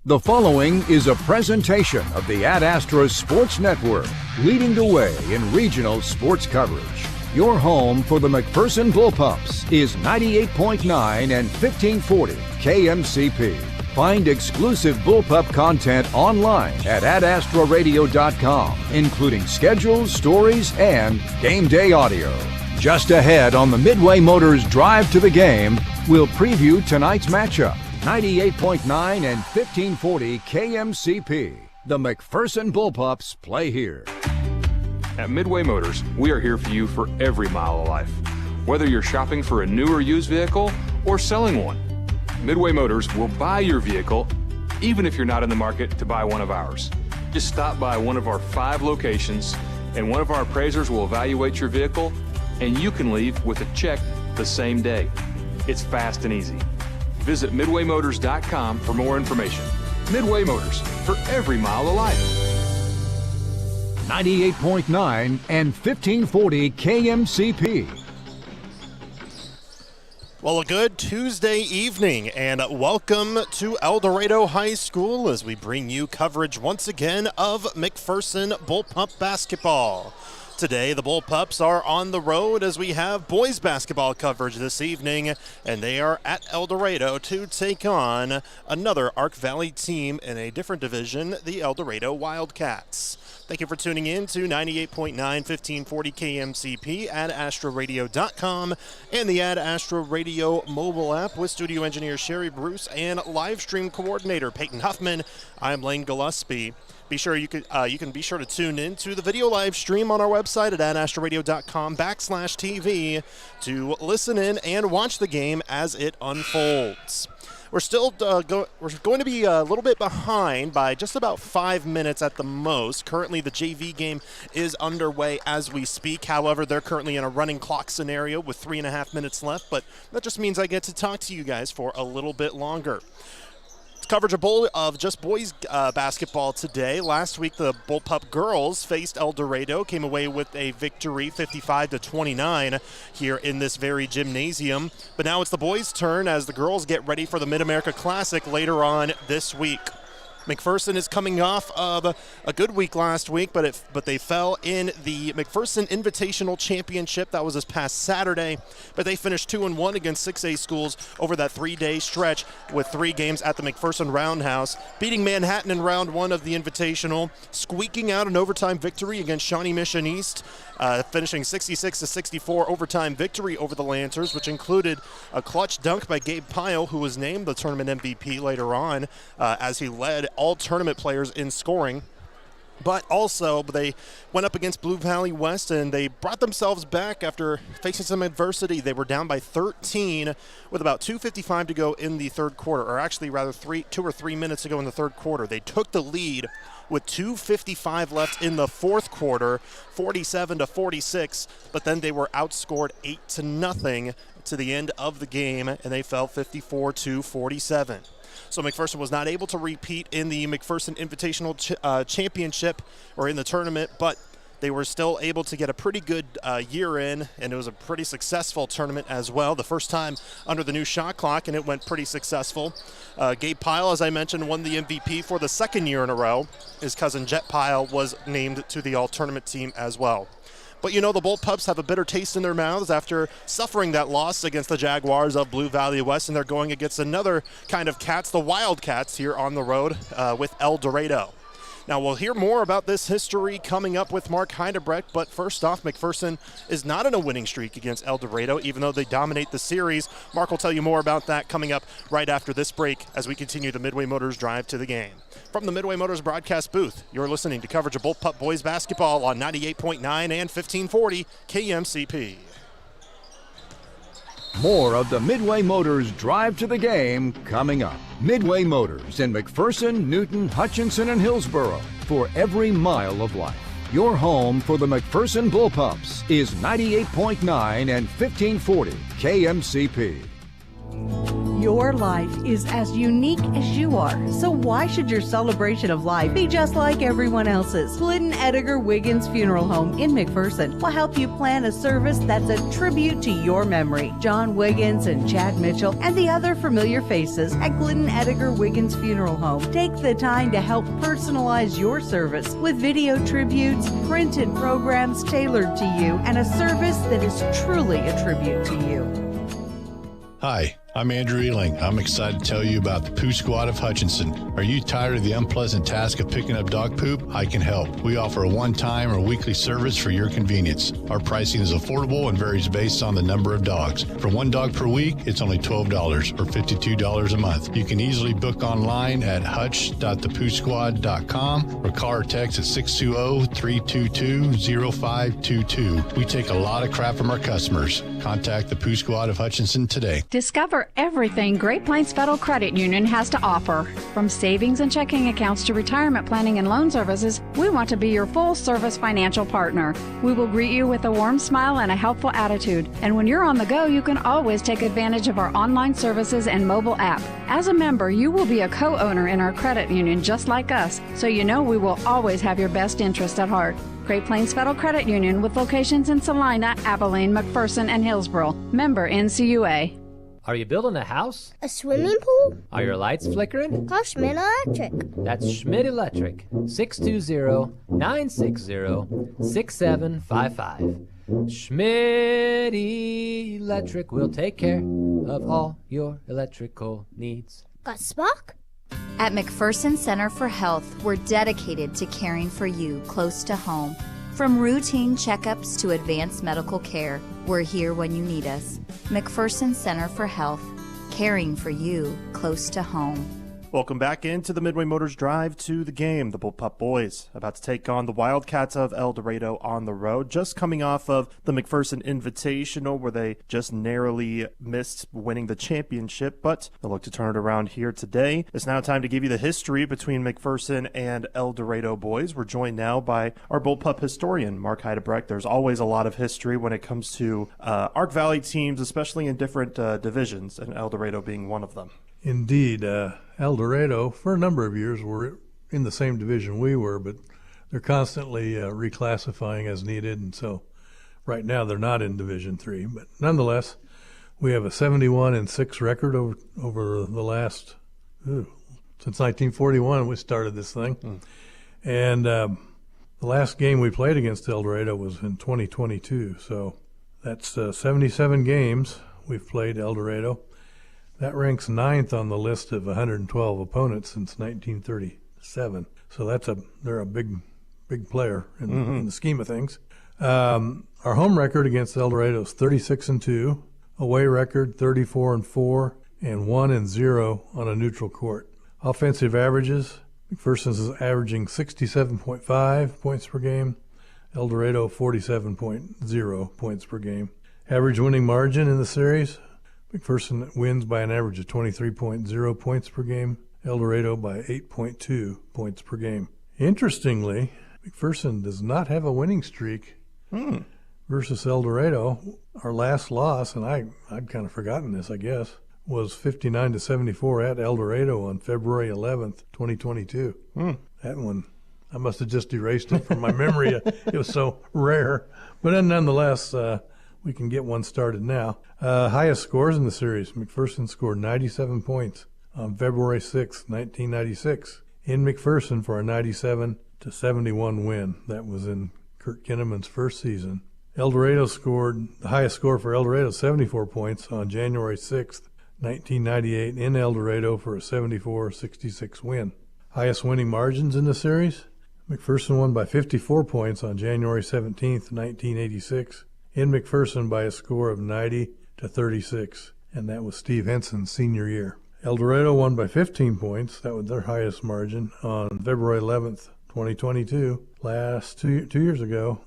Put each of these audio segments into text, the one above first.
The following is a presentation of the Ad Astra Sports Network, leading the way in regional sports coverage. Your home for the McPherson Bullpups is 98.9 and 1540 KMCP. Find exclusive Bullpup content online at adastraradio.com, including schedules, stories, and game day audio. Just ahead on the Midway Motors Drive to the Game, we'll preview tonight's matchup. 98.9 and 1540 KMCP. The McPherson Bullpups play here. At Midway Motors, we are here for you for every mile of life. Whether you're shopping for a new or used vehicle or selling one, Midway Motors will buy your vehicle even if you're not in the market to buy one of ours. Just stop by one of our 5 locations and one of our appraisers will evaluate your vehicle and you can leave with a check the same day. It's fast and easy. Visit MidwayMotors.com for more information. Midway Motors, for every mile of life. 98.9 and 1540 KMCP. Well, a good Tuesday evening, and welcome to Eldorado High School as we bring you coverage once again of McPherson Bullpup basketball. Today, the Bullpups are on the road as we have boys basketball coverage this evening, and they are at Eldorado to take on another Ark Valley team in a different division, the Eldorado Wildcats. Thank you for tuning in to 98.9 1540 KMCP, adastraradio.com, and the Ad Astra Radio mobile app with studio engineer Sherry Bruce and live stream coordinator Peyton Huffman. I'm Lane Gillespie. Be sure you can be sure to tune in to the video live stream on our website at adastraradio.com/TV to listen in and watch the game as it unfolds. We're still we're going to be a little bit behind by just about 5 minutes at the most. Currently, the JV game is underway as we speak. However, they're currently in a running clock scenario with 3.5 minutes left, but that just means I get to talk to you guys for a little bit longer. Coverage of just boys basketball today. Last week, the Bullpup girls faced Eldorado, came away with a victory 55-29 here in this very gymnasium. But now it's the boys' turn as the girls get ready for the Mid-America Classic later on this week. McPherson is coming off of a good week last week, but they fell in the McPherson Invitational Championship. That was this past Saturday, but they finished 2-1 against 6A schools over that 3-day stretch with 3 games at the McPherson Roundhouse, beating Manhattan in round 1 of the Invitational, squeaking out an overtime victory against Shawnee Mission East, finishing 66-64 overtime victory over the Lancers, which included a clutch dunk by Gabe Pyle, who was named the tournament MVP later on as he led all tournament players in scoring. But also, they went up against Blue Valley West, and they brought themselves back after facing some adversity. They were down by 13 with about 2:55 to go in the third quarter, or actually rather 2 or 3 minutes to go in the third quarter. They took the lead with 2:55 left in the fourth quarter, 47-46, but then they were outscored 8-0 to the end of the game, and they fell 54-47. So McPherson was not able to repeat in the McPherson Invitational Championship or in the tournament, but they were still able to get a pretty good year in, and it was a pretty successful tournament as well. The first time under the new shot clock, and it went pretty successful. Gabe Pyle, as I mentioned, won the MVP for the second year in a row. His cousin Jet Pyle was named to the all-tournament team as well. But you know, the Bullpups have a bitter taste in their mouths after suffering that loss against the Jaguars of Blue Valley West, and they're going against another kind of cats, the Wildcats, here on the road with Eldorado. Now, we'll hear more about this history coming up with Mark Heidebrecht, but first off, McPherson is not in a winning streak against Eldorado, even though they dominate the series. Mark will tell you more about that coming up right after this break as we continue the Midway Motors Drive to the Game. From the Midway Motors broadcast booth, you're listening to coverage of Bullpup boys basketball on 98.9 and 1540 KMCP. More of the Midway Motors Drive to the Game coming up. Midway Motors in McPherson, Newton, Hutchinson, and Hillsboro for every mile of life. Your home for the McPherson Bullpups is 98.9 and 1540 KMCP. Your life is as unique as you are, so why should your celebration of life be just like everyone else's? Glidden Edgar Wiggins Funeral Home in McPherson will help you plan a service that's a tribute to your memory. John Wiggins and Chad Mitchell and the other familiar faces at Glidden Edgar Wiggins Funeral Home take the time to help personalize your service with video tributes, printed programs tailored to you, and a service that is truly a tribute to you. Hi, I'm Andrew Ealing. I'm excited to tell you about the Poo Squad of Hutchinson. Are you tired of the unpleasant task of picking up dog poop? I can help. We offer a one-time or weekly service for your convenience. Our pricing is affordable and varies based on the number of dogs. For one dog per week, it's only $12 or $52 a month. You can easily book online at hutch.thepoosquad.com or call or text at 620-322-0522. We take a lot of crap from our customers. Contact the Poo Squad of Hutchinson today. Discover everything Great Plains Federal Credit Union has to offer. From savings and checking accounts to retirement planning and loan services, we want to be your full-service financial partner. We will greet you with a warm smile and a helpful attitude. And when you're on the go, you can always take advantage of our online services and mobile app. As a member, you will be a co-owner in our credit union just like us, so you know we will always have your best interest at heart. Great Plains Federal Credit Union with locations in Salina, Abilene, McPherson, and Hillsboro. Member NCUA. Are you building a house? A swimming pool? Are your lights flickering? Call Schmidt Electric. That's Schmidt Electric. 620-960-6755. Schmidt Electric will take care of all your electrical needs. Got Spock? At McPherson Center for Health, we're dedicated to caring for you close to home. From routine checkups to advanced medical care, we're here when you need us. McPherson Center for Health, caring for you close to home. Welcome back into the Midway Motors Drive to the game. The Bullpup Boys about to take on the Wildcats of Eldorado on the road. Just coming off of the McPherson Invitational where they just narrowly missed winning the championship, but they'll look to turn it around here today. It's now time to give you the history between McPherson and Eldorado boys. We're joined now by our Bullpup historian, Mark Heidebrecht. There's always a lot of history when it comes to Ark Valley teams, especially in different divisions, and Eldorado being one of them. Indeed. Eldorado, for a number of years, were in the same division we were, but they're constantly reclassifying as needed, and so right now they're not in Division 3. But nonetheless, we have a 71-6 record over the last, since 1941 we started this thing. And the last game we played against Eldorado was in 2022, so that's 77 games we've played Eldorado. That ranks 9th on the list of 112 opponents since 1937. So they're a big player in the scheme of things. Our home record against Eldorado is 36-2, away record 34-4, and 1-0 on a neutral court. Offensive averages: McPherson's is averaging 67.5 points per game, Eldorado 47.0 points per game. Average winning margin in the series: McPherson wins by an average of 23.0 points per game, Eldorado by 8.2 points per game. Interestingly, McPherson does not have a winning streak versus Eldorado. Our last loss, and I'd kind of forgotten this, I guess, was 59-74 at Eldorado on February 11th, 2022. That one, I must have just erased it from my memory. It was so rare. But then nonetheless, we can get one started now. Highest scores in the series: McPherson scored 97 points on February 6, 1996, in McPherson for a 97-71 win. That was in Kurt Kinneman's first season. Eldorado scored the highest score for Eldorado, 74 points, on January 6, 1998, in Eldorado for a 74-66 win. Highest winning margins in the series: McPherson won by 54 points on January 17, 1986. In McPherson by a score of 90-36, and that was Steve Henson's senior year. Eldorado won by 15 points, that was their highest margin, on February 11th, 2022, last 3 years ago,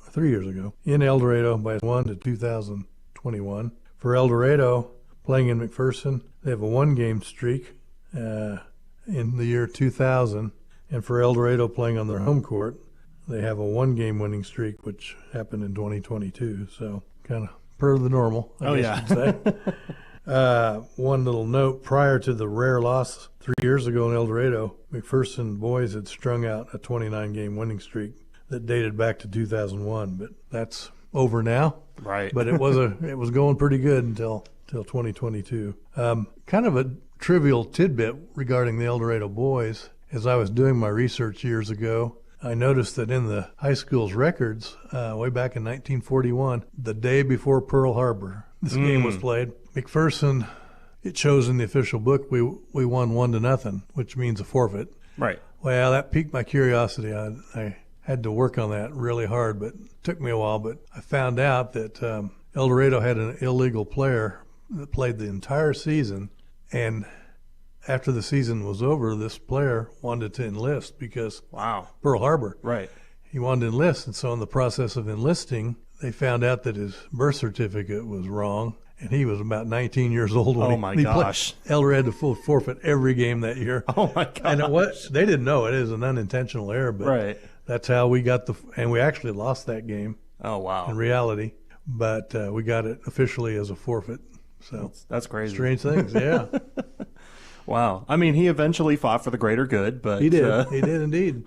in Eldorado by 1-2021. For Eldorado, playing in McPherson, they have a one-game streak in the year 2000, and for Eldorado playing on their home court, they have a one-game winning streak, which happened in 2022, so kind of per the normal, I guess you'd say. One little note, prior to the rare loss 3 years ago in Eldorado, McPherson boys had strung out a 29-game winning streak that dated back to 2001, but that's over now. Right. But it was going pretty good until 2022. Kind of a trivial tidbit regarding the Eldorado boys. As I was doing my research years ago, I noticed that in the high school's records, way back in 1941, the day before Pearl Harbor, this game was played. McPherson, it shows in the official book, we won 1-0, which means a forfeit. Right. Well, that piqued my curiosity. I had to work on that really hard, but it took me a while. But I found out that Eldorado had an illegal player that played the entire season, and after the season was over, this player wanted to enlist because Pearl Harbor. Right. He wanted to enlist, and so in the process of enlisting, they found out that his birth certificate was wrong, and he was about 19 years old when my gosh. Eldorado had to forfeit every game that year. Oh, my gosh. And they didn't know it is an unintentional error, but that's how we got and we actually lost that game. Oh, wow. In reality, but we got it officially as a forfeit. So that's crazy. Strange things, yeah. Wow. I mean, he eventually fought for the greater good, but he did. He did indeed.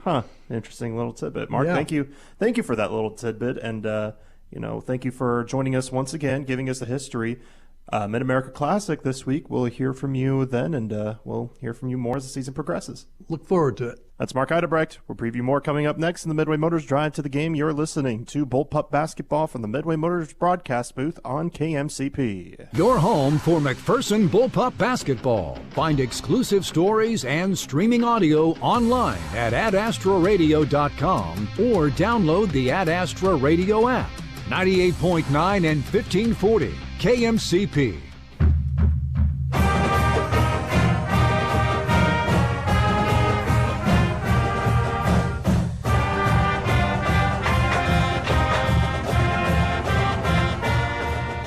Interesting little tidbit. Mark, thank you for that little tidbit, and thank you for joining us once again, giving us the history. Mid-America Classic this week. We'll hear from you then, and we'll hear from you more as the season progresses. Look forward to it. That's Mark Eidebrecht. We'll preview more coming up next in the Midway Motors Drive to the Game. You're listening to Bullpup Basketball from the Midway Motors broadcast booth on KMCP. Your home for McPherson Bullpup Basketball. Find exclusive stories and streaming audio online at adastroradio.com or download the Ad Astra Radio app. 98.9 and 1540 KMCP.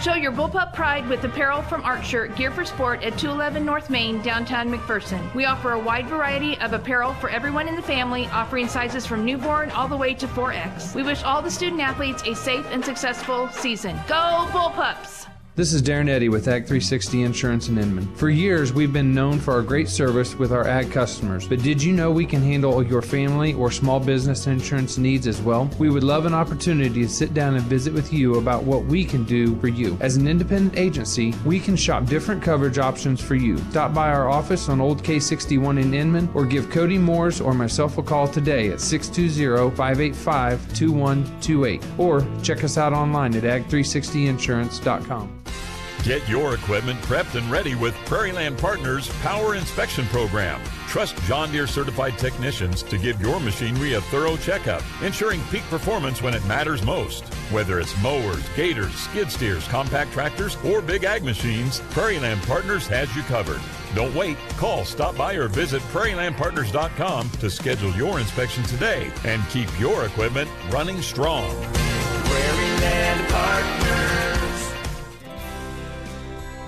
Show your Bullpup pride with apparel from Artshirt, Gear for Sport at 211 North Main, downtown McPherson. We offer a wide variety of apparel for everyone in the family, offering sizes from newborn all the way to 4X. We wish all the student athletes a safe and successful season. Go Bullpups! This is Darren Eddy with Ag 360 Insurance in Inman. For years, we've been known for our great service with our ag customers. But did you know we can handle your family or small business insurance needs as well? We would love an opportunity to sit down and visit with you about what we can do for you. As an independent agency, we can shop different coverage options for you. Stop by our office on Old K61 in Inman or give Cody Moores or myself a call today at 620-585-2128 or check us out online at ag360insurance.com. Get your equipment prepped and ready with Prairie Land Partners Power Inspection Program. Trust John Deere certified technicians to give your machinery a thorough checkup, ensuring peak performance when it matters most. Whether it's mowers, gators, skid steers, compact tractors, or big ag machines, Prairie Land Partners has you covered. Don't wait. Call, stop by, or visit prairielandpartners.com to schedule your inspection today and keep your equipment running strong. Prairie Land Partners.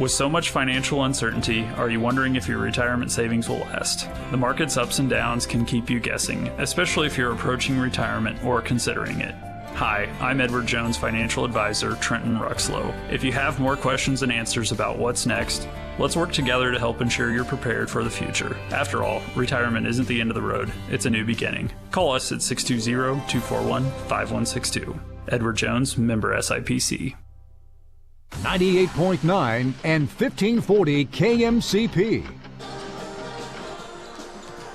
With so much financial uncertainty, are you wondering if your retirement savings will last? The market's ups and downs can keep you guessing, especially if you're approaching retirement or considering it. Hi, I'm Edward Jones financial advisor, Trenton Ruxlow. If you have more questions and answers about what's next, let's work together to help ensure you're prepared for the future. After all, retirement isn't the end of the road, it's a new beginning. Call us at 620-241-5162. Edward Jones, member SIPC. 98.9 and 1540 KMCP.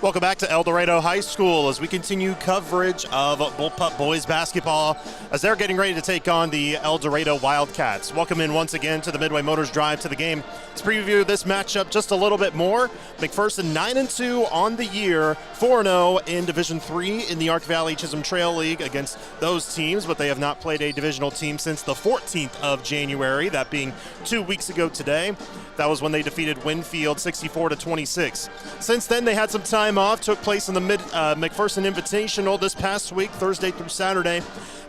Welcome back to Eldorado High School as we continue coverage of Bullpup boys basketball as they're getting ready to take on the Eldorado Wildcats. Welcome in once again to the Midway Motors Drive to the Game. Let's preview this matchup just a little bit more. McPherson 9-2 on the year, 4-0 in Division III in the Ark Valley Chisholm Trail League against those teams, but they have not played a divisional team since the 14th of January, that being 2 weeks ago today. That was when they defeated Winfield 64-26. Since then, they had some time off, took place in the McPherson Invitational this past week, Thursday through Saturday.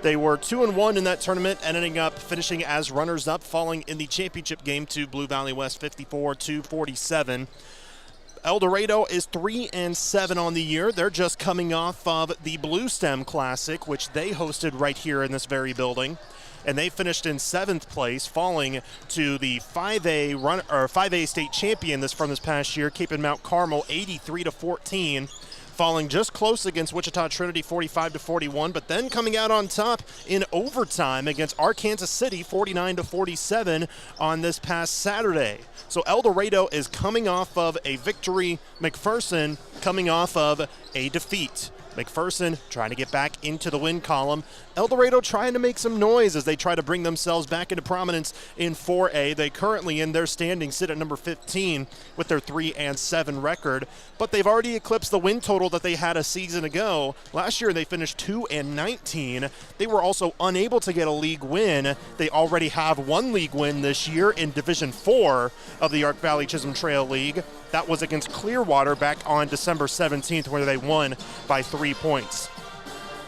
They were 2-1 in that tournament, ending up finishing as runners-up, falling in the championship game to Blue Valley West 54-47. Eldorado is 3-7 on the year. They're just coming off of the Blue Stem Classic, which they hosted right here in this very building. and they finished in 7th place, falling to the 5A state champion from this past year, Cape and Mount Carmel, 83-14. Falling just close against Wichita Trinity, 45-41, but then coming out on top in overtime against Arkansas City, 49-47 on this past Saturday. So Eldorado is coming off of a victory, McPherson coming off of a defeat. McPherson trying to get back into the win column. Eldorado trying to make some noise as they try to bring themselves back into prominence in 4A. They currently in their standings sit at number 15 with their 3-7 record, but they've already eclipsed the win total that they had a season ago. Last year they finished 2-19. They were also unable to get a league win. They already have one league win this year in Division 4 of the Ark Valley Chisholm Trail League. That was against Clearwater back on December 17th, where they won by 3 points.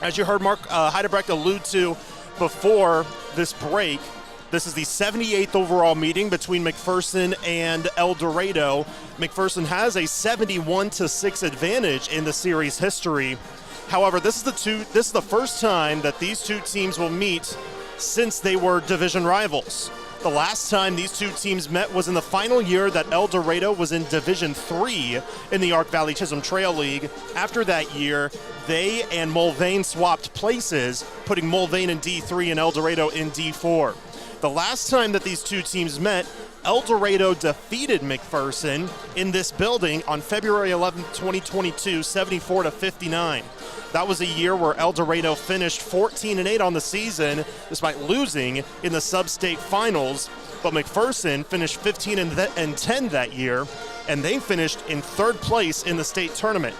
As you heard Mark Heidebrecht allude to before this break, this is the 78th overall meeting between McPherson and Eldorado. McPherson has a 71-6 advantage in the series history. However, this is the first time that these two teams will meet since they were division rivals. The last time these two teams met was in the final year that Eldorado was in Division 3 in the Ark Valley Chisholm Trail League. After that year, they and Mulvane swapped places, putting Mulvane in D3 and Eldorado in D4. The last time that these two teams met, Eldorado defeated McPherson in this building on February 11, 2022, 74-59. That was a year where Eldorado finished 14-8 on the season, despite losing in the sub-state finals. But McPherson finished 15-10 that year, and they finished in 3rd place in the state tournament.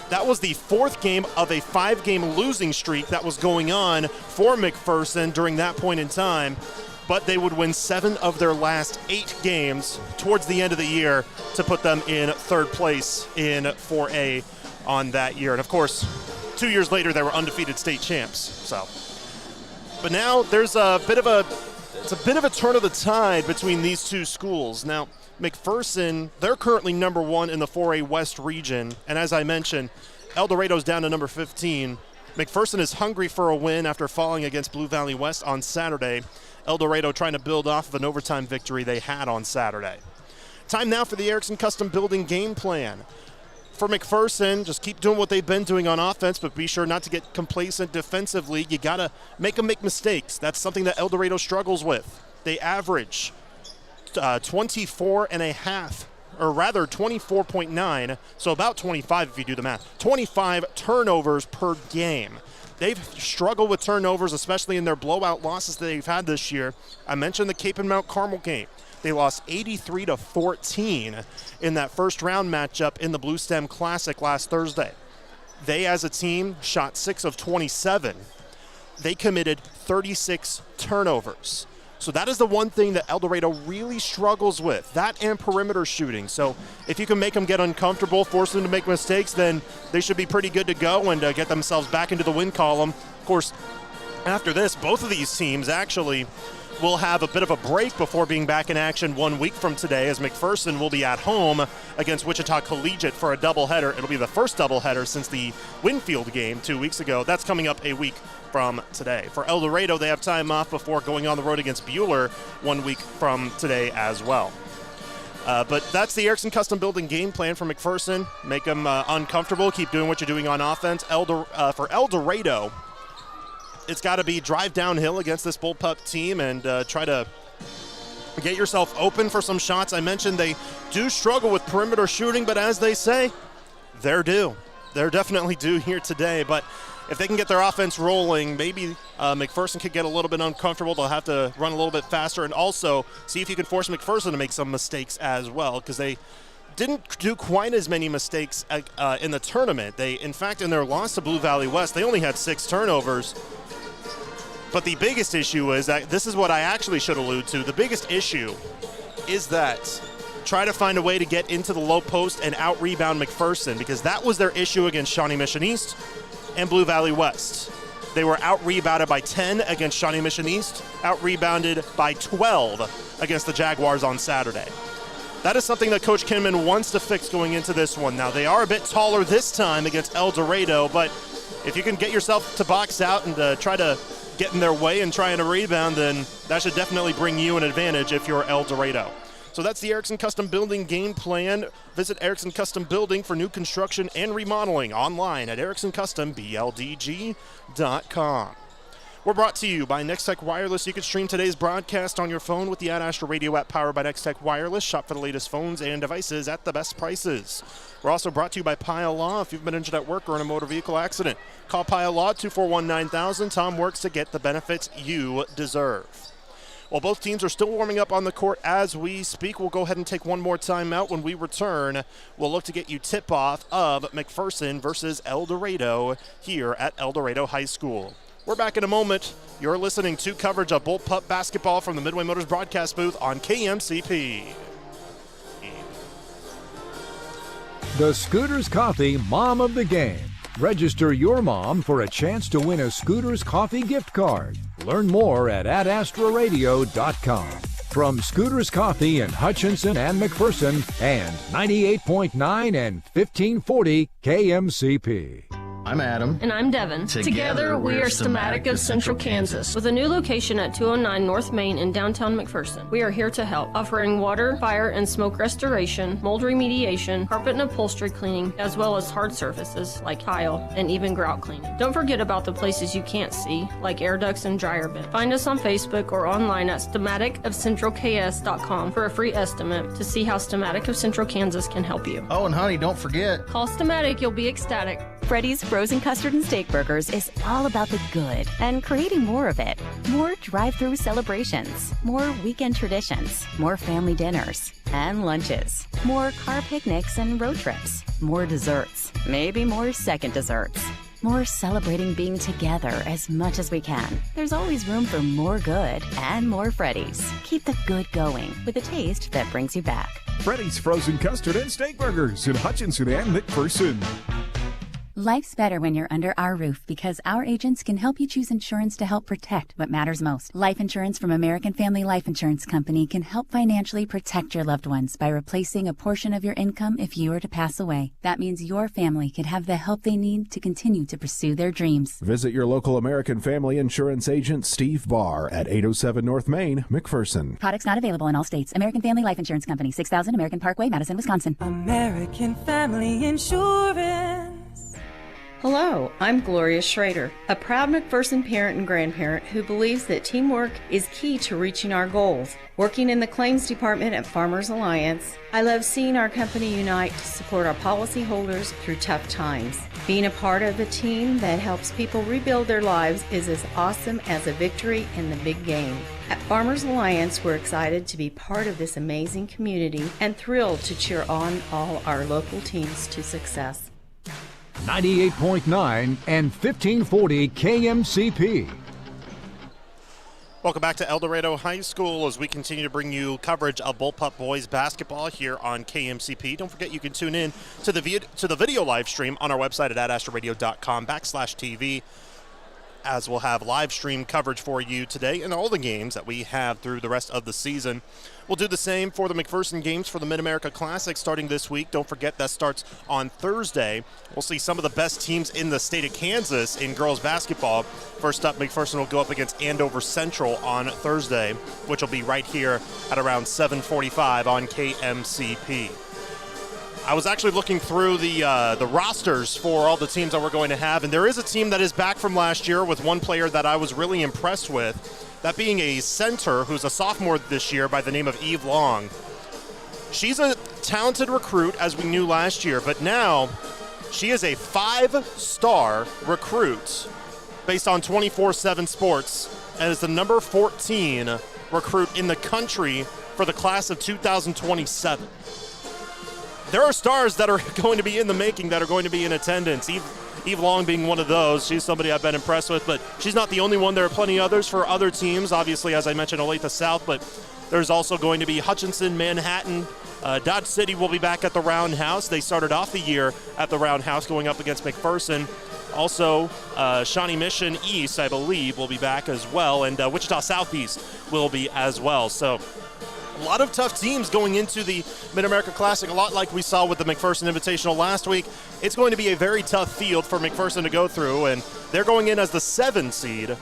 That was the 4th game of a 5-game losing streak that was going on for McPherson during that point in time. But they would win 7 of their last 8 games towards the end of the year to put them in 3rd place in 4A on that year. And of course, 2 years later, they were undefeated state champs. So, but now there's a bit of a turn of the tide between these two schools. Now, McPherson, they're currently number 1 in the 4A West region, and as I mentioned, Eldorado's down to number 15. McPherson is hungry for a win after falling against Blue Valley West on Saturday. Eldorado trying to build off of an overtime victory they had on Saturday. Time now for the Erickson Custom Building game plan. For McPherson, just keep doing what they've been doing on offense, but be sure not to get complacent defensively. You got to make them make mistakes. That's something that Eldorado struggles with. They average 24.9, so about 25 if you do the math. 25 turnovers per game. They've struggled with turnovers, especially in their blowout losses that they've had this year. I mentioned the Cape and Mount Carmel game. They lost 83-14 in that first round matchup in the Blue Stem Classic last Thursday. They, as a team, shot 6 of 27. They committed 36 turnovers. So that is the one thing that Eldorado really struggles with, that and perimeter shooting. So if you can make them get uncomfortable, force them to make mistakes, then they should be pretty good to go and get themselves back into the win column. Of course, after this, both of these teams actually will have a bit of a break before being back in action 1 week from today, as McPherson will be at home against Wichita Collegiate for a doubleheader. It'll be the first doubleheader since the Winfield game 2 weeks ago. That's coming up a week from today. For Eldorado, they have time off before going on the road against Buhler 1 week from today as well. But that's the Erickson Custom Building game plan for McPherson. Make them uncomfortable. Keep doing what you're doing on offense. For Eldorado, it's got to be drive downhill against this bullpup team and try to get yourself open for some shots. I mentioned they do struggle with perimeter shooting, but as they say, they're due. They're definitely due here today. But if they can get their offense rolling, maybe McPherson could get a little bit uncomfortable. They'll have to run a little bit faster and also see if you can force McPherson to make some mistakes as well, because they didn't do quite as many mistakes in the tournament. In fact, in their loss to Blue Valley West, they only had 6 turnovers. But the biggest issue is that this is what I actually should allude to. The biggest issue is that try to find a way to get into the low post and out-rebound McPherson, because that was their issue against Shawnee Mission East and Blue Valley West. They were out-rebounded by 10 against Shawnee Mission East, out-rebounded by 12 against the Jaguars on Saturday. That is something that Coach Kinman wants to fix going into this one. Now, they are a bit taller this time against Eldorado, but if you can get yourself to box out and try to get in their way and trying to rebound, then that should definitely bring you an advantage if you're Eldorado. So that's the Erickson Custom Building game plan. Visit Erickson Custom Building for new construction and remodeling online at ericksoncustomBLDG.com. We're brought to you by Nextech Wireless. You can stream today's broadcast on your phone with the Ad Astra Radio app powered by Nextech Wireless. Shop for the latest phones and devices at the best prices. We're also brought to you by Pile Law. If you've been injured at work or in a motor vehicle accident, call Pile Law 241-9000. Tom works to get the benefits you deserve. While both teams are still warming up on the court as we speak, we'll go ahead and take one more timeout. When we return, we'll look to get you tip-off of McPherson versus Eldorado here at Eldorado High School. We're back in a moment. You're listening to coverage of Bullpup basketball from the Midway Motors broadcast booth on KMCP. The Scooters Coffee Mom of the Game. Register your mom for a chance to win a Scooters Coffee gift card. Learn more at adastraradio.com. From Scooters Coffee in Hutchinson and McPherson and 98.9 and 1540 KMCP. I'm Adam. And I'm Devin. Together we are Stamatic of Central Kansas, with a new location at 209 North Main in downtown McPherson. We are here to help, offering water, fire, and smoke restoration, mold remediation, carpet and upholstery cleaning, as well as hard surfaces like tile and even grout cleaning. Don't forget about the places you can't see, like air ducts and dryer bits. Find us on Facebook or online at stamaticofcentralks.com for a free estimate to see how Stamatic of Central Kansas can help you. Oh, and honey, don't forget. Call Stamatic, you'll be ecstatic. Freddy's Frozen Custard and Steak Burgers is all about the good and creating more of it. More drive-through celebrations, more weekend traditions, more family dinners and lunches, more car picnics and road trips, more desserts, maybe more second desserts. More celebrating being together as much as we can. There's always room for more good and more Freddy's. Keep the good going with a taste that brings you back. Freddy's Frozen Custard and Steak Burgers in Hutchinson and McPherson. Life's better when you're under our roof because our agents can help you choose insurance to help protect what matters most. Life insurance from American Family Life Insurance Company can help financially protect your loved ones by replacing a portion of your income if you were to pass away. That means your family could have the help they need to continue to pursue their dreams. Visit your local American Family Insurance agent, Steve Barr, at 807 North Main, McPherson. Products not available in all states. American Family Life Insurance Company, 6000 American Parkway, Madison, Wisconsin. American Family Insurance. Hello, I'm Gloria Schrader, a proud McPherson parent and grandparent who believes that teamwork is key to reaching our goals. Working in the claims department at Farmers Alliance, I love seeing our company unite to support our policyholders through tough times. Being a part of a team that helps people rebuild their lives is as awesome as a victory in the big game. At Farmers Alliance, we're excited to be part of this amazing community and thrilled to cheer on all our local teams to success. 98.9 and 1540 KMCP. Welcome back to Eldorado High School as we continue to bring you coverage of Bullpup boys basketball here on KMCP. Don't forget you can tune in to the video live stream on our website at adastraradio.com/TV, as we'll have live stream coverage for you today and all the games that we have through the rest of the season. We'll do the same for the McPherson games for the Mid-America Classic starting this week. Don't forget that starts on Thursday. We'll see some of the best teams in the state of Kansas in girls basketball. First up, McPherson will go up against Andover Central on Thursday, which will be right here at around 7:45 on KMCP. I was actually looking through the rosters for all the teams that we're going to have, and there is a team that is back from last year with one player that I was really impressed with, that being a center who's a sophomore this year by the name of Eve Long. She's a talented recruit, as we knew last year, but now she is a 5-star recruit based on 24/7 Sports and is the number 14 recruit in the country for the class of 2027. There are stars that are going to be in the making that are going to be in attendance. Eve Long being one of those. She's somebody I've been impressed with, but she's not the only one. There are plenty others for other teams. Obviously, as I mentioned, Olathe South, but there's also going to be Hutchinson, Manhattan. Dodge City will be back at the Roundhouse. They started off the year at the Roundhouse going up against McPherson. Also, Shawnee Mission East, I believe, will be back as well, and Wichita Southeast will be as well. So a lot of tough teams going into the Mid-America Classic, a lot like we saw with the McPherson Invitational last week. It's going to be a very tough field for McPherson to go through, and they're going in as the 7 seed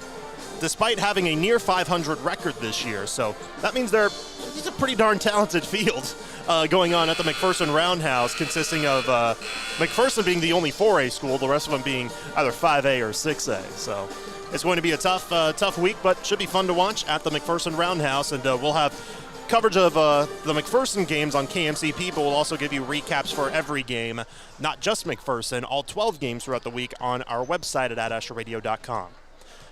despite having a near 500 record this year. So that means it's a pretty darn talented field going on at the McPherson Roundhouse, consisting of McPherson being the only 4A school, the rest of them being either 5A or 6A. So it's going to be a tough week, but should be fun to watch at the McPherson Roundhouse. And we'll have coverage of the McPherson games on KMCP, but we'll also give you recaps for every game, not just McPherson, all 12 games throughout the week on our website at AdAshRadio.com.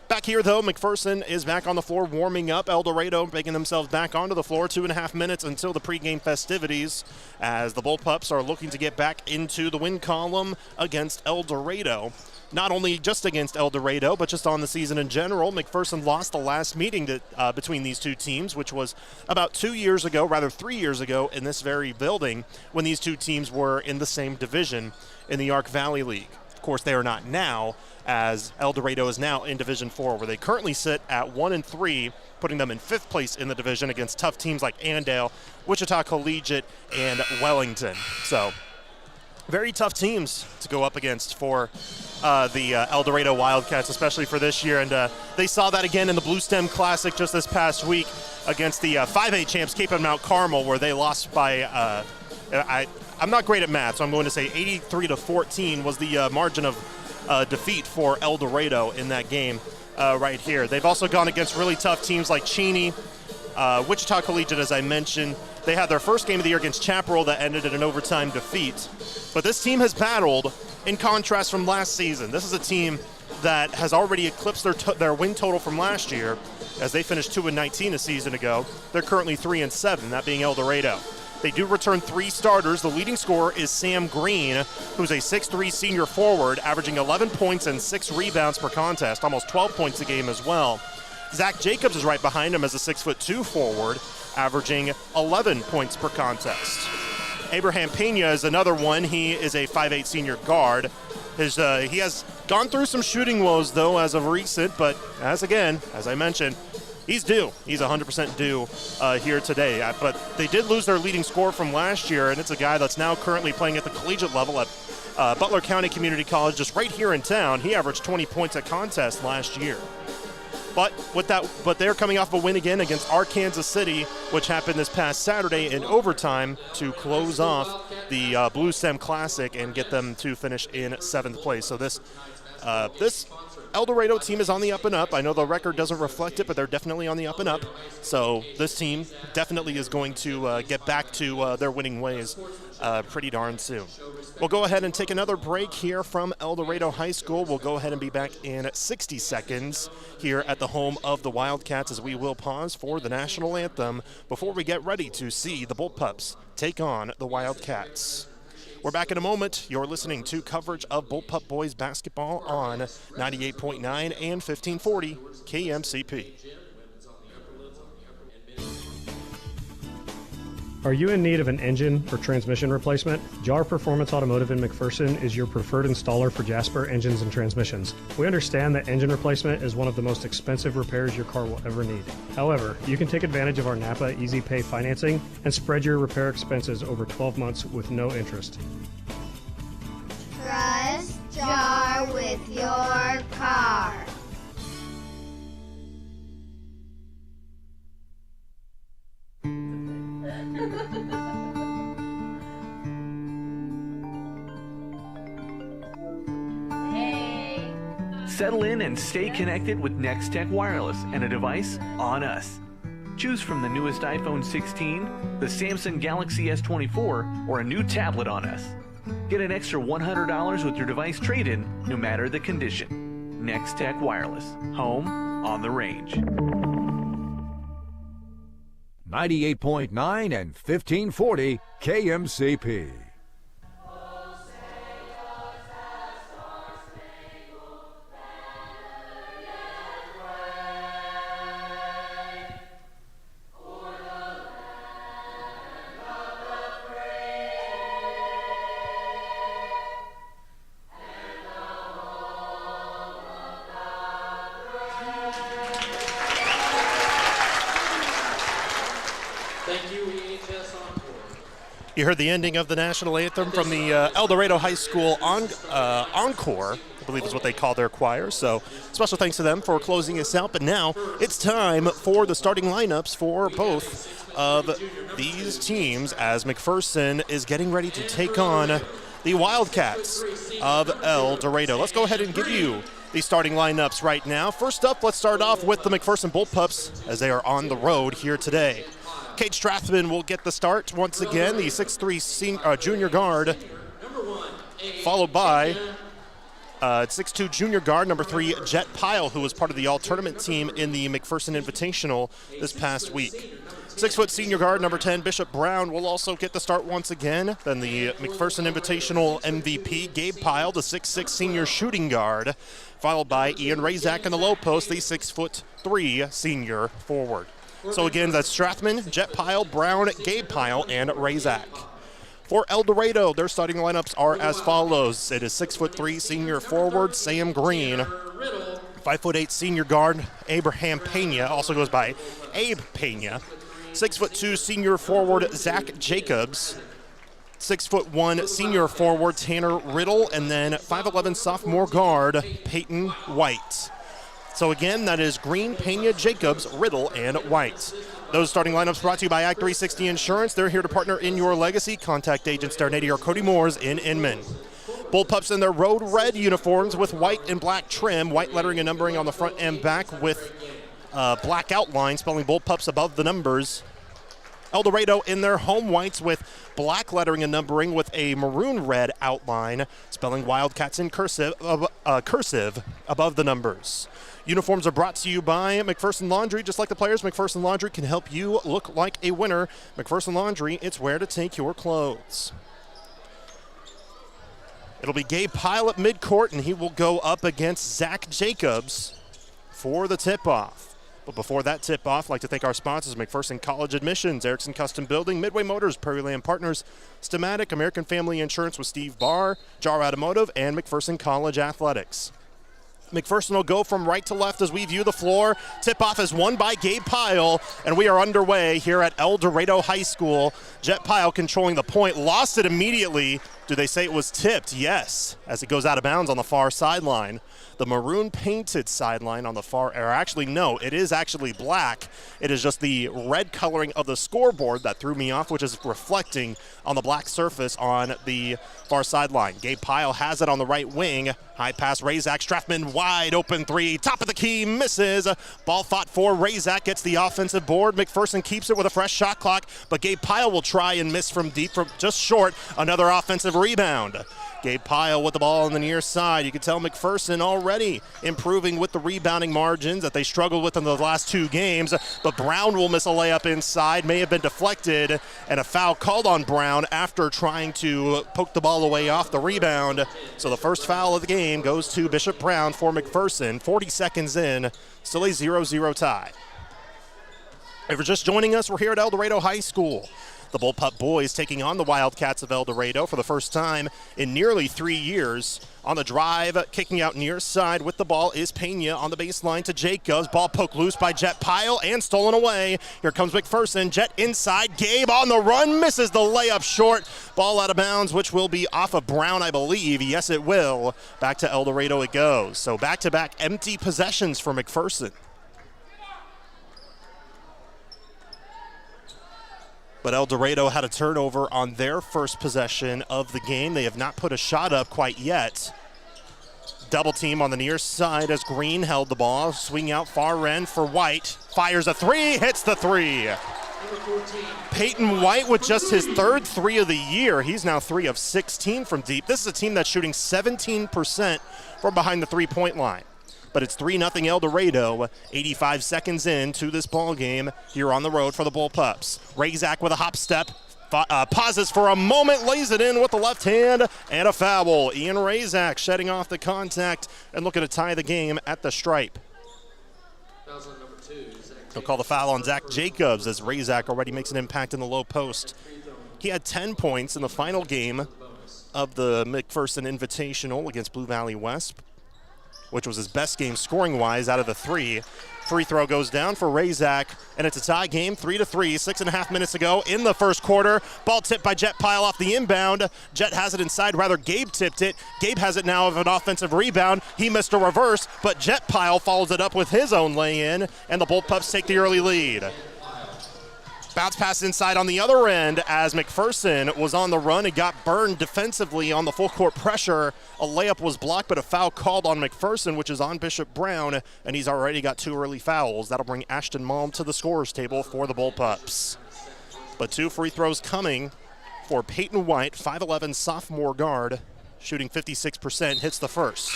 Back here, though, McPherson is back on the floor warming up. Eldorado making themselves back onto the floor. 2.5 minutes until the pregame festivities as the Bullpups are looking to get back into the win column against Eldorado. Not only just against Eldorado, but just on the season in general. McPherson lost the last meeting between these two teams, which was about 3 years ago in this very building when these two teams were in the same division in the Ark Valley League. Of course, they are not now, as Eldorado is now in Division 4, where they currently sit at 1-3, putting them in 5th place in the division against tough teams like Andale, Wichita Collegiate, and Wellington. So, very tough teams to go up against for the Eldorado Wildcats, especially for this year. And they saw that again in the Blue Stem Classic just this past week against the 5A champs, Cape and Mount Carmel, where they lost by, I'm not great at math, so I'm going to say 83-14 was the margin of defeat for Eldorado in that game right here. They've also gone against really tough teams like Cheney, Wichita Collegiate, as I mentioned. They had their first game of the year against Chaparral that ended in an overtime defeat. But this team has battled, in contrast from last season. This is a team that has already eclipsed their win total from last year, as they finished 2-19 a season ago. They're currently 3-7, that being Eldorado. They do return 3 starters. The leading scorer is Sam Green, who's a 6'3 senior forward, averaging 11 points and 6 rebounds per contest, almost 12 points a game as well. Zach Jacobs is right behind him as a 6'2 forward, averaging 11 points per contest. Abraham Pena is another one. He is a 5'8 senior guard. He has gone through some shooting woes, though, as of recent, but as I mentioned, he's due. He's 100% due here today. But they did lose their leading scorer from last year, and it's a guy that's now currently playing at the collegiate level at Butler County Community College, just right here in town. He averaged 20 points a contest last year. But they're coming off a win again against Arkansas City, which happened this past Saturday in overtime to close off the Blue Stem Classic and get them to finish in 7th place. So this Eldorado team is on the up and up. I know the record doesn't reflect it, but they're definitely on the up and up. So this team definitely is going to get back to their winning ways pretty darn soon. We'll go ahead and take another break here from Eldorado High School. We'll go ahead and be back in 60 seconds here at the home of the Wildcats, as we will pause for the national anthem before we get ready to see the Bullpups take on the Wildcats. We're back in a moment. You're listening to coverage of Bullpup Boys basketball on 98.9 and 1540 KMCP. Are you in need of an engine or transmission replacement? JAR Performance Automotive in McPherson is your preferred installer for Jasper engines and transmissions. We understand that engine replacement is one of the most expensive repairs your car will ever need. However, you can take advantage of our Napa Easy Pay financing and spread your repair expenses over 12 months with no interest. Trust JAR with your car. Settle in and stay connected with Nextech Wireless and a device on us. Choose from the newest iPhone 16, the Samsung Galaxy S24, or a new tablet on us. Get an extra $100 with your device trade-in, no matter the condition. Nextech Wireless, home on the range. 98.9 and 1540 KMCP. You heard the ending of the national anthem from the Eldorado High School encore I believe is what they call their choir. So special thanks to them for closing us out. But now it's time for the starting lineups for both of these teams as McPherson is getting ready to take on the Wildcats of Eldorado. Let's go ahead and give you the starting lineups right now. First up, let's start off with the McPherson Bullpups as they are on the road here today. Kate Strathman will get the start once again, the 6'3" junior guard, followed by 6'2" junior guard, number 3, Jet Pyle, who was part of the all-tournament team in the McPherson Invitational this past week. 6' senior guard, number 10, Bishop Brown, will also get the start once again. Then the McPherson Invitational MVP, Gabe Pyle, the 6'6" senior shooting guard, followed by Ian Razak in the low post, the 6'3" senior forward. So again, that's Strathman, Jet Pyle, Brown, Gabe Pyle, and Razak. For Eldorado, their starting lineups are as follows. It is 6'3" senior forward, Sam Green. 5'8" senior guard, Abraham Pena, also goes by Abe Pena. 6'2" senior forward, Zach Jacobs. 6'1" senior forward, Tanner Riddle. And then 5'11" sophomore guard, Peyton White. So again, that is Green, Pena, Jacobs, Riddle, and White. Those starting lineups brought to you by Act 360 Insurance. They're here to partner in your legacy. Contact agents Darnady or Cody Moores in Inman. Bullpups in their road red uniforms with white and black trim, white lettering and numbering on the front and back with black outline, spelling Bullpups above the numbers. Eldorado in their home whites with black lettering and numbering with a maroon red outline, spelling Wildcats in cursive above the numbers. Uniforms are brought to you by McPherson Laundry. Just like the players, McPherson Laundry can help you look like a winner. McPherson Laundry, it's where to take your clothes. It'll be Gabe Pyle at midcourt, and he will go up against Zach Jacobs for the tip-off. But before that tip-off, I'd like to thank our sponsors, McPherson College Admissions, Erickson Custom Building, Midway Motors, Prairie Land Partners, Stematic, American Family Insurance with Steve Barr, Jar Automotive, and McPherson College Athletics. McPherson will go from right to left as we view the floor. Tip-off is won by Gabe Pyle, and we are underway here at Eldorado High School. Jet Pyle controlling the point, lost it immediately. Do they say it was tipped? Yes, as it goes out of bounds on the far sideline. The maroon painted sideline on the far, or actually no, it is actually black. It is just the red coloring of the scoreboard that threw me off, which is reflecting on the black surface on the far sideline. Gabe Pyle has it on the right wing. High pass, Razak, Strathman wide open three, top of the key, misses. Ball fought for, Razak gets the offensive board. McPherson keeps it with a fresh shot clock, but Gabe Pyle will try and miss from deep, from just short. Another offensive rebound. Gabe Pyle with the ball on the near side. You can tell McPherson already improving with the rebounding margins that they struggled with in the last 2 games. But Brown will miss a layup inside, may have been deflected, and a foul called on Brown after trying to poke the ball away off the rebound. So the first foul of the game goes to Bishop Brown for McPherson. 40 seconds in, still a 0-0 tie. If you're just joining us, we're here at Eldorado High School. The Bullpup boys taking on the Wildcats of Eldorado for the first time in nearly 3 years. On the drive, kicking out near side with the ball is Pena on the baseline to Jacobs. Ball poked loose by Jet Pyle and stolen away. Here comes McPherson. Jet inside. Gabe on the run. Misses the layup short. Ball out of bounds, which will be off of Brown, I believe. Yes, it will. Back to Eldorado it goes. So back-to-back empty possessions for McPherson. But Eldorado had a turnover on their first possession of the game. They have not put a shot up quite yet. Double team on the near side as Green held the ball. Swing out far end for White. Fires a three, hits the three. Peyton White with just his 3rd 3 of the year. He's now 3 of 16 from deep. This is a team that's shooting 17% from behind the three-point line. But it's 3-0 Eldorado, 85 seconds into this ball game here on the road for the Bullpups. Razak with a hop step, pauses for a moment, lays it in with the left hand, and a foul. Ian Razak shedding off the contact and looking to tie the game at the stripe. They'll call the foul on Zach Jacobs as Razak already makes an impact in the low post. He had 10 points in the final game of the McPherson Invitational against Blue Valley West, which was his best game scoring-wise out of the 3. Free throw goes down for Razak, and it's a tie game, 3-3, 6.5 minutes ago in the first quarter. Ball tipped by Jet Pyle off the inbound. Jet has it inside, rather Gabe tipped it. Gabe has it now of an offensive rebound. He missed a reverse, but Jet Pyle follows it up with his own lay-in, and the Bullpups take the early lead. Bounce pass inside on the other end as McPherson was on the run and got burned defensively on the full court pressure. A layup was blocked, but a foul called on McPherson, which is on Bishop Brown, and he's already got 2 early fouls. That'll bring Ashton Malm to the scorer's table for the Bullpups. But 2 free throws coming for Peyton White, 5'11" sophomore guard, shooting 56%, hits the first.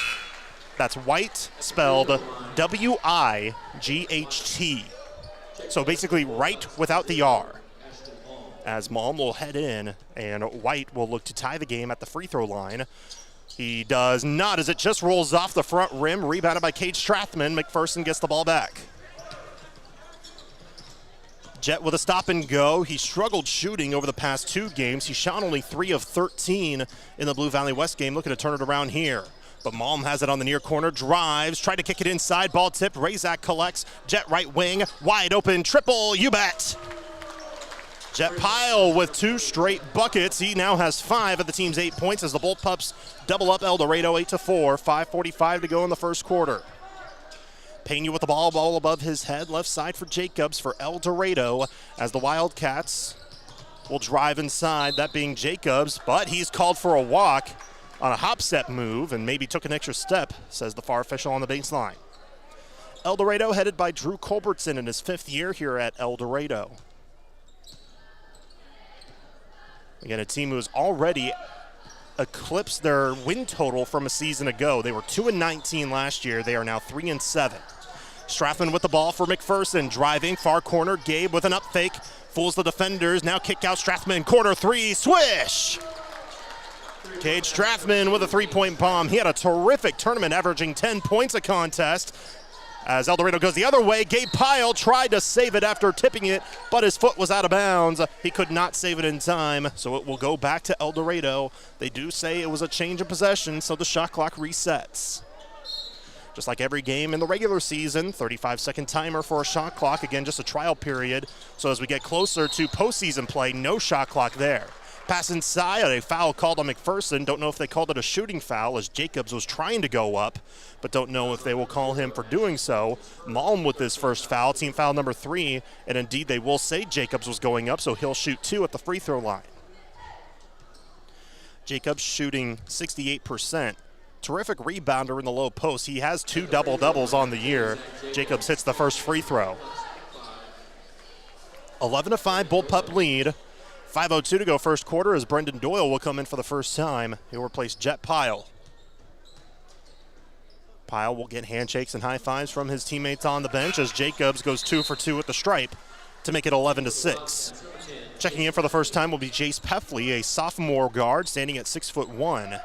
That's White, spelled W-I-G-H-T. So basically right without the R. As Malm will head in, and White will look to tie the game at the free throw line. He does not, as it just rolls off the front rim, rebounded by Cade Strathman. McPherson gets the ball back. Jet with a stop and go. He struggled shooting over the past 2 games. He shot only 3 of 13 in the Blue Valley West game. Looking to turn it around here. But Malm has it on the near corner, drives, tried to kick it inside, ball tipped, Razak collects, Jet right wing, wide open, triple, you bet. Jet Pyle with 2 straight buckets. He now has 5 of the team's 8 points as the Bullpups double up Eldorado 8-4, 5:45 to go in the first quarter. Pena with the ball above his head, left side for Jacobs for Eldorado as the Wildcats will drive inside, that being Jacobs, but he's called for a walk on a hop step move and maybe took an extra step, says the FAR official on the baseline. Eldorado headed by Drew Culbertson in his 5th year here at Eldorado. Again, a team who has already eclipsed their win total from a season ago. They were 2-19 last year. They are now 3-7. Strathman with the ball for McPherson, driving far corner. Gabe with an up fake, fools the defenders. Now kick out Strathman, corner 3, swish! Cade Strathman with a 3-point bomb. He had a terrific tournament, averaging 10 points a contest. As Eldorado goes the other way, Gabe Pyle tried to save it after tipping it, but his foot was out of bounds. He could not save it in time, so it will go back to Eldorado. They do say it was a change of possession, so the shot clock resets. Just like every game in the regular season, 35-second timer for a shot clock. Again, just a trial period. So as we get closer to postseason play, no shot clock there. Pass inside, a foul called on McPherson. Don't know if they called it a shooting foul as Jacobs was trying to go up, but don't know if they will call him for doing so. Malm with his first foul, team foul number 3, and indeed they will say Jacobs was going up, so he'll shoot 2 at the free throw line. Jacobs shooting 68%. Terrific rebounder in the low post. He has 2 double-doubles on the year. Jacobs hits the first free throw. 11-5 Bullpup lead. 5:02 to go first quarter as Brendan Doyle will come in for the first time. He'll replace Jet Pyle. Pyle will get handshakes and high fives from his teammates on the bench as Jacobs goes 2 for 2 at the stripe to make it 11-6. Checking in for the first time will be Jace Peffley, a sophomore guard standing at 6'1",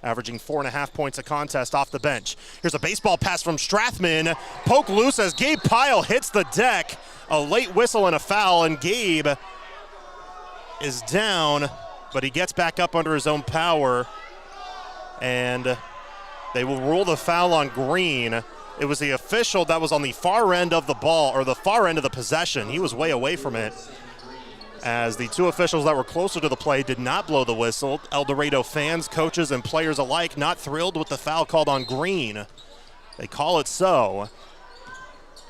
averaging 4.5 points a contest off the bench. Here's a baseball pass from Strathman. Poke loose as Gabe Pyle hits the deck. A late whistle and a foul, and Gabe is down, but he gets back up under his own power, and they will rule the foul on Green. It was the official that was on the far end of the ball, or the far end of the possession. He was way away from it, as the 2 officials that were closer to the play did not blow the whistle. Eldorado fans, coaches, and players alike not thrilled with the foul called on Green. They call it so,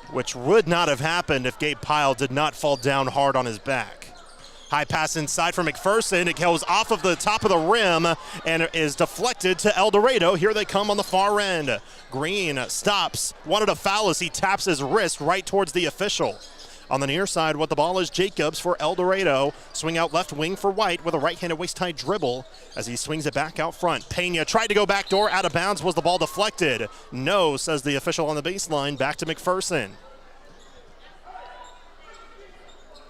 which would not have happened if Gabe Pyle did not fall down hard on his back. High pass inside for McPherson. It goes off of the top of the rim and is deflected to Eldorado. Here they come on the far end. Green stops, wanted a foul as he taps his wrist right towards the official. On the near side with the ball is Jacobs for Eldorado. Swing out left wing for White with a right-handed waist-high dribble as he swings it back out front. Pena tried to go backdoor, out of bounds. Was the ball deflected? No, says the official on the baseline. Back to McPherson.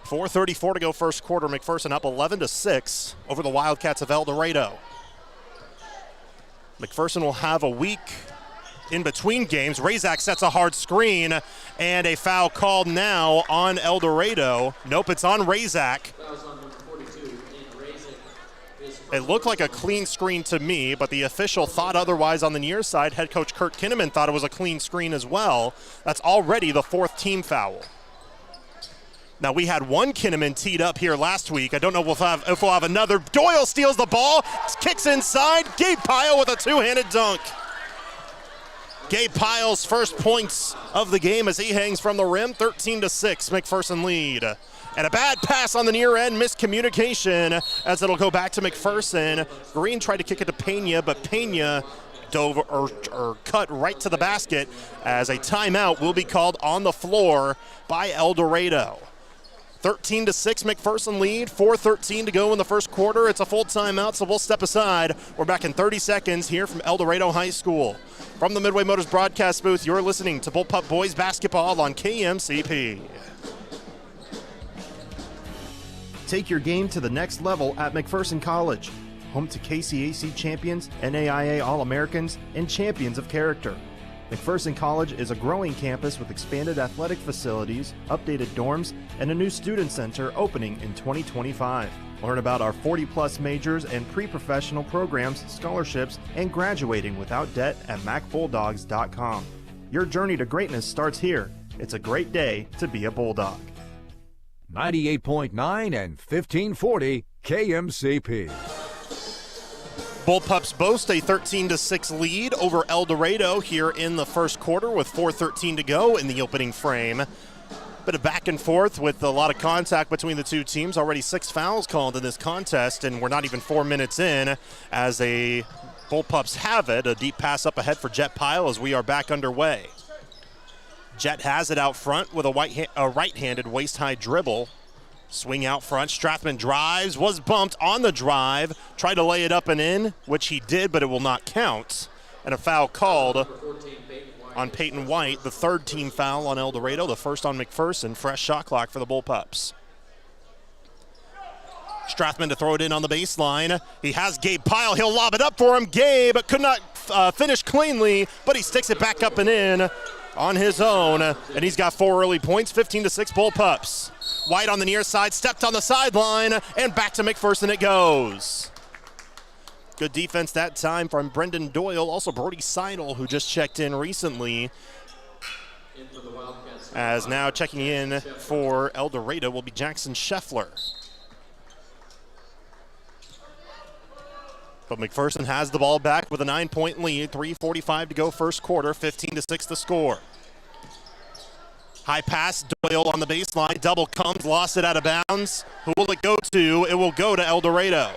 4:34 to go first quarter. McPherson up 11-6 over the Wildcats of Eldorado. McPherson will have a week in between games. Razak sets a hard screen, and a foul called now on Eldorado. Nope, it's on Razak. That was on number 42, and Razak is It looked like a clean screen to me, but the official thought otherwise on the near side. Head coach Kurt Kinneman thought it was a clean screen as well. That's already the 4th team foul. Now, we had one Kinneman teed up here last week. I don't know if we'll have another. Doyle steals the ball, kicks inside. Gabe Pyle with a two-handed dunk. Gabe Pyle's first points of the game as he hangs from the rim. 13-6, McPherson lead. And a bad pass on the near end, miscommunication as it'll go back to McPherson. Green tried to kick it to Pena, but Pena dove or cut right to the basket as a timeout will be called on the floor by Eldorado. 13-6 McPherson lead, 4:13 to go in the first quarter. It's a full timeout, so we'll step aside. We're back in 30 seconds here from Eldorado High School. From the Midway Motors broadcast booth, you're listening to Bullpup Boys Basketball on KMCP. Take your game to the next level at McPherson College, home to KCAC champions, NAIA All-Americans, and champions of character. McPherson College is a growing campus with expanded athletic facilities, updated dorms, and a new student center opening in 2025. Learn about our 40-plus majors and pre-professional programs, scholarships, and graduating without debt at macbulldogs.com. Your journey to greatness starts here. It's a great day to be a Bulldog. 98.9 and 1540 KMCP. Bullpups boast a 13-6 lead over Eldorado here in the first quarter with 4:13 to go in the opening frame. Bit of back and forth with a lot of contact between the two teams. Already 6 fouls called in this contest, and we're not even 4 minutes in as a Bullpups have it. A deep pass up ahead for Jet Pyle as we are back underway. Jet has it out front with a right-handed waist-high dribble. Swing out front, Strathman drives, was bumped on the drive, tried to lay it up and in, which he did, but it will not count. And a foul called on Peyton White, the 3rd team foul on Eldorado, the first on McPherson. Fresh shot clock for the Bullpups. Strathman to throw it in on the baseline. He has Gabe Pyle, he'll lob it up for him. Gabe could not finish cleanly, but he sticks it back up and in on his own, and he's got 4 early points, 15-6 Bullpups. White on the near side, stepped on the sideline, and back to McPherson it goes. Good defense that time from Brendan Doyle. Also Brody Seidel, who just checked in recently. As now checking in for Eldorado will be Jackson Scheffler. But McPherson has the ball back with a 9-point lead, 3:45 to go first quarter, 15-6 the score. High pass, Doyle on the baseline, double comes, lost it out of bounds. Who will it go to? It will go to Eldorado.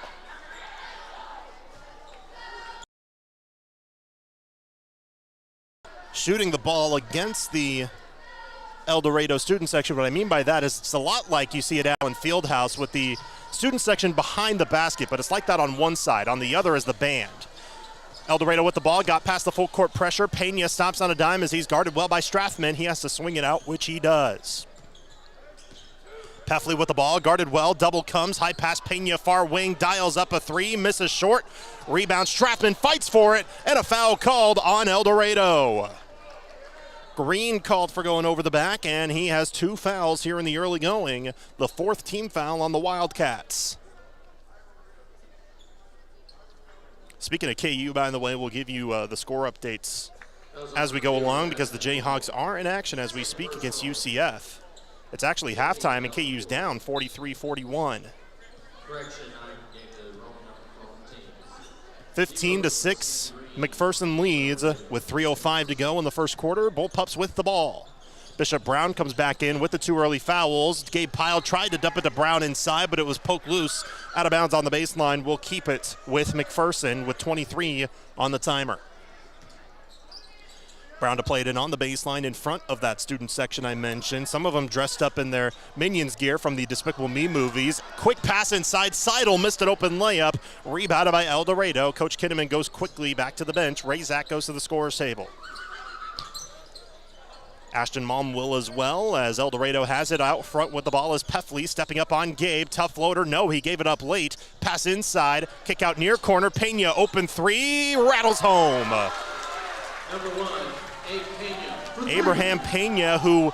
Shooting the ball against the Eldorado student section. What I mean by that is it's a lot like you see at Allen Fieldhouse with the student section behind the basket, but it's like that on one side. On the other is the band. Eldorado with the ball, got past the full court pressure. Pena stops on a dime as he's guarded well by Strathman. He has to swing it out, which he does. Peffley with the ball, guarded well, double comes, high pass, Pena far wing, dials up a 3, misses short. Rebound, Strathman fights for it, and a foul called on Eldorado. Green called for going over the back, and he has 2 fouls here in the early going. The 4th team foul on the Wildcats. Speaking of KU, by the way, we'll give you the score updates as we go along because the Jayhawks are in action as we speak against UCF. It's actually halftime, and KU's down 43-41. 15-6, McPherson leads with 3:05 to go in the first quarter. Bullpups with the ball. Bishop Brown comes back in with the 2 early fouls. Gabe Pyle tried to dump it to Brown inside, but it was poked loose out of bounds on the baseline. We'll keep it with McPherson with 23 on the timer. Brown to play it in on the baseline in front of that student section I mentioned. Some of them dressed up in their Minions gear from the Despicable Me movies. Quick pass inside. Seidel missed an open layup. Rebounded by Eldorado. Coach Kinneman goes quickly back to the bench. Ray Zach goes to the scorer's table. Ashton Malm will as well as Eldorado has it out front with the ball as Peffley stepping up on Gabe. Tough floater. No, he gave it up late. Pass inside. Kick out near corner. Pena open 3. Rattles home. Number 1, Pena. Abraham Pena, who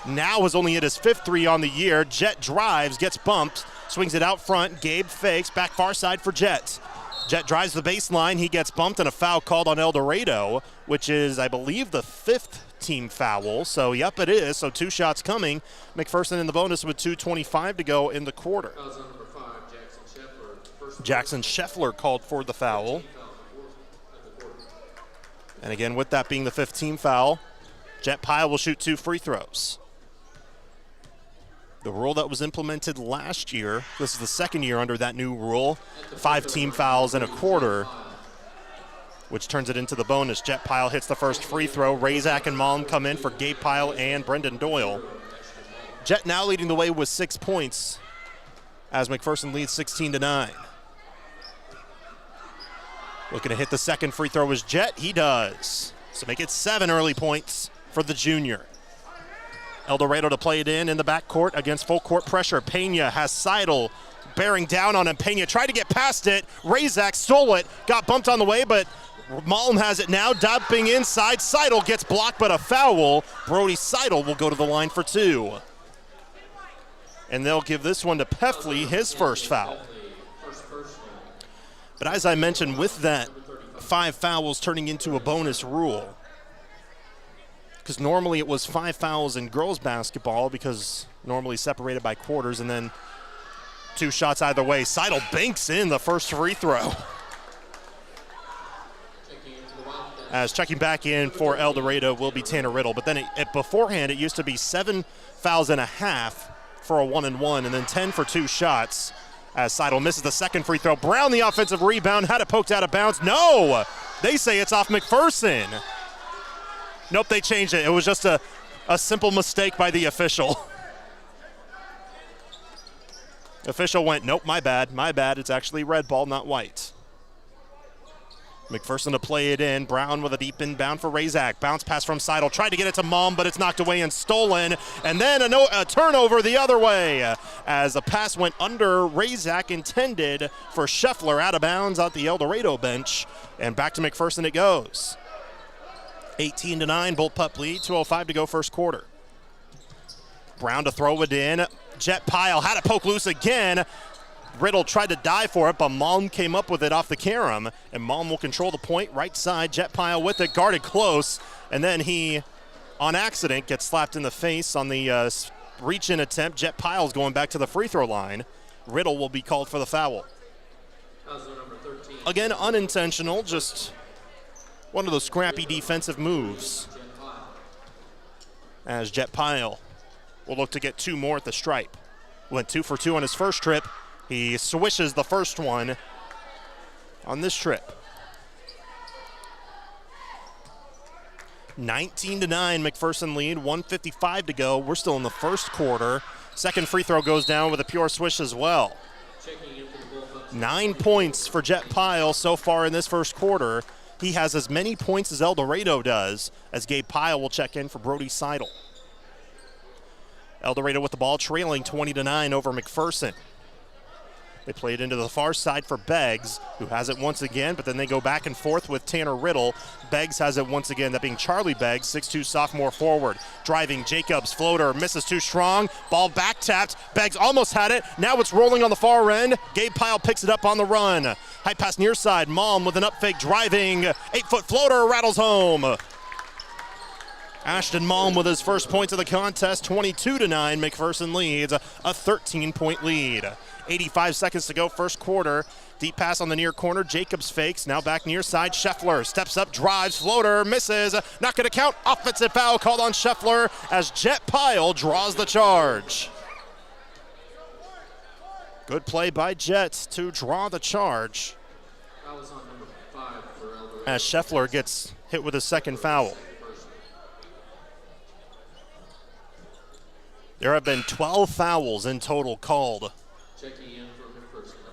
now has only hit his 5th 3 on the year. Jet drives, gets bumped. Swings it out front. Gabe fakes. Back far side for Jet. Jet drives the baseline. He gets bumped and a foul called on Eldorado, which is, I believe, the 5th team foul. So, yep, it is. So 2 shots coming. McPherson in the bonus with 2:25 to go in the quarter. Jackson Scheffler called for the foul. And again, with that being the 5th team foul, Jet Pyle will shoot 2 free throws. The rule that was implemented last year, this is the 2nd year under that new rule, 5 team fouls in a quarter, which turns it into the bonus. Jet Pyle hits the first free throw. Razak and Malm come in for Gabe Pyle and Brendan Doyle. Jet now leading the way with 6 points as McPherson leads 16-9. Looking to hit the second free throw is Jet. He does. So make it 7 early points for the junior. Eldorado to play it in the backcourt against full court pressure. Pena has Seidel bearing down on him. Pena tried to get past it. Razak stole it, got bumped on the way, but Malm has it now, dumping inside. Seidel gets blocked, but a foul. Brody Seidel will go to the line for 2. And they'll give this one to Peffley, his first foul. But as I mentioned, with that 5 fouls turning into a bonus rule, because normally it was 5 fouls in girls basketball because normally separated by quarters, and then 2 shots either way. Seidel banks in the first free throw. As checking back in for Eldorado will be Tanner Riddle. But then beforehand it used to be 7 fouls and a half for a 1-and-1, and then 10 for 2 shots. As Seidel misses the second free throw. Brown the offensive rebound, had it poked out of bounds. No! They say it's off McPherson. Nope, they changed it. It was just a simple mistake by the official. Official went, nope, my bad. It's actually red ball, not white. McPherson to play it in. Brown with a deep inbound for Razak. Bounce pass from Seidel. Tried to get it to Malm, but it's knocked away and stolen. And then a turnover the other way as a pass went under Razak, intended for Scheffler, out of bounds at the Eldorado bench. And back to McPherson it goes. 18-9, Bull Pup lead, 2:05 to go first quarter. Brown to throw it in. Jet Pyle had it poke loose again. Riddle tried to dive for it, but Malm came up with it off the carom, and Malm will control the point right side. Jet Pyle with it, guarded close, and then he, on accident, gets slapped in the face on the reach-in attempt. Jet Pyle's going back to the free throw line. Riddle will be called for the foul. Again, unintentional, just one of those scrappy defensive moves. As Jet Pyle will look to get 2 more at the stripe. Went 2 for 2 on his first trip. He swishes the first one on this trip. 19-9, McPherson lead, 1:55 to go. We're still in the first quarter. Second free throw goes down with a pure swish as well. 9 points for Jet Pyle so far in this first quarter. He has as many points as Eldorado does, as Gabe Pyle will check in for Brody Seidel. Eldorado with the ball, trailing 20-9 over McPherson. They play it into the far side for Beggs, who has it once again, but then they go back and forth with Tanner Riddle. Beggs has it once again, that being Charlie Beggs, 6'2 sophomore forward. Driving, Jacobs, floater, misses too strong. Ball back tapped. Beggs almost had it. Now it's rolling on the far end. Gabe Pyle picks it up on the run. High pass near side. Malm with an up fake, driving. 8-foot floater, rattles home. Ashton Malm with his first points of the contest, 22-9. McPherson leads a 13-point lead. 85 seconds to go, first quarter. Deep pass on the near corner. Jacobs fakes. Now back near side. Scheffler steps up, drives, floater, misses. Not going to count. Offensive foul called on Scheffler as Jet Pyle draws the charge. Good play by Jet to draw the charge. As Scheffler gets hit with his second foul. There have been 12 fouls in total called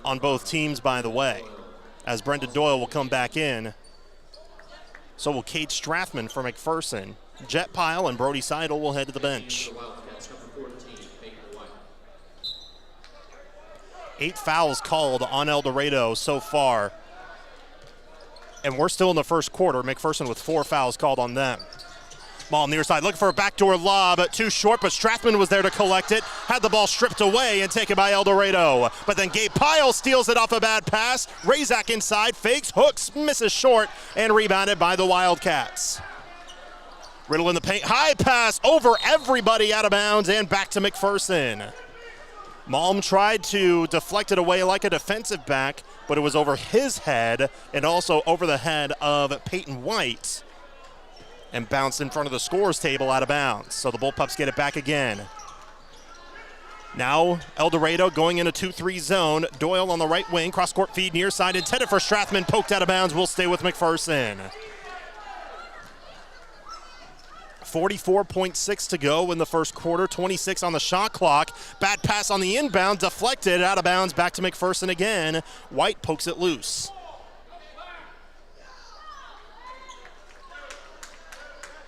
on both teams, by the way, as Brendan Doyle will come back in. So will Cade Strathman for McPherson. Jet Pyle and Brody Seidel will head to the bench. 8 fouls called on Eldorado so far. And we're still in the first quarter. McPherson with 4 fouls called on them. Ball near side, looking for a backdoor lob. Too short, but Strathman was there to collect it. Had the ball stripped away and taken by Eldorado. But then Gabe Pyle steals it off a bad pass. Razak inside, fakes, hooks, misses short, and rebounded by the Wildcats. Riddle in the paint, high pass over everybody, out of bounds, and back to McPherson. Malm tried to deflect it away like a defensive back, but it was over his head and also over the head of Peyton White, and bounced in front of the scores table, out of bounds. So the Bullpups get it back again. Now Eldorado going in a 2-3 zone. Doyle on the right wing, cross-court feed near side, intended for Strathman, poked out of bounds, will stay with McPherson. 44.6 to go in the first quarter, 26 on the shot clock. Bad pass on the inbound, deflected, out of bounds, back to McPherson again. White pokes it loose.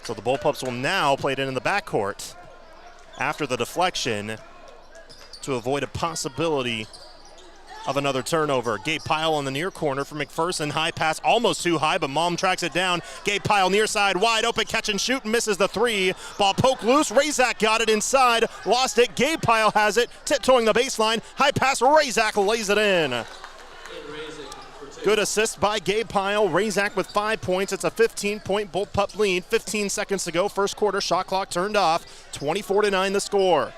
So the Bullpups will now play it in the backcourt after the deflection to avoid a possibility of another turnover. Gabe Pyle on the near corner for McPherson. High pass, almost too high, but Malm tracks it down. Gabe Pyle near side, wide open, catch and shoot, misses the three. Ball poked loose. Razak got it inside, lost it. Gabe Pyle has it, tiptoeing the baseline. High pass, Razak lays it in. Good assist by Gabe Pyle. Razak with 5 points. It's a 15-point Bullpup lead. 15 seconds to go. First quarter, shot clock turned off. 24-9 the score.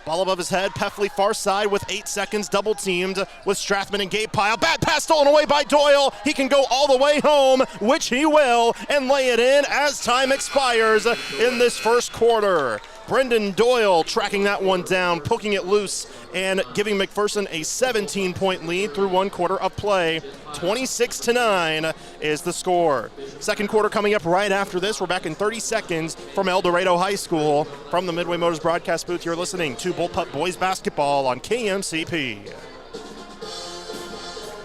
Ball above his head. Peffley far side with 8 seconds. Double teamed with Strathman and Gabe Pyle. Bad pass stolen away by Doyle. He can go all the way home, which he will, and lay it in as time expires in this first quarter. Brendan Doyle tracking that one down, poking it loose, and giving McPherson a 17-point lead through one quarter of play. 26-9 is the score. Second quarter coming up right after this. We're back in 30 seconds from Eldorado High School. From the Midway Motors broadcast booth, you're listening to Bullpup Boys Basketball on KMCP.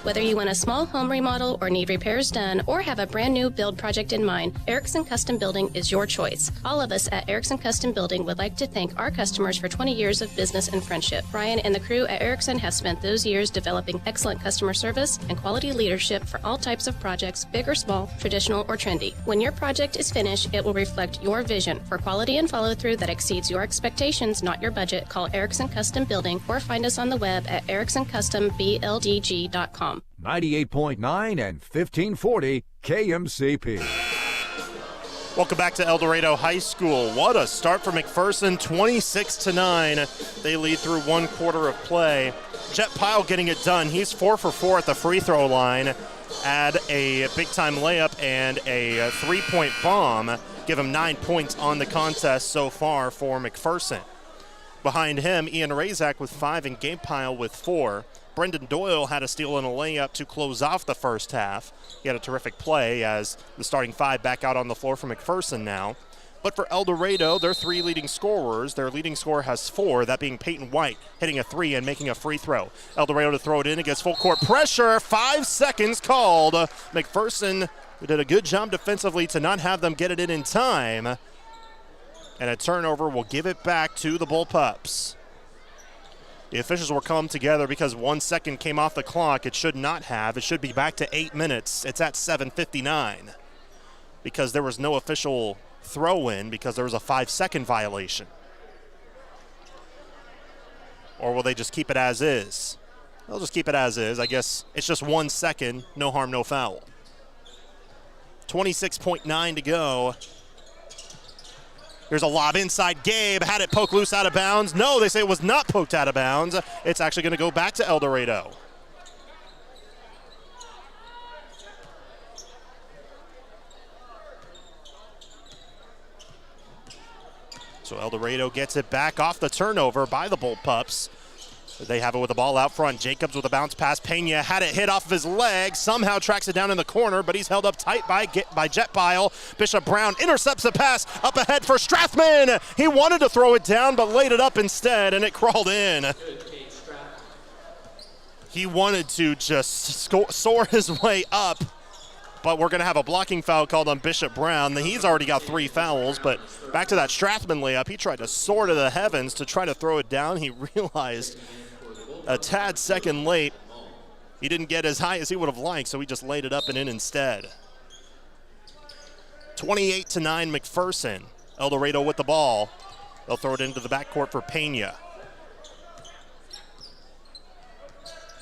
Whether you want a small home remodel or need repairs done or have a brand new build project in mind, Erickson Custom Building is your choice. All of us at Erickson Custom Building would like to thank our customers for 20 years of business and friendship. Brian and the crew at Erickson have spent those years developing excellent customer service and quality leadership for all types of projects, big or small, traditional or trendy. When your project is finished, it will reflect your vision for quality and follow-through that exceeds your expectations, not your budget. Call Erickson Custom Building or find us on the web at ericksoncustombldg.com. 98.9 and 1540 KMCP. Welcome back to Eldorado High School. What a start for McPherson, 26-9. They lead through one quarter of play. Jet Pyle getting it done. He's 4 for 4 at the free throw line. Add a big-time layup and a three-point bomb. Give him 9 points on the contest so far for McPherson. Behind him, Ian Razak with 5 and Gabe Pyle with 4. Brendan Doyle had a steal and a layup to close off the first half. He had a terrific play as the starting 5 back out on the floor for McPherson now. But for Eldorado, their 3 leading scorers, their leading scorer has 4, that being Peyton White, hitting a 3 and making a free throw. Eldorado to throw it in against full court pressure. 5 seconds called. McPherson did a good job defensively to not have them get it in time. And a turnover will give it back to the Bullpups. The officials will come together because 1 second came off the clock. It should not have. It should be back to 8 minutes. It's at 7:59 because there was no official throw-in because there was a 5-second violation. Or will they just keep it as is? They'll just keep it as is. I guess it's just 1 second. No harm, no foul. 26.9 to go. Here's a lob inside. Gabe had it poked loose out of bounds. No, they say it was not poked out of bounds. It's actually going to go back to Eldorado. So Eldorado gets it back off the turnover by the Bullpups. They have it with the ball out front. Jacobs with a bounce pass. Pena had it hit off of his leg. Somehow tracks it down in the corner, but he's held up tight by Jet Pyle. Bishop Brown intercepts the pass. Up ahead for Strathman. He wanted to throw it down, but laid it up instead, and it crawled in. He wanted to just soar his way up, but we're going to have a blocking foul called on Bishop Brown. He's already got 3 fouls, but back to that Strathman layup. He tried to soar to the heavens to try to throw it down. He realized a tad second late, he didn't get as high as he would have liked, so he just laid it up and in instead. 28-9 McPherson. Eldorado with the ball. They'll throw it into the backcourt for Pena.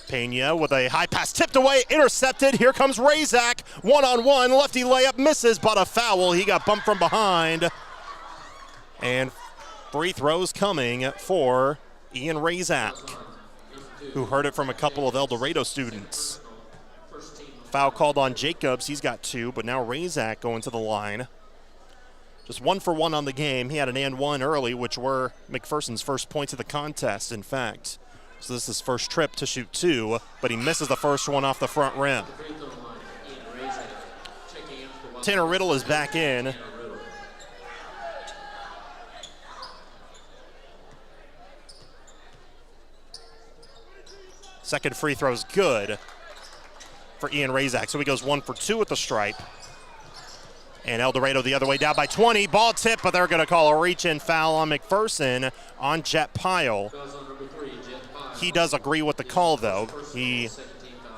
Pena with a high pass tipped away, intercepted. Here comes Razak. One-on-one, lefty layup misses, but a foul. He got bumped from behind. And free throws coming for Ian Razak, who heard it from a couple of Eldorado students. Foul called on Jacobs. He's got 2, but now Razak going to the line. Just 1 for 1 on the game. He had an and 1 early, which were McPherson's first points of the contest, in fact. So this is his first trip to shoot 2, but he misses the first one off the front rim. Tanner Riddle is back in. Second free throw is good for Ian Razak. So he goes 1 for 2 at the stripe. And Eldorado the other way, down by 20. Ball tip, but they're going to call a reach-in foul on McPherson on Jet Pyle. He does agree with the call, though. He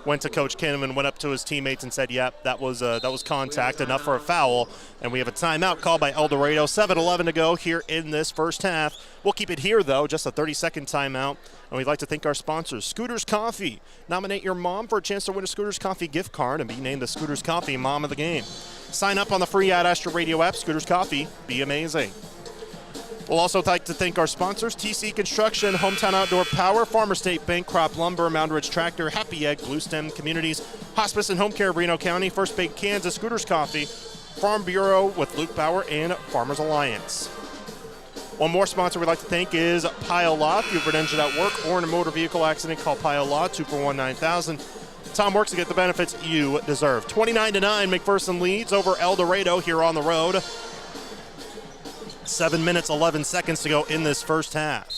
went to Coach Kinnaman, went up to his teammates and said, yep, that was contact, enough for a foul. And we have a timeout called by Eldorado. 7:11 to go here in this first half. We'll keep it here, though, just a 30-second timeout. And we'd like to thank our sponsors, Scooters Coffee. Nominate your mom for a chance to win a Scooters Coffee gift card and be named the Scooters Coffee Mom of the Game. Sign up on the free Ad Astra Radio app, Scooters Coffee. Be amazing. We'll also like to thank our sponsors, TC Construction, Hometown Outdoor Power, Farmer State Bank, Crop Lumber, Mound Ridge Tractor, Happy Egg, Blue Stem Communities, Hospice and Home Care of Reno County, First Bank Kansas, Scooters Coffee, Farm Bureau with Luke Bauer, and Farmers Alliance. One more sponsor we'd like to thank is Pyle Law. If you've been injured at work or in a motor vehicle accident, call Pyle Law, 241-9000. Tom works to get the benefits you deserve. 29-9, McPherson leads over Eldorado here on the road. 7 minutes, 11 seconds to go in this first half.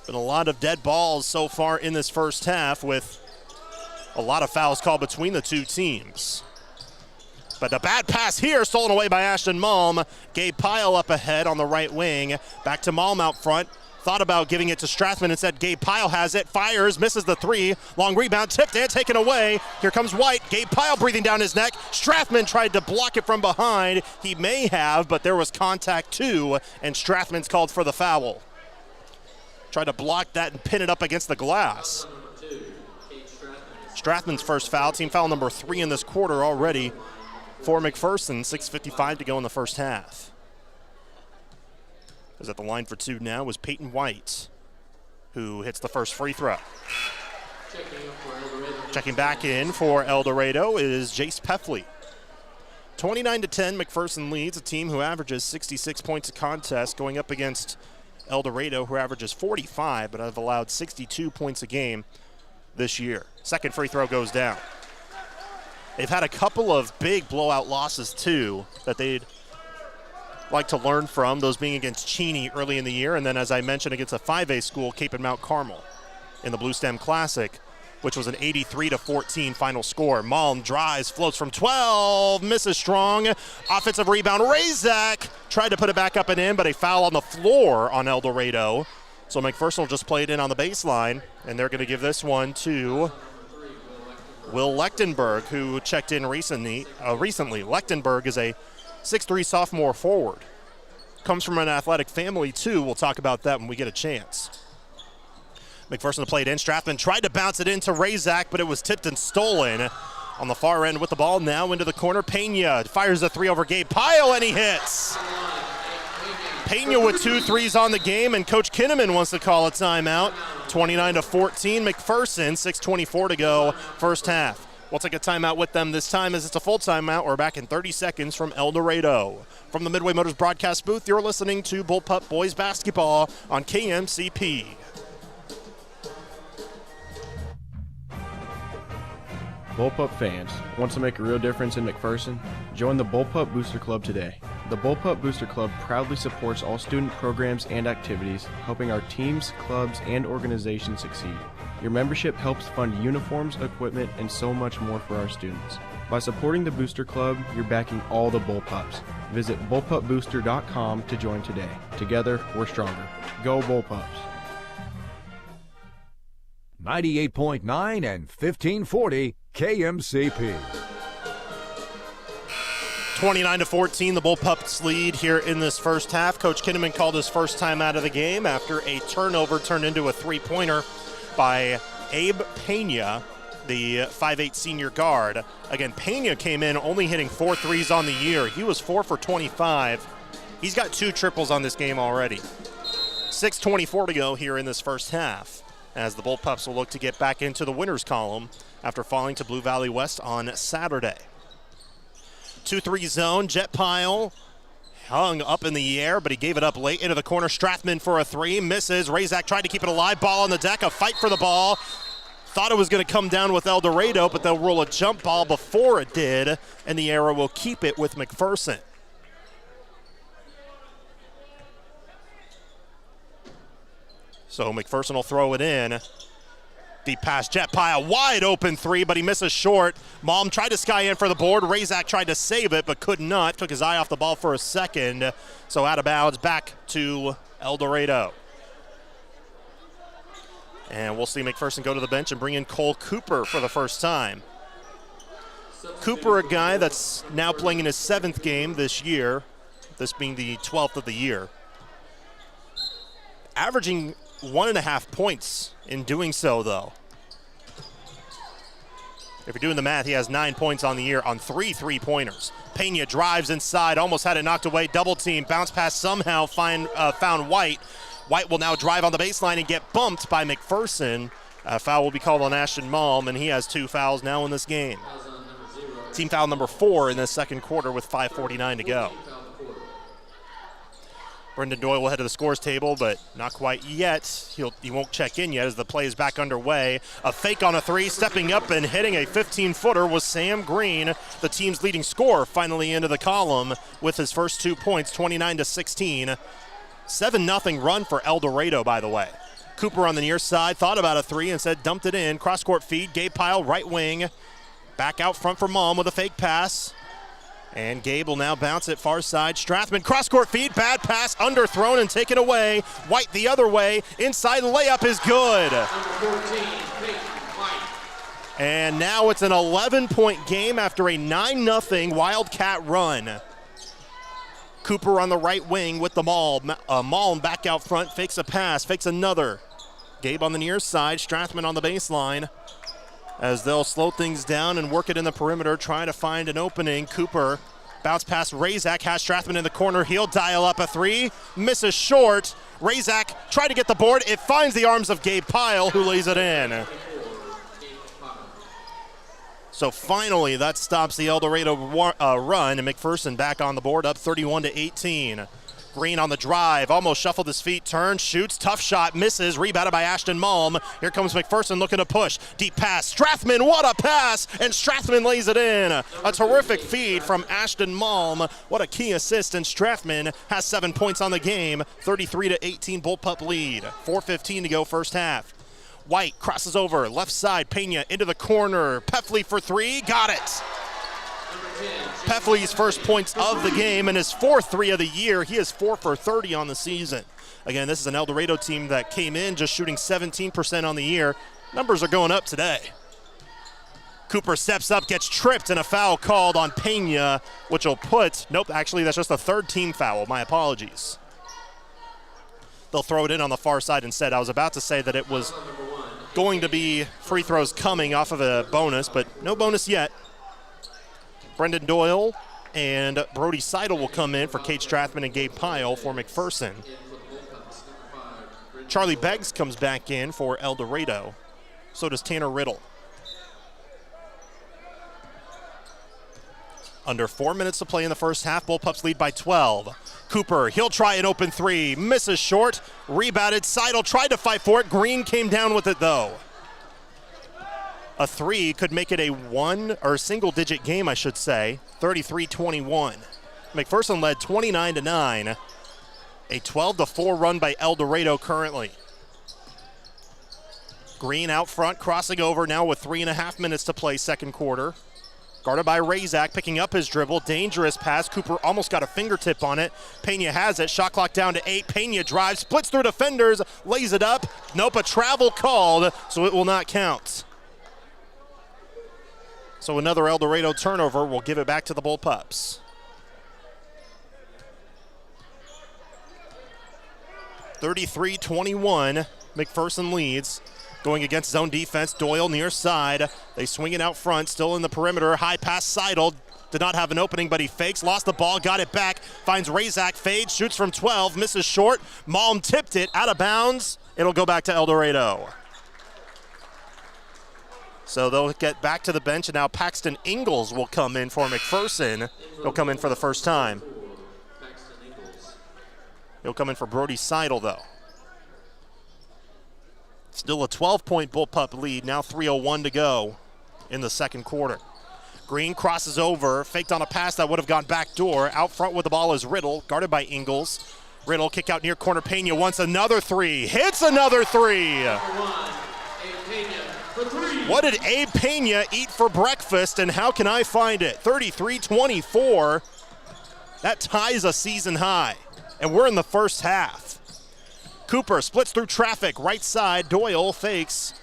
Been a lot of dead balls so far in this first half, with a lot of fouls called between the two teams. But a bad pass here, stolen away by Ashton Malm. Gabe Pyle up ahead on the right wing. Back to Malm out front. Thought about giving it to Strathman and said Gabe Pyle has it. Fires, misses the 3. Long rebound, tipped and taken away. Here comes White. Gabe Pyle breathing down his neck. Strathman tried to block it from behind. He may have, but there was contact too, and Strathman's called for the foul. Tried to block that and pin it up against the glass. Strathman's first foul, team foul number 3 in this quarter already for McPherson. 6:55 to go in the first half. Is at the line for 2 now was Peyton White, who hits the first free throw. Checking back in for Eldorado is Jace Peffley. 29-10, McPherson leads, a team who averages 66 points a contest, going up against Eldorado, who averages 45, but have allowed 62 points a game this year. Second free throw goes down. They've had a couple of big blowout losses, too, that they'd like to learn from, those being against Cheney early in the year, and then, as I mentioned, against a 5A school, Cape and Mount Carmel, in the Blue Stem Classic, which was an 83-14 final score. Malm drives, floats from 12, misses strong. Offensive rebound, Razak tried to put it back up and in, but a foul on the floor on Eldorado. So McPherson will just play it in on the baseline, and they're going to give this one to Will Lechtenberg, who checked in recently. Lechtenberg is a 6'3" sophomore forward. Comes from an athletic family, too. We'll talk about that when we get a chance. McPherson to play it in. Strathman tried to bounce it into Razak, but it was tipped and stolen. On the far end with the ball now into the corner. Pena fires a 3 over Gabe Pyle, and he hits. Pena with 2 threes on the game, and Coach Kinnaman wants to call a timeout. 29-14, McPherson, 6:24 to go, first half. We'll take a timeout with them this time, as it's a full timeout. We're back in 30 seconds from Eldorado. From the Midway Motors broadcast booth, you're listening to Bullpup Boys Basketball on KMCP. Bullpup fans, want to make a real difference in McPherson? Join the Bullpup Booster Club today. The Bullpup Booster Club proudly supports all student programs and activities, helping our teams, clubs, and organizations succeed. Your membership helps fund uniforms, equipment, and so much more for our students. By supporting the Booster Club, you're backing all the Bullpups. Visit bullpupbooster.com to join today. Together, we're stronger. Go Bullpups! 98.9 and 1540 KMCP. 29-14, the Bullpups lead here in this first half. Coach Kinnaman called his first time out of the game after a turnover turned into a three-pointer by Abe Pena, the 5'8 senior guard. Again, Pena came in only hitting 4 threes on the year. He was 4 for 25. He's got 2 triples on this game already. 6:24 to go here in this first half, as the Bullpups will look to get back into the winners column after falling to Blue Valley West on Saturday. 2-3 zone, Jet Pyle hung up in the air, but he gave it up late into the corner. Strathman for a 3, misses. Razak tried to keep it alive, ball on the deck, a fight for the ball. Thought it was going to come down with Eldorado, but they'll roll a jump ball before it did, and the Arrow will keep it with McPherson. So McPherson will throw it in. Deep pass, Jet Pyle, wide open 3, but he misses short. Malm tried to sky in for the board. Razak tried to save it, but could not. Took his eye off the ball for a second. So out of bounds, back to Eldorado. And we'll see McPherson go to the bench and bring in Cole Cooper for the first time. Cooper, a guy that's now playing in his 7th game this year, this being the 12th of the year. Averaging 1.5 points in doing so, though. If you're doing the math, he has 9 points on the year on 3 3-pointers. Pena drives inside, almost had it knocked away. Double team, bounce pass somehow found White. White will now drive on the baseline and get bumped by McPherson. A foul will be called on Ashton Malm, and he has 2 fouls now in this game. Team foul number 4 in the second quarter with 5:49 to go. Brendan Doyle will head to the scores table, but not quite yet. He won't check in yet as the play is back underway. A fake on a 3, stepping up and hitting a 15-footer was Sam Green, the team's leading scorer, finally into the column with his first 2 points, 29-16. 7-0 run for Eldorado, by the way. Cooper on the near side thought about a 3 and said dumped it in. Cross-court feed, Gabe Pyle, right wing. Back out front for Malm with a fake pass. And Gabe will now bounce it far side. Strathman, cross-court feed, bad pass, underthrown and taken away. White the other way, inside layup is good. And now it's an 11-point game after a 9-0 Wildcat run. Cooper on the right wing with the Malm back out front, fakes a pass, fakes another. Gabe on the near side, Strathman on the baseline. As they'll slow things down and work it in the perimeter, trying to find an opening. Cooper bounce past Razak, has Strathman in the corner. He'll dial up a 3, misses short. Razak tried to get the board. It finds the arms of Gabe Pyle, who lays it in. So finally, that stops the Eldorado run, and McPherson back on the board, up 31-18. Green on the drive, almost shuffled his feet, turns, shoots, tough shot, misses, rebounded by Ashton Malm. Here comes McPherson looking to push. Deep pass, Strathman, what a pass! And Strathman lays it in. A terrific feed from Ashton Malm. What a key assist, and Strathman has 7 points on the game. 33-18 Bullpup lead. 4:15 to go first half. White crosses over, left side, Pena into the corner. Peffley for 3, got it. Peffley's first points of the game and his 4th 3 of the year. He is 4 for 30 on the season. Again, this is an Eldorado team that came in just shooting 17% on the year. Numbers are going up today. Cooper steps up, gets tripped, and a foul called on Pena, which will put, nope, actually that's just a 3rd team foul. My apologies. They'll throw it in on the far side instead. I was about to say that it was going to be free throws coming off of a bonus, but no bonus yet. Brendan Doyle and Brody Seidel will come in for Kate Strathman and Gabe Pyle for McPherson. Charlie Beggs comes back in for Eldorado. So does Tanner Riddle. Under 4 minutes to play in the first half. Bullpups lead by 12. Cooper, he'll try an open 3. Misses short. Rebounded. Seidel tried to fight for it. Green came down with it, though. A 3 could make it a single-digit game, I should say. 33-21. McPherson led 29-9. A 12-4 run by Eldorado currently. Green out front, crossing over now with 3.5 minutes to play second quarter. Guarded by Razak, picking up his dribble. Dangerous pass. Cooper almost got a fingertip on it. Pena has it. Shot clock down to 8. Pena drives, splits through defenders, lays it up. Nope, a travel called, so it will not count. So another Eldorado turnover will give it back to the Bullpups. 33-21, McPherson leads. Going against zone defense, Doyle near side. They swing it out front, still in the perimeter. High pass, Seidel. Did not have an opening, but he fakes. Lost the ball, got it back. Finds Razak, fades, shoots from 12, misses short. Malm tipped it, out of bounds. It'll go back to Eldorado. So they'll get back to the bench, and now Paxton Ingalls will come in for McPherson. He'll come in for the first time. He'll come in for Brody Seidel, though. Still a 12-point Bullpup lead, now 3:01 to go in the second quarter. Green crosses over, faked on a pass that would have gone backdoor. Out front with the ball is Riddle, guarded by Ingalls. Riddle kick out near corner, Pena wants another three, hits another three. What did Abe Pena eat for breakfast, and how can I find it? 33-24, that ties a season high, and we're in the first half. Cooper splits through traffic, right side, Doyle fakes.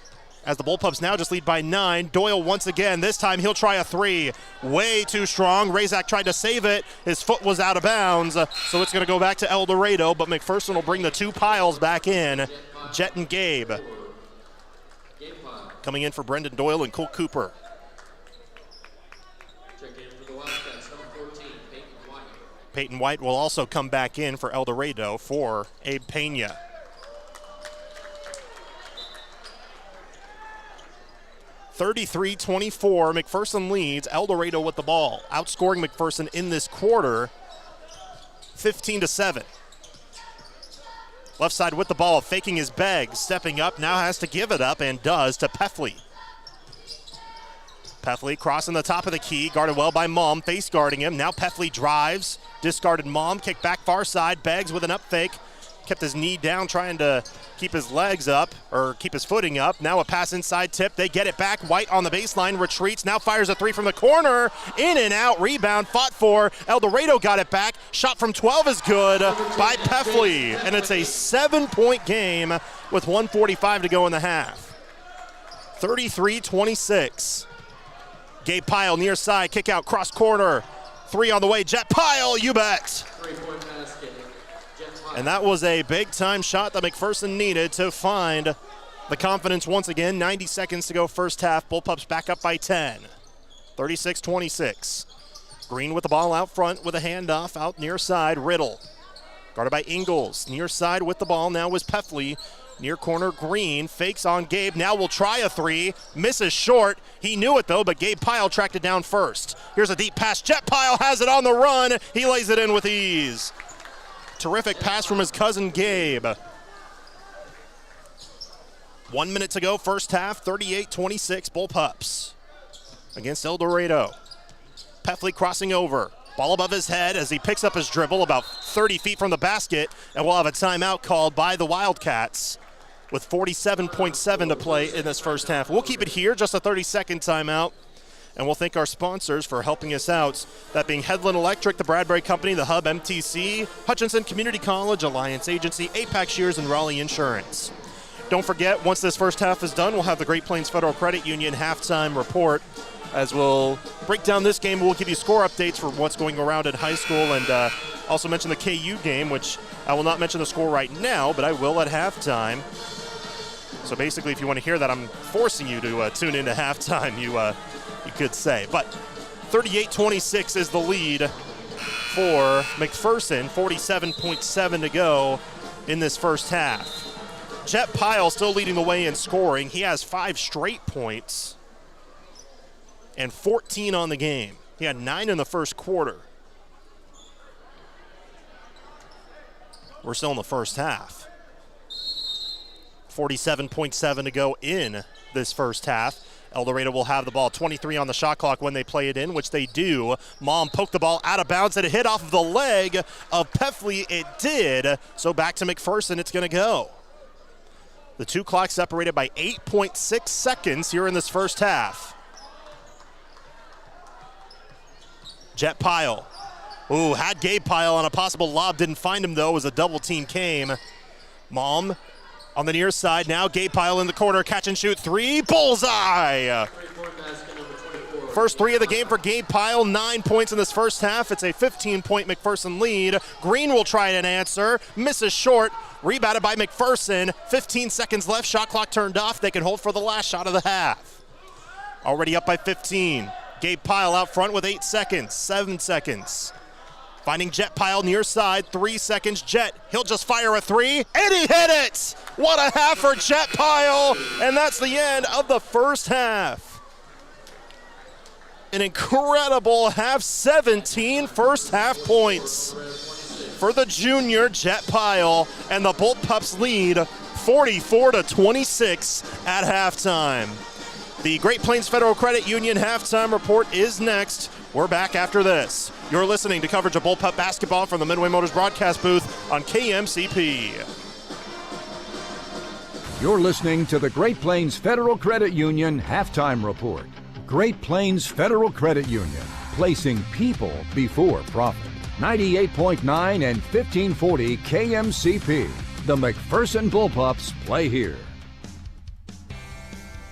As the Bullpups now just lead by 9. Doyle once again, this time he'll try a three. Way too strong, Razak tried to save it. His foot was out of bounds, so it's gonna go back to Eldorado, but McPherson will bring the two piles back in. Jet and Gabe. Coming in for Brendan Doyle and Cole Cooper. Peyton White will also come back in for Eldorado for Abe Pena. (33-24), McPherson leads. Eldorado with the ball, outscoring McPherson in this quarter, 15-7. Left side with the ball, faking his bag, stepping up, now has to give it up, and does, to Peffley. Peffley crossing the top of the key, guarded well by Malm, face guarding him. Now Peffley drives, discarded Malm, kick back far side, Beggs with an up fake. Kept his knee down, trying to keep his legs up, or keep his footing up. Now a pass inside tip, they get it back. White on the baseline, retreats, now fires a three from the corner. In and out, rebound, fought for. Eldorado got it back. Shot from 12 is good by Peffley. And it's a 7-point game with 1:45 to go in the half. 33-26. Gabe Pyle near side, kick out, cross corner. Three on the way, Jet Pyle, you bet. And that was a big-time shot that McPherson needed to find the confidence once again. 90 seconds to go first half. Bullpups back up by 10. 36-26. Green with the ball out front with a handoff out near side. Riddle guarded by Ingalls. Near side with the ball now was Peffley. Near corner, Green fakes on Gabe. Now will try a three. Misses short. He knew it, though, but Gabe Pyle tracked it down first. Here's a deep pass. Jet Pyle has it on the run. He lays it in with ease. Terrific pass from his cousin Gabe. 1 minute to go, first half, 38-26, Bullpups against Eldorado. Peffley crossing over. Ball above his head as he picks up his dribble about 30 feet from the basket, and we'll have a timeout called by the Wildcats with 47.7 to play in this first half. We'll keep it here, just a 30-second timeout. And we'll thank our sponsors for helping us out, that being Headland Electric, the Bradbury Company, the Hub MTC, Hutchinson Community College, Alliance Agency, APAC Shears, and Raleigh Insurance. Don't forget, once this first half is done, we'll have the Great Plains Federal Credit Union halftime report, as we'll break down this game. We'll give you score updates for what's going around at high school, and also mention the KU game, which I will not mention the score right now, but I will at halftime. So basically, if you want to hear that, I'm forcing you to tune into halftime, you could say. But 38-26 is the lead for McPherson, 47.7 to go in this first half. Jet Pyle still leading the way in scoring. He has 5 straight points and 14 on the game. He had 9 in the first quarter. We're still in the first half. 47.7 to go in this first half. Eldorado will have the ball, 23 on the shot clock when they play it in, which they do. Malm poked the ball out of bounds, and it hit off of the leg of Peffley. It did. So back to McPherson, it's going to go. The two clocks separated by 8.6 seconds here in this first half. Jet Pyle. Ooh, had Gabe Pyle on a possible lob, didn't find him though as a double team came. Malm on the near side now, Gabe Pyle in the corner, catch and shoot three, bullseye! First three of the game for Gabe Pyle, 9 points in this first half. It's a 15-point McPherson lead. Green will try an answer, misses short. Rebounded by McPherson. 15 seconds left. Shot clock turned off. They can hold for the last shot of the half. Already up by 15. Gabe Pyle out front with 8 seconds. 7 seconds. Finding Jet Pyle near side. 3 seconds. Jet, he'll just fire a three, and he hit it! What a half for Jet Pyle, and that's the end of the first half. An incredible half, 17 first half points for the junior Jet Pyle, and the Bullpups lead 44-26 at halftime. The Great Plains Federal Credit Union halftime report is next. We're back after this. You're listening to coverage of Bullpup basketball from the Midway Motors broadcast booth on KMCP. You're listening to the Great Plains Federal Credit Union halftime report. Great Plains Federal Credit Union, placing people before profit. 98.9 and 1540 KMCP. The McPherson Bullpups play here.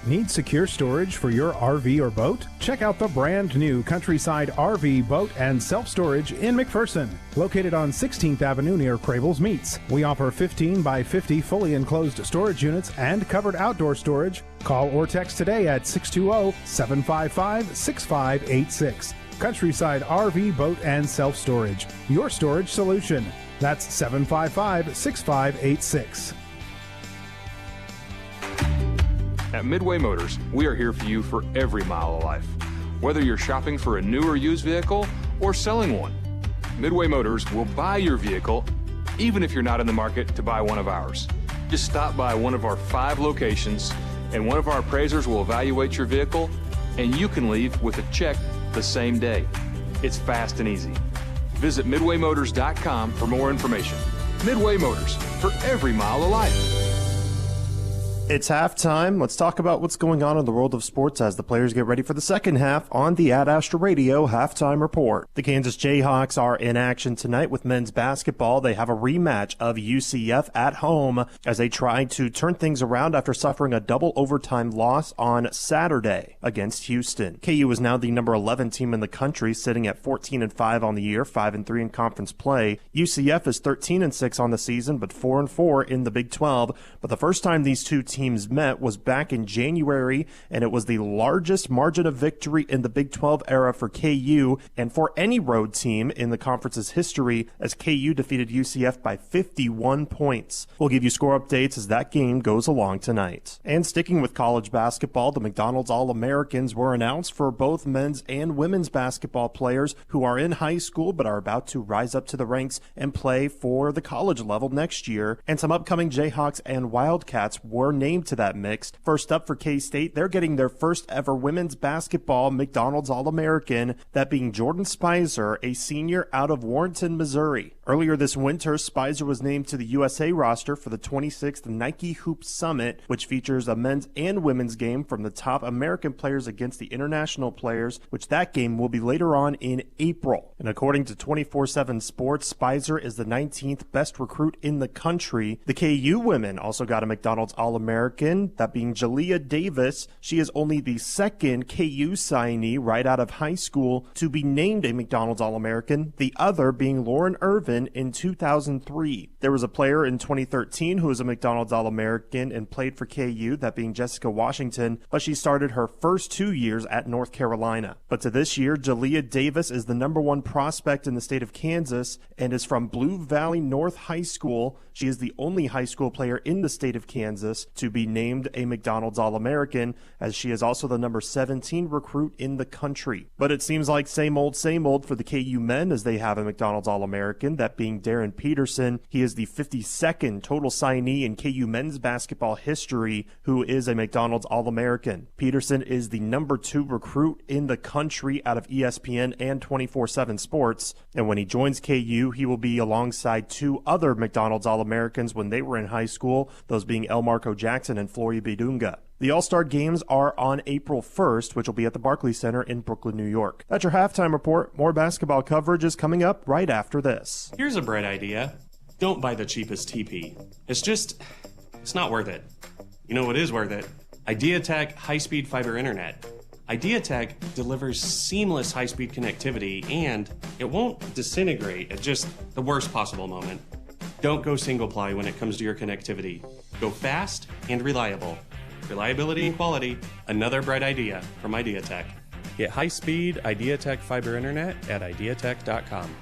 Need secure storage for your RV or boat? Check out the brand new Countryside RV, Boat, and Self-Storage in McPherson. Located on 16th Avenue near Crable's Meats. We offer 15 by 50 fully enclosed storage units and covered outdoor storage. Call or text today at 620-755-6586. Countryside RV, Boat, and Self-Storage. Your storage solution. That's 755-6586. At Midway Motors, we are here for you for every mile of life. Whether you're shopping for a new or used vehicle or selling one, Midway Motors will buy your vehicle even if you're not in the market to buy one of ours. Just stop by one of our 5 locations and one of our appraisers will evaluate your vehicle and you can leave with a check the same day. It's fast and easy. Visit MidwayMotors.com for more information. Midway Motors, for every mile of life. It's halftime. Let's talk about what's going on in the world of sports as the players get ready for the second half on the Ad Astra Radio halftime report. The Kansas Jayhawks are in action tonight with men's basketball. They have a rematch of UCF at home as they try to turn things around after suffering a double overtime loss on Saturday against Houston. KU is now the number 11 team in the country, sitting at 14-5 on the year, 5-3 in conference play. UCF is 13-6 on the season, but 4-4 in the Big 12. But the first time these two teams met was back in January, and it was the largest margin of victory in the Big 12 era for KU and for any road team in the conference's history, as KU defeated UCF by 51 points. We'll give you score updates as that game goes along tonight. And sticking with college basketball, the McDonald's All-Americans were announced for both men's and women's basketball players who are in high school but are about to rise up to the ranks and play for the college level next year. And some upcoming Jayhawks and Wildcats were named to that mix. First up for K-State, they're getting their first ever women's basketball McDonald's All-American, that being Jordan Spicer, a senior out of Warrenton, Missouri. Earlier this winter, Spicer was named to the USA roster for the 26th Nike Hoop Summit, which features a men's and women's game from the top American players against the international players, which that game will be later on in April. And according to 24/7 Sports, Spicer is the 19th best recruit in the country. The KU women also got a McDonald's All-American, that being Jalea Davis. She is only the second KU signee right out of high school to be named a McDonald's All-American, the other being Lauren Irvin in 2003. There was a player in 2013 who was a McDonald's All-American and played for KU, that being Jessica Washington, but she started her first 2 years at North Carolina. But to this year, Jalea Davis is the number 1 prospect in the state of Kansas and is from Blue Valley North High School. She is the only high school player in the state of Kansas to be named a McDonald's All-American, as she is also the number 17 recruit in the country. But it seems like same old for the KU men, as they have a McDonald's All-American, that being Darren Peterson. He is the 52nd total signee in KU men's basketball history who is a McDonald's All-American. Peterson is the number 2 recruit in the country out of ESPN and 24/7 Sports, and when he joins KU, he will be alongside 2 other McDonald's All-Americans when they were in high school, those being Elmarco Jackson and Flory Bidunga. The All-Star Games are on April 1st, which will be at the Barclays Center in Brooklyn, New York. That's your halftime report. More basketball coverage is coming up right after this. Here's a bright idea. Don't buy the cheapest TP. It's not worth it. You know what is worth it? IdeaTek high-speed fiber internet. IdeaTek delivers seamless high-speed connectivity, and it won't disintegrate at just the worst possible moment. Don't go single ply when it comes to your connectivity. Go fast and reliable. Reliability and quality, another bright idea from IdeaTech. Get high-speed IdeaTech fiber internet at ideatech.com.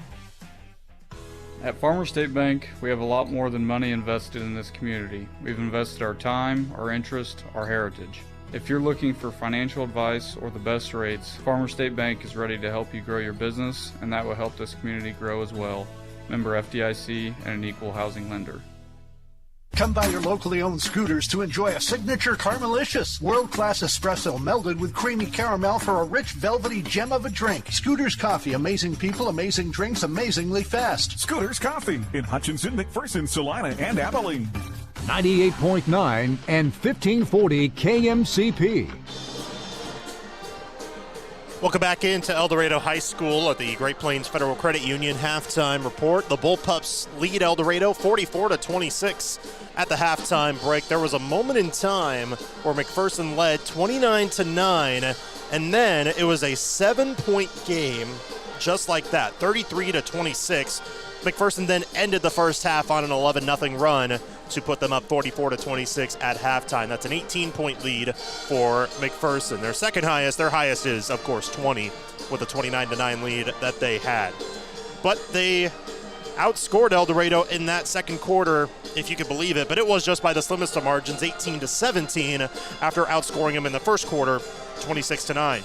At Farmer State Bank, we have a lot more than money invested in this community. We've invested our time, our interest, our heritage. If you're looking for financial advice or the best rates, Farmer State Bank is ready to help you grow your business, and that will help this community grow as well. Member FDIC and an equal housing lender. Come by your locally owned Scooters to enjoy a signature Caramelicious, world-class espresso melded with creamy caramel for a rich, velvety gem of a drink. Scooters Coffee, amazing people, amazing drinks, amazingly fast. Scooters Coffee in Hutchinson, McPherson, Salina, and Abilene. 98.9 and 1540 KMCP. Welcome back into Eldorado High School at the Great Plains Federal Credit Union halftime report. The Bullpups lead Eldorado 44-26 at the halftime break. There was a moment in time where McPherson led 29-9, and then it was a 7-point game just like that, 33-26. McPherson then ended the first half on an 11-0 run to put them up 44-26 at halftime. That's an 18-point lead for McPherson. Their second highest, their highest is, of course, 20 with a 29-9 lead that they had. But they outscored Eldorado in that second quarter, if you could believe it, but it was just by the slimmest of margins, 18-17, after outscoring them in the first quarter, 26-9.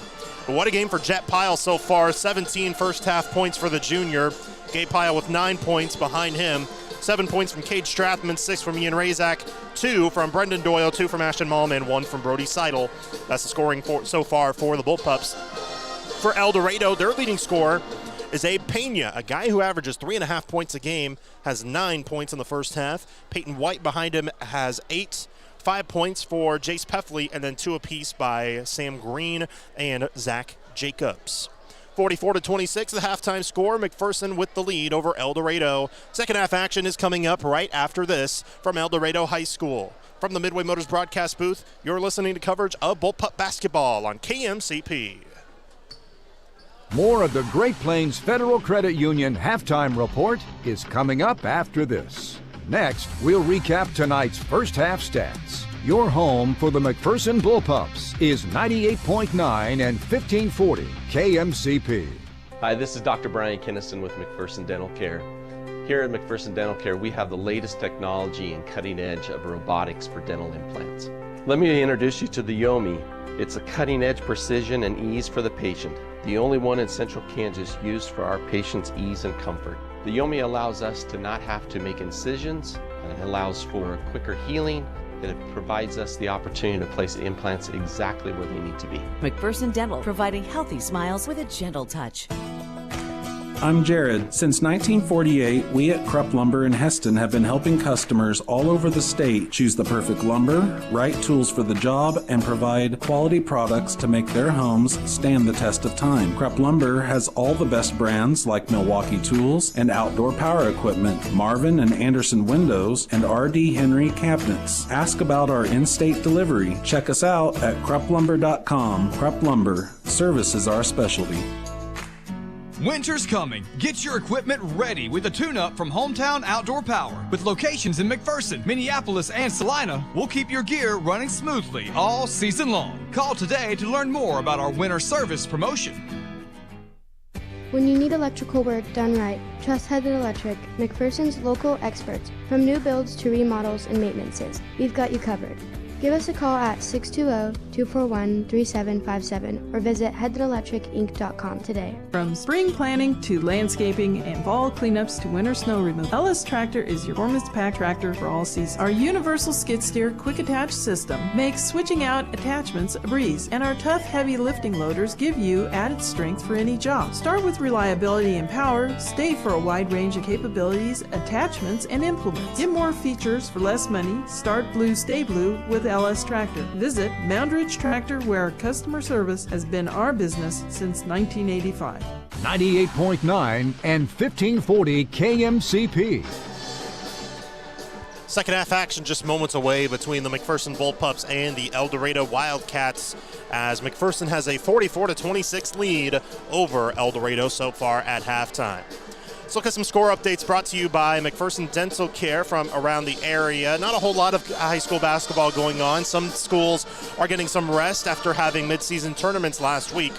But what a game for Jet Pyle so far. 17 first-half points for the junior. Gabe Pyle with 9 points behind him. 7 points from Cade Strathman, 6 from Ian Razak, 2 from Brendan Doyle, 2 from Ashton Malm, and 1 from Brody Seidel. That's the scoring so far for the Bullpups. For Eldorado, their leading scorer is Abe Pena, a guy who averages 3.5 points a game, has 9 points in the first half. Peyton White behind him has 8. 5 points for Jace Peffley, and then 2 apiece by Sam Green and Zach Jacobs. 44-26, the halftime score. McPherson with the lead over Eldorado. Second half action is coming up right after this from Eldorado High School. From the Midway Motors broadcast booth, you're listening to coverage of Bullpup basketball on KMCP. More of the Great Plains Federal Credit Union halftime report is coming up after this. Next, we'll recap tonight's first half stats. Your home for the McPherson Bullpups is 98.9 and 1540 KMCP. Hi, this is Dr. Brian Kinnison with McPherson Dental Care. Here at McPherson Dental Care, we have the latest technology and cutting edge of robotics for dental implants. Let me introduce you to the Yomi. It's a cutting edge precision and ease for the patient, the only one in Central Kansas used for our patients' ease and comfort. The Yomi allows us to not have to make incisions, and it allows for a quicker healing, and it provides us the opportunity to place the implants exactly where they need to be. McPherson Dental, providing healthy smiles with a gentle touch. I'm Jared. Since 1948, we at Krupp Lumber in Heston have been helping customers all over the state choose the perfect lumber, right tools for the job, and provide quality products to make their homes stand the test of time. Krupp Lumber has all the best brands like Milwaukee Tools and outdoor power equipment, Marvin and Anderson windows, and R.D. Henry cabinets. Ask about our in-state delivery. Check us out at krupplumber.com. Krupp Lumber. Service is our specialty. Winter's coming. Get your equipment ready with a tune-up from Hometown Outdoor Power. With locations in McPherson, Minneapolis, and Salina, we'll keep your gear running smoothly all season long. Call today to learn more about our winter service promotion. When you need electrical work done right, trust Headed Electric, McPherson's local experts. From new builds to remodels and maintenances, we've got you covered. Give us a call at 620-241-3757 or visit headedelectricinc.com today. From spring planting to landscaping and fall cleanups to winter snow removal, LS Tractor is your warmest pack tractor for all seasons. Our universal skid steer quick attach system makes switching out attachments a breeze, and our tough heavy lifting loaders give you added strength for any job. Start with reliability and power, stay for a wide range of capabilities, attachments, and implements. Get more features for less money. Start blue, stay blue with LS Tractor. Visit Moundridge Tractor, where customer service has been our business since 1985. 98.9 and 1540 KMCP. Second half action just moments away between the McPherson Bullpups and the Eldorado Wildcats, as McPherson has a 44-26 lead over Eldorado so far at halftime. Let's look at some score updates brought to you by McPherson Dental Care from around the area. Not a whole lot of high school basketball going on. Some schools are getting some rest after having midseason tournaments last week.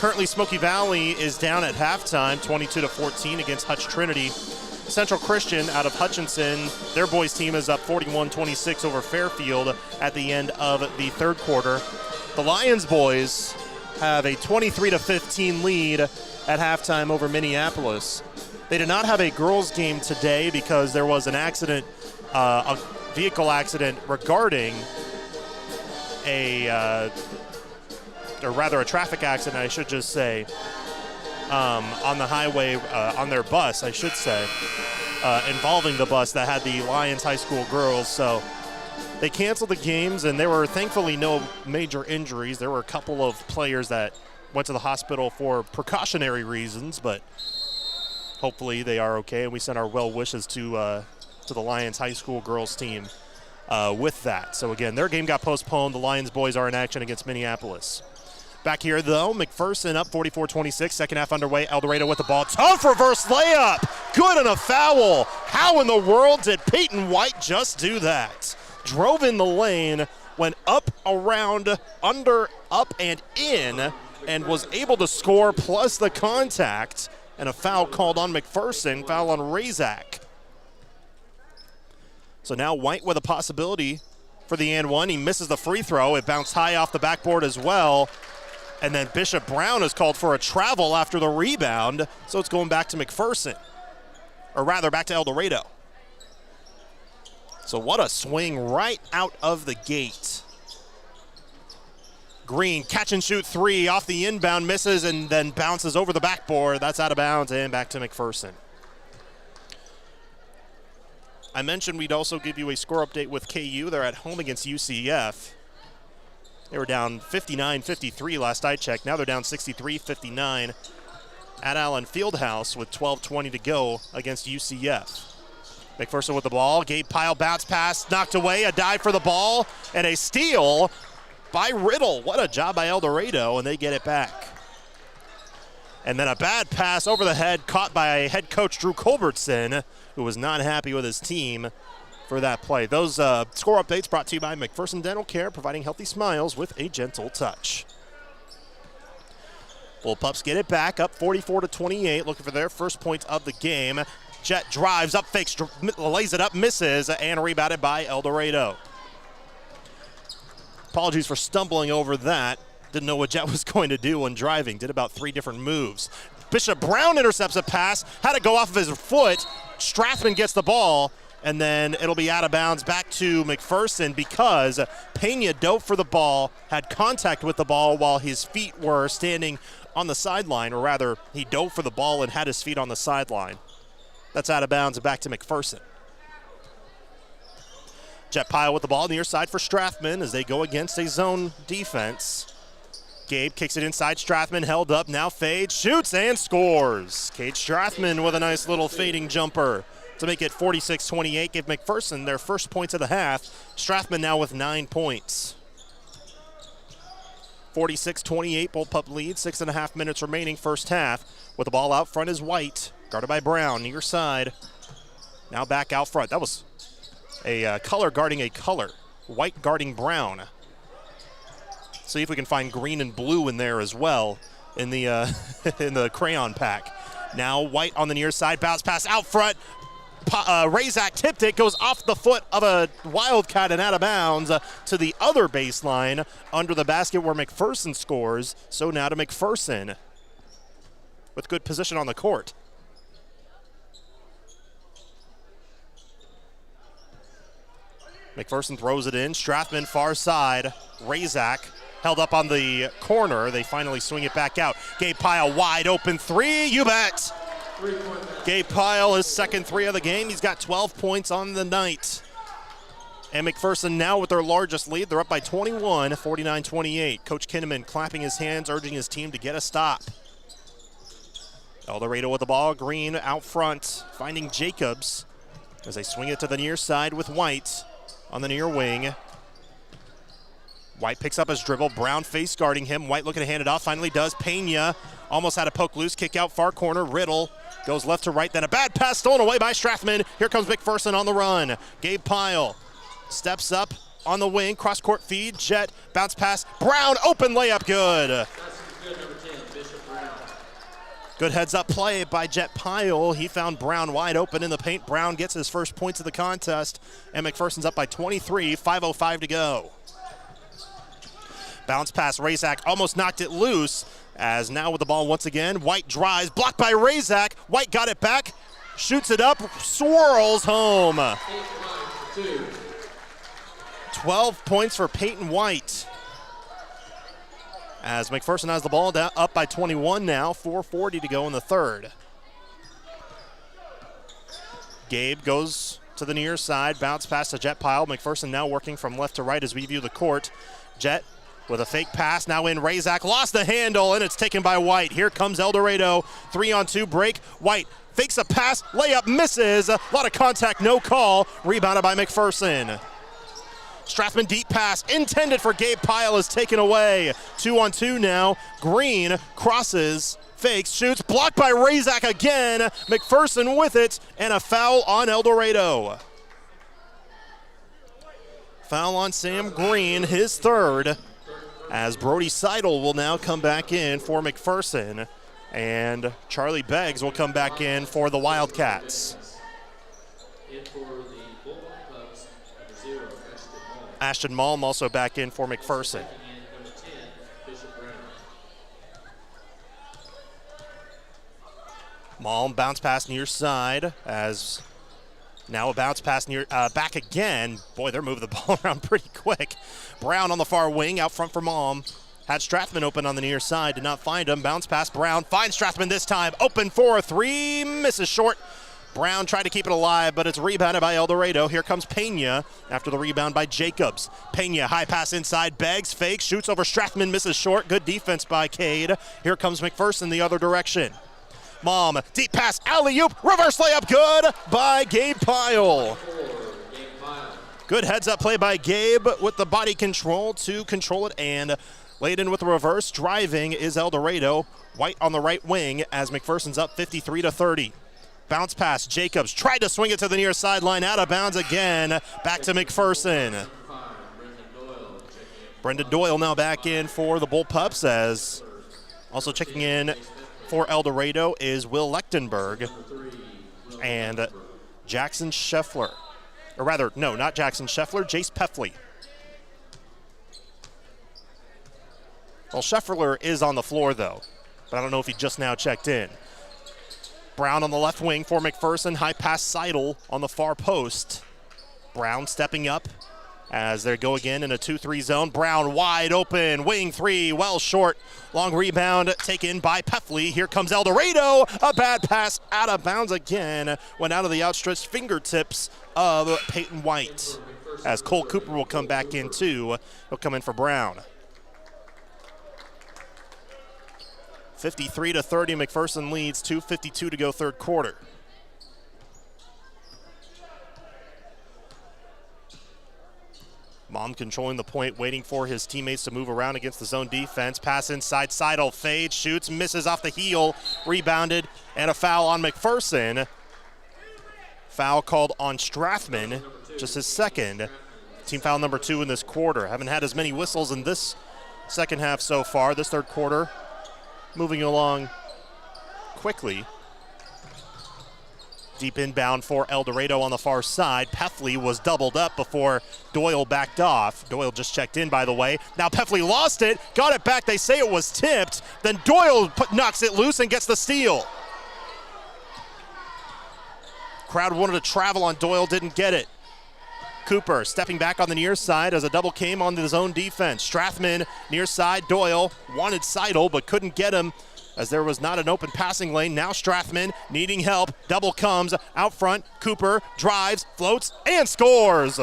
Currently, Smoky Valley is down at halftime, 22-14 against Hutch Trinity. Central Christian out of Hutchinson, their boys team is up 41-26 over Fairfield at the end of the third quarter. The Lions boys have a 23-15 lead at halftime over Minneapolis. They did not have a girls' game today because there was an accident, a vehicle accident regarding a traffic accident, I should just say, on the highway, on their bus, I should say, involving the bus that had the Lions High School girls. So they canceled the games, and there were thankfully no major injuries. There were a couple of players that went to the hospital for precautionary reasons, but hopefully they are okay, and we send our well wishes to the Lions High School girls team with that. So again, their game got postponed. The Lions boys are in action against Minneapolis. Back here, though, McPherson up 44-26, second half underway. Eldorado with the ball. Tough reverse layup. Good and a foul. How in the world did Peyton White just do that? Drove in the lane, went up, around, under, up, and in, and was able to score plus the contact. And a foul called on McPherson, foul on Razak. So now White with a possibility for the and one. He misses the free throw. It bounced high off the backboard as well. And then Bishop Brown is called for a travel after the rebound. So it's going back to McPherson. Or rather, back to Eldorado. So what a swing right out of the gate. Green, catch and shoot three off the inbound, misses, and then bounces over the backboard. That's out of bounds and back to McPherson. I mentioned we'd also give you a score update with KU. They're at home against UCF. They were down 59-53 last I checked. Now they're down 63-59 at Allen Fieldhouse with 12:20 to go against UCF. McPherson with the ball. Gabe Pyle bounce pass, knocked away. A dive for the ball and a steal by Riddle. What a job by Eldorado, and they get it back. And then a bad pass over the head caught by head coach Drew Culbertson, who was not happy with his team for that play. Those score updates brought to you by McPherson Dental Care, providing healthy smiles with a gentle touch. Bullpups get it back, up 44-28, looking for their first point of the game. Jet drives up, fakes, lays it up, misses, and rebounded by Eldorado. Apologies for stumbling over that. Didn't know what Jet was going to do when driving. Did about three different moves. Bishop Brown intercepts a pass. Had to go off of his foot. Strathman gets the ball, and then it'll be out of bounds back to McPherson because Pena dove for the ball, had contact with the ball while his feet were standing on the sideline, or rather, he dove for the ball and had his feet on the sideline. That's out of bounds and back to McPherson. Jet Pyle with the ball near side for Strathman as they go against a zone defense. Gabe kicks it inside. Strathman held up, now fades, shoots, and scores. Cade Strathman with a nice little fading jumper to make it 46-28. Give McPherson their first points of the half. Strathman now with 9 points. 46-28, Bullpup lead. 6.5 minutes remaining first half. With the ball out front is White, guarded by Brown, near side. Now back out front. That was a color guarding a color. White guarding Brown. See if we can find green and blue in there as well in the in the crayon pack. Now White on the near side, bounce pass out front. Razak tipped it, goes off the foot of a Wildcat and out of bounds to the other baseline under the basket where McPherson scores. So now to McPherson with good position on the court. McPherson throws it in. Strathman far side. Razak held up on the corner. They finally swing it back out. Gabe Pyle wide open three. You bet. Gabe Pyle, his second three of the game. He's got 12 points on the night. And McPherson now with their largest lead. They're up by 21, 49-28. Coach Kinnaman clapping his hands, urging his team to get a stop. Eldorado with the ball. Green out front, finding Jacobs as they swing it to the near side with White on the near wing. White picks up his dribble. Brown face guarding him. White looking to hand it off. Finally does. Pena almost had a poke loose. Kick out far corner. Riddle Goes left to right, then a bad pass stolen away by Strathman. Here comes McPherson on the run. Gabe Pyle steps up on the wing, cross-court feed, Jet, bounce pass, Brown, open layup, good. Good heads-up play by Jet Pyle. He found Brown wide open in the paint. Brown gets his first points of the contest, and McPherson's up by 23, 5:05 to go. Bounce pass, Razak almost knocked it loose, as now with the ball once again, White drives, blocked by Razak. White got it back, shoots it up, swirls home. 12 points for Peyton White. As McPherson has the ball down, up by 21 now, 4:40 to go in the third. Gabe goes to the near side, bounce pass to Jet Pyle. McPherson now working from left to right as we view the court. Jet with a fake pass, now in Razak, lost the handle, and it's taken by White. Here comes Eldorado, 3-on-2 break. White fakes a pass, layup misses, a lot of contact, no call, rebounded by McPherson. Strathman deep pass, intended for Gabe Pyle, is taken away. 2-on-2 now, Green crosses, fakes, shoots, blocked by Razak again. McPherson with it, and a foul on Eldorado. Foul on Sam Green, his third, as Brody Seidel will now come back in for McPherson, and Charlie Beggs will come back in for the Wildcats. Ashton Malm also back in for McPherson. Malm bounce pass near side, as now a bounce pass near back again. Boy, they're moving the ball around pretty quick. Brown on the far wing, out front for Malm. Had Strathman open on the near side, did not find him. Bounce pass, Brown finds Strathman this time. Open for a three, misses short. Brown tried to keep it alive, but it's rebounded by Eldorado. Here comes Pena after the rebound by Jacobs. Pena, high pass inside, Beggs, fakes, shoots over Strathman, misses short. Good defense by Cade. Here comes McPherson the other direction. Malm, deep pass, alley-oop, reverse layup, good by Gabe Pyle. Good heads-up play by Gabe with the body control to control it, and laid in with the reverse. Driving is Eldorado. White on the right wing as McPherson's up 53-30. Bounce pass, Jacobs tried to swing it to the near sideline, out of bounds again. Back to McPherson. Brendan Doyle now back in for the Bullpups, as also checking in for Eldorado is Will Lechtenberg and Jackson Scheffler. Or rather, no, not Jackson Scheffler, Jace Peffley. Well, Scheffler is on the floor, though, but I don't know if he just now checked in. Brown on the left wing for McPherson. High pass Seidel on the far post. Brown stepping up as they go again in a 2-3 zone. Brown wide open, wing three, well short. Long rebound taken by Peffley. Here comes Eldorado. A bad pass out of bounds again. Went out of the outstretched fingertips of Peyton White. As Cole Cooper will come back in too. He'll come in for Brown. 53-30, McPherson leads, 2:52 to go third quarter. Malm controlling the point, waiting for his teammates to move around against the zone defense. Pass inside, Seidel fades, shoots, misses off the heel, rebounded, and a foul on McPherson. Foul called on Strathman, just his second. Team foul number 2 in this quarter. Haven't had as many whistles in this second half so far, this third quarter. Moving along quickly. Deep inbound for Eldorado on the far side. Peffley was doubled up before Doyle backed off. Doyle just checked in, by the way. Now Peffley lost it, got it back. They say it was tipped. Then Doyle knocks it loose and gets the steal. Crowd wanted to travel on Doyle, didn't get it. Cooper stepping back on the near side as a double came on the zone defense. Strathman near side, Doyle wanted Seidel but couldn't get him as there was not an open passing lane. Now Strathman needing help, double comes out front. Cooper drives, floats, and scores.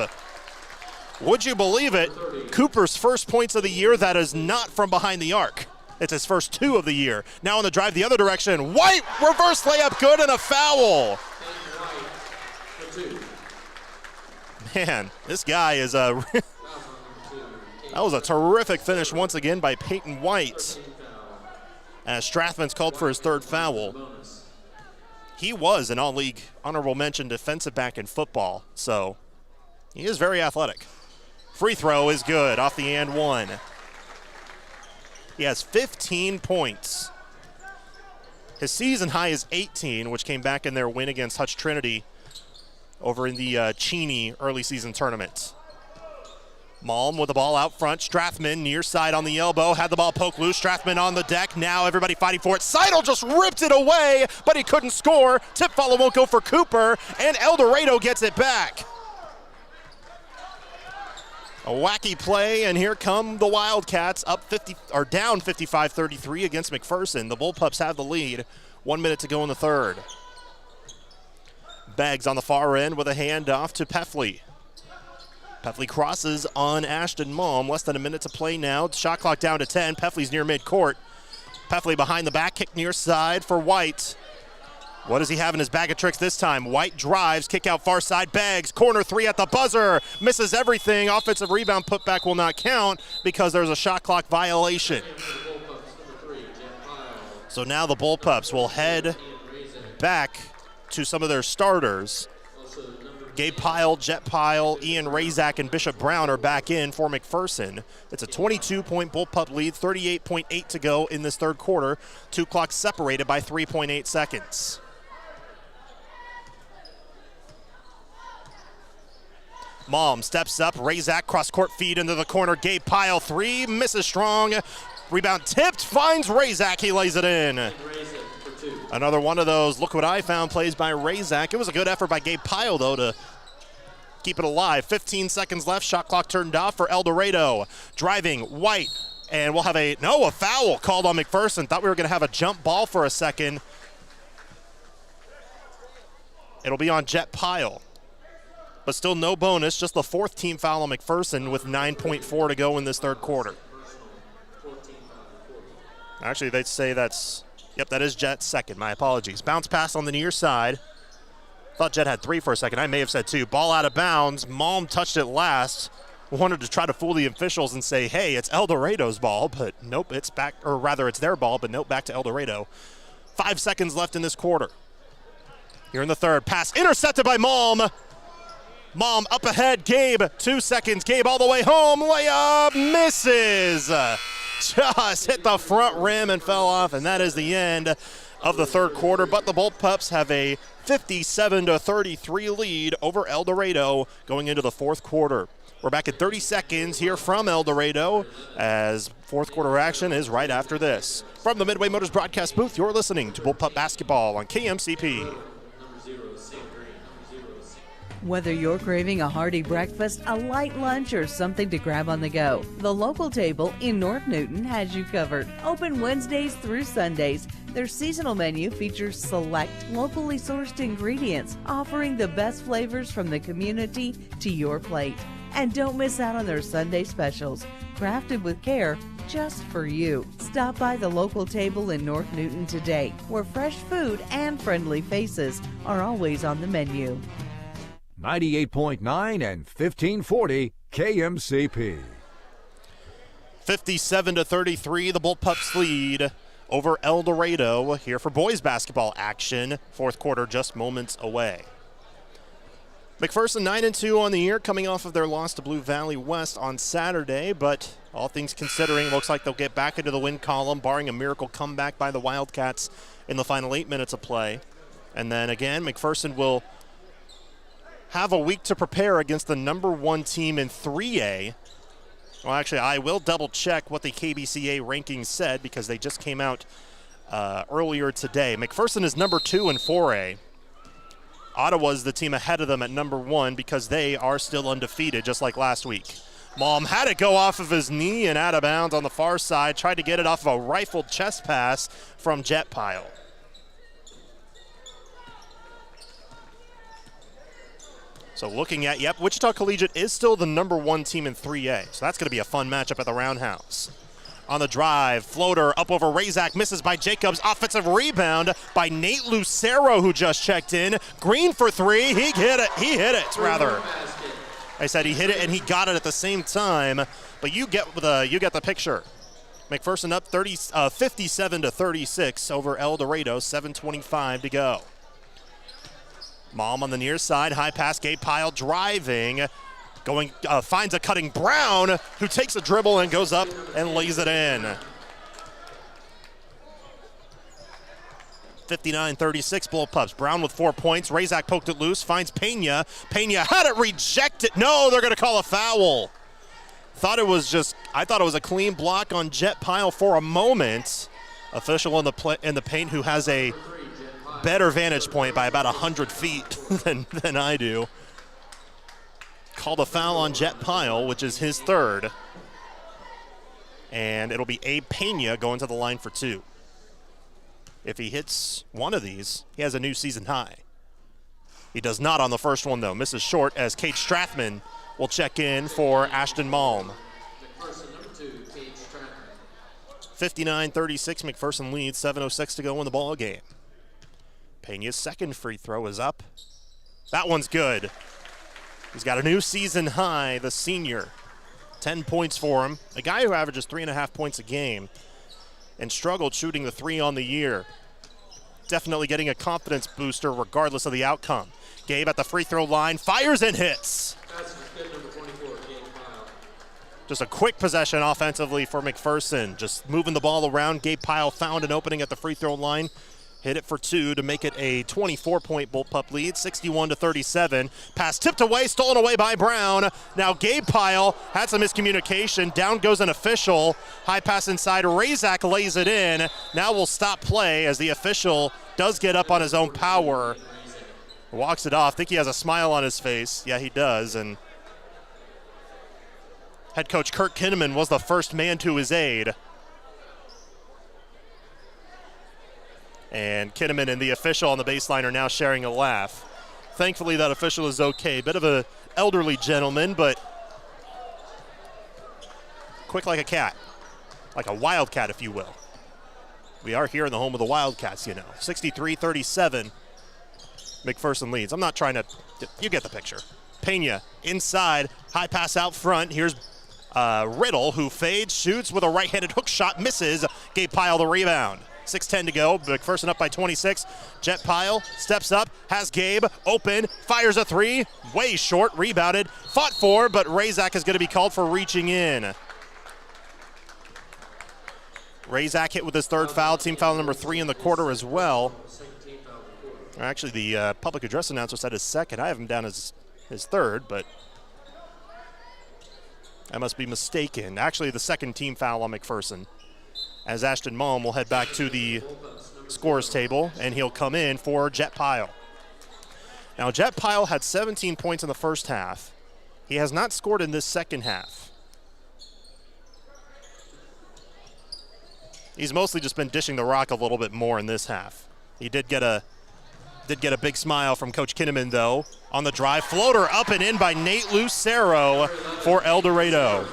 Would you believe it? Cooper's first points of the year, that is not from behind the arc. It's his first 2 of the year. Now on the drive the other direction. White, reverse layup, good, and a foul. Man, this guy is a that was a terrific finish once again by Peyton White, as Strathman's called for his third foul. he was an all-league honorable mention defensive back in football, so he is very athletic. Free throw is good off the and one. He has 15 points. His season high is 18, which came back in their win against Hutch Trinity over in the Cheney early season tournament. Malm with the ball out front. Strathman near side on the elbow. Had the ball poked loose. Strathman on the deck. Now everybody fighting for it. Seidel just ripped it away, but he couldn't score. Tip follow won't go for Cooper, and Eldorado gets it back. A wacky play, and here come the Wildcats up 50 or down 55-33 against McPherson. The Bullpups have the lead. 1 minute to go in the third. Beggs on the far end with a handoff to Peffley. Peffley crosses on Ashton Malm. Less than a minute to play now. Shot clock down to 10. Peffley's near midcourt. Peffley behind the back, kick near side for White. What does he have in his bag of tricks this time? White drives, kick out far side, Beggs, corner three at the buzzer, misses everything. Offensive rebound putback will not count because there's a shot clock violation. So now the Bullpups will head back to some of their starters. Gabe Pyle, Jet Pyle, Ian Razak, and Bishop Brown are back in for McPherson. It's a 22-point Bullpup lead, 38.8 to go in this third quarter. Two clocks separated by 3.8 seconds. Malm steps up, Razak cross-court feed into the corner. Gabe Pyle, three, misses strong. Rebound tipped, finds Razak, he lays it in. Another one of those look what I found plays by Razak. It was a good effort by Gabe Pyle, though, to keep it alive. 15 seconds left, shot clock turned off for Eldorado. Driving, White, and we'll have a foul called on McPherson. Thought we were going to have a jump ball for a second. It'll be on Jet Pyle. But still no bonus, just the fourth team foul on McPherson with 9.4 to go in this third quarter. Actually, they'd say that's, yep, that is Jet's second. My apologies. Bounce pass on the near side. Thought Jet had three for a second. I may have said two. Ball out of bounds. Malm touched it last. Wanted to try to fool the officials and say, hey, it's Eldorado's ball, but nope, it's back, or rather it's their ball, but nope, back to Eldorado. 5 seconds left in this quarter. Here in the third, pass intercepted by Malm. Malm up ahead, Gabe, 2 seconds. Gabe all the way home, layup, misses. Just hit the front rim and fell off, and that is the end of the third quarter. But the Bullpups have a 57-33 lead over Eldorado going into the fourth quarter. We're back at 30 seconds here from Eldorado as fourth quarter action is right after this. From the Midway Motors broadcast booth, you're listening to Bullpup Basketball on KMCP. Whether you're craving a hearty breakfast, a light lunch, or something to grab on the go, the local table in North Newton has you covered. Open Wednesdays through Sundays, their seasonal menu features select, locally sourced ingredients, offering the best flavors from the community to your plate. And don't miss out on their Sunday specials, crafted with care just for you. Stop by the local table in North Newton today, where fresh food and friendly faces are always on the menu. 98.9 and 1540 KMCP. 57-33, the Bullpups lead over Eldorado here for boys basketball action. Fourth quarter just moments away. McPherson 9-2 on the year, coming off of their loss to Blue Valley West on Saturday, but all things considering, looks like they'll get back into the win column, barring a miracle comeback by the Wildcats in the final 8 minutes of play. And then again, McPherson will have a week to prepare against the number one team in 3A. Well, actually, I will double check what the KBCA rankings said because they just came out earlier today. McPherson is number 2 in 4A. Ottawa's the team ahead of them at number 1 because they are still undefeated, just like last week. Malm had it go off of his knee and out of bounds on the far side, tried to get it off of a rifled chest pass from Jet Pyle. So looking at, yep, Wichita Collegiate is still the number 1 team in 3A. So that's going to be a fun matchup at the Roundhouse. On the drive, floater up over Razak, misses by Jacobs. Offensive rebound by Nate Lucero, who just checked in. Green for three. He hit it, rather. I said he hit it and he got it at the same time. But you get the picture. McPherson up 57-36 over Eldorado, 7:25 to go. Malm on the near side, high pass, Gabe Pyle driving, finds a cutting Brown, who takes a dribble and goes up and lays it in. 59-36 Bull Pups. Brown with 4 points. Razak poked it loose, finds Pena. Pena had it rejected. No, they're going to call a foul. I thought it was a clean block on Jet Pyle for a moment. Official in the paint who has a better vantage point by about 100 feet than I do. Called a foul on Jet Pyle, which is his third. And it'll be Abe Pena going to the line for 2. If he hits one of these, he has a new season high. He does not on the first one, though. Misses short as Kate Strathman will check in for Ashton Malm. 59-36, McPherson leads, 7:06 to go in the ball game. Pena's second free throw is up. That one's good. He's got a new season high, the senior. 10 points for him. A guy who averages 3.5 points a game and struggled shooting the 3 on the year. Definitely getting a confidence booster regardless of the outcome. Gabe at the free throw line, fires and hits. Just a quick possession offensively for McPherson. Just moving the ball around. Gabe Pyle found an opening at the free throw line. Hit it for 2 to make it a 24-point Bullpup lead, 61-37. Pass tipped away, stolen away by Brown. Now Gabe Pyle had some miscommunication. Down goes an official. High pass inside. Razak lays it in. Now we'll stop play as the official does get up on his own power. Walks it off. I think he has a smile on his face. Yeah, he does. And head coach Kurt Kinnaman was the first man to his aid. And Kinnaman and the official on the baseline are now sharing a laugh. Thankfully, that official is okay. Bit of an elderly gentleman, but quick like a cat. Like a wildcat, if you will. We are here in the home of the Wildcats, you know. 63-37, McPherson leads. I'm not trying to, you get the picture. Pena inside, high pass out front. Here's Riddle, who fades, shoots with a right-handed hook shot, misses. Gabe Pyle the rebound. 6:10 to go. McPherson up by 26. Jet Pyle steps up, has Gabe open, fires a 3, way short, rebounded, fought for, but Razak is going to be called for reaching in. Razak hit with his third foul, team foul number 3 in the quarter as well. Actually, the public address announcer said his second. I have him down as his third, but I must be mistaken. Actually, the second team foul on McPherson, as Ashton Malm will head back to the scorers table, and he'll come in for Jet Pyle. Now, Jet Pyle had 17 points in the first half. He has not scored in this second half. He's mostly just been dishing the rock a little bit more in this half. He did get a big smile from Coach Kinnaman, though, on the drive. Floater up and in by Nate Lucero for Eldorado.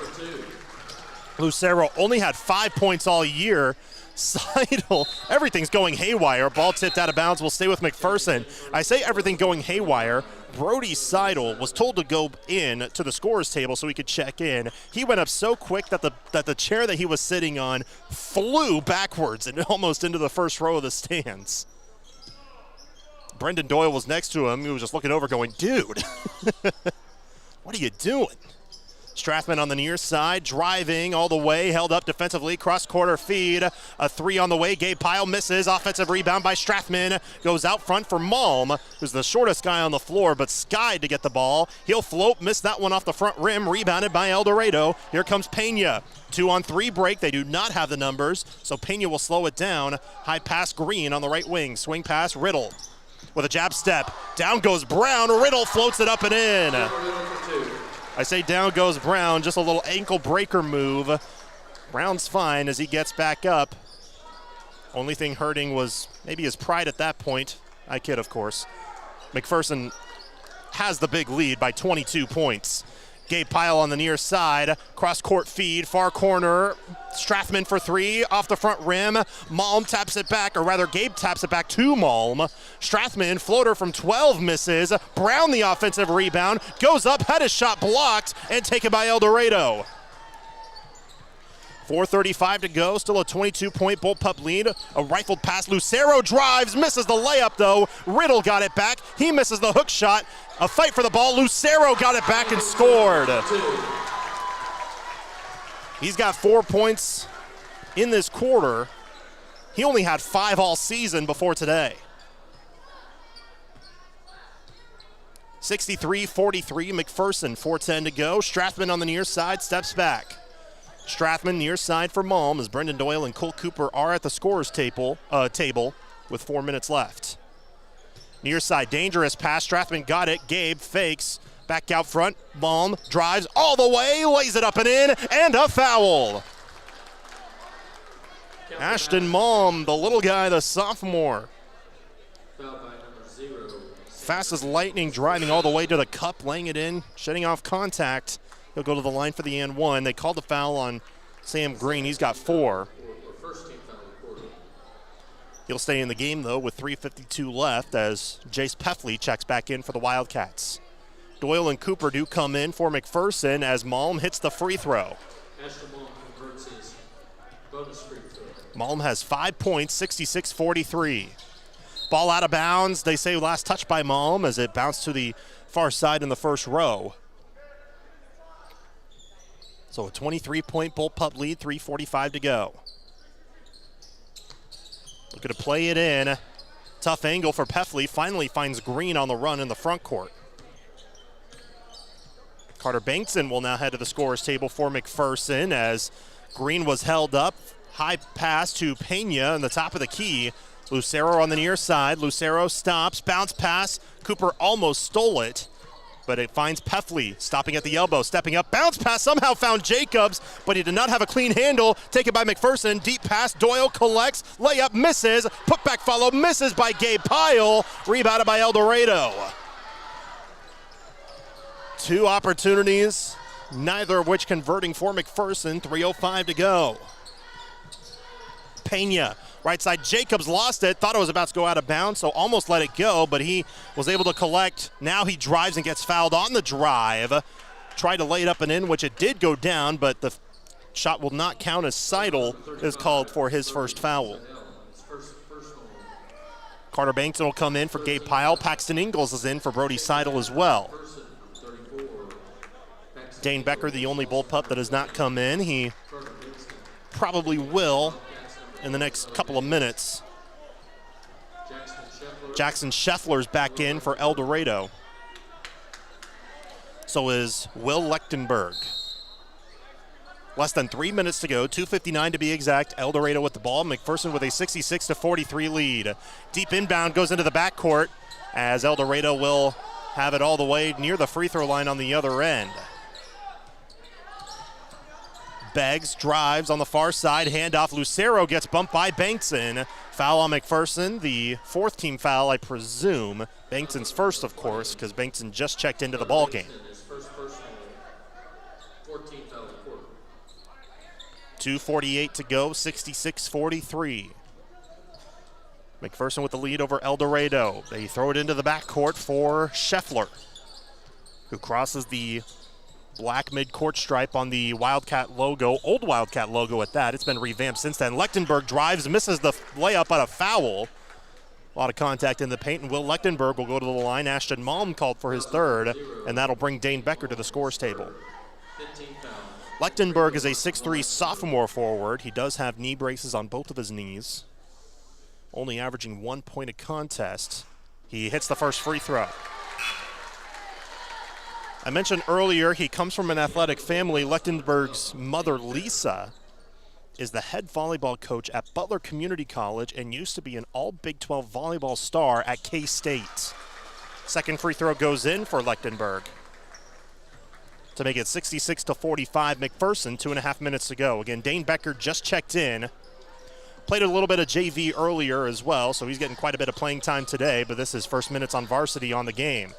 Lucero only had 5 points all year. Seidel, everything's going haywire. Ball tipped out of bounds, will stay with McPherson. I say everything going haywire. Brody Seidel was told to go in to the scorer's table so he could check in. He went up so quick that the chair that he was sitting on flew backwards and almost into the first row of the stands. Brendan Doyle was next to him. He was just looking over going, dude, what are you doing? Strathman on the near side, driving all the way, held up defensively, cross-quarter feed, a 3 on the way. Gabe Pyle misses, offensive rebound by Strathman, goes out front for Malm, who's the shortest guy on the floor, but skied to get the ball. He'll float, miss that one off the front rim, rebounded by Eldorado. Here comes Pena. 2-on-3 break, they do not have the numbers, so Pena will slow it down. High pass Green on the right wing, swing pass Riddle. With a jab step, down goes Brown, Riddle floats it up and in. I say down goes Brown, just a little ankle breaker move. Brown's fine as he gets back up. Only thing hurting was maybe his pride at that point. I kid, of course. McPherson has the big lead by 22 points. Gabe Pyle on the near side, cross-court feed, far corner, Strathman for 3, off the front rim. Malm taps it back, or rather Gabe taps it back to Malm. Strathman, floater from 12 misses. Brown the offensive rebound, goes up, had his shot blocked, and taken by Eldorado. 4:35 to go, still a 22-point Bullpup lead. A rifled pass, Lucero drives, misses the layup though. Riddle got it back, he misses the hook shot. A fight for the ball, Lucero got it back and scored. He's got 4 points in this quarter. He only had 5 all season before today. 63-43, McPherson, 4:10 to go. Strathman on the near side, steps back. Strathman near side for Malm as Brendan Doyle and Cole Cooper are at the scorer's table with 4 minutes left. Near side, dangerous pass. Strathman got it. Gabe fakes. Back out front. Malm drives all the way, lays it up and in, and a foul. Ashton Malm, the little guy, the sophomore. Fast as lightning, driving all the way to the cup, laying it in, shedding off contact. He'll go to the line for the and one. They called the foul on Sam Green. He's got 4. He'll stay in the game, though, with 3:52 left as Jace Peffley checks back in for the Wildcats. Doyle and Cooper do come in for McPherson as Malm hits the free throw. Malm has 5 points, 66-43. Ball out of bounds. They say last touch by Malm as it bounced to the far side in the first row. So a 23-point Bullpup lead, 3:45 to go. Looking to play it in. Tough angle for Peffley. Finally finds Green on the run in the front court. Carter Bankson will now head to the scorer's table for McPherson as Green was held up. High pass to Pena in the top of the key. Lucero on the near side. Lucero stops, bounce pass. Cooper almost stole it, but it finds Peffley stopping at the elbow, stepping up. Bounce pass somehow found Jacobs, but he did not have a clean handle. Taken by McPherson. Deep pass. Doyle collects. Layup misses. Putback follow misses by Gabe Pyle. Rebounded by Eldorado. 2 opportunities, neither of which converting for McPherson. 3:05 to go. Pena, right side. Jacobs lost it, thought it was about to go out of bounds, so almost let it go, but he was able to collect. Now he drives and gets fouled on the drive. Tried to lay it up and in, which it did go down, but the shot will not count as Seidel is called for his first foul. Carter Bankson will come in for Gabe Pyle. Paxton Ingalls is in for Brody Seidel as well. Dane Becker, the only Bullpup that has not come in. He probably will in the next couple of minutes. Jackson Scheffler's back in for Eldorado. So is Will Lechtenberg. Less than 3 minutes to go, 2:59 to be exact. Eldorado with the ball. McPherson with a 66-43 lead. Deep inbound goes into the backcourt as Eldorado will have it all the way near the free throw line on the other end. Beggs drives on the far side, handoff. Lucero gets bumped by Bankson. Foul on McPherson, the 4th team foul, I presume. Bankson's first, of course, because Bankson just checked into the ball game. 2:48 to go, 66-43. McPherson with the lead over Eldorado. They throw it into the backcourt for Scheffler, who crosses the black mid-court stripe on the Wildcat logo, old Wildcat logo at that. It's been revamped since then. Lechtenberg drives, misses the layup on a foul. A lot of contact in the paint, and Will Lechtenberg will go to the line. Ashton Malm called for his 3rd, and that'll bring Dane Becker to the scores table. Lechtenberg is a 6'3" sophomore forward. He does have knee braces on both of his knees, only averaging 1 point a contest. He hits the first free throw. I mentioned earlier he comes from an athletic family. Lechtenberg's mother, Lisa, is the head volleyball coach at Butler Community College and used to be an all Big 12 volleyball star at K-State. Second free throw goes in for Lechtenberg to make it 66-45. McPherson, 2.5 minutes to go. Again, Dane Becker just checked in. Played a little bit of JV earlier as well, so he's getting quite a bit of playing time today, but this is first minutes on varsity on the game.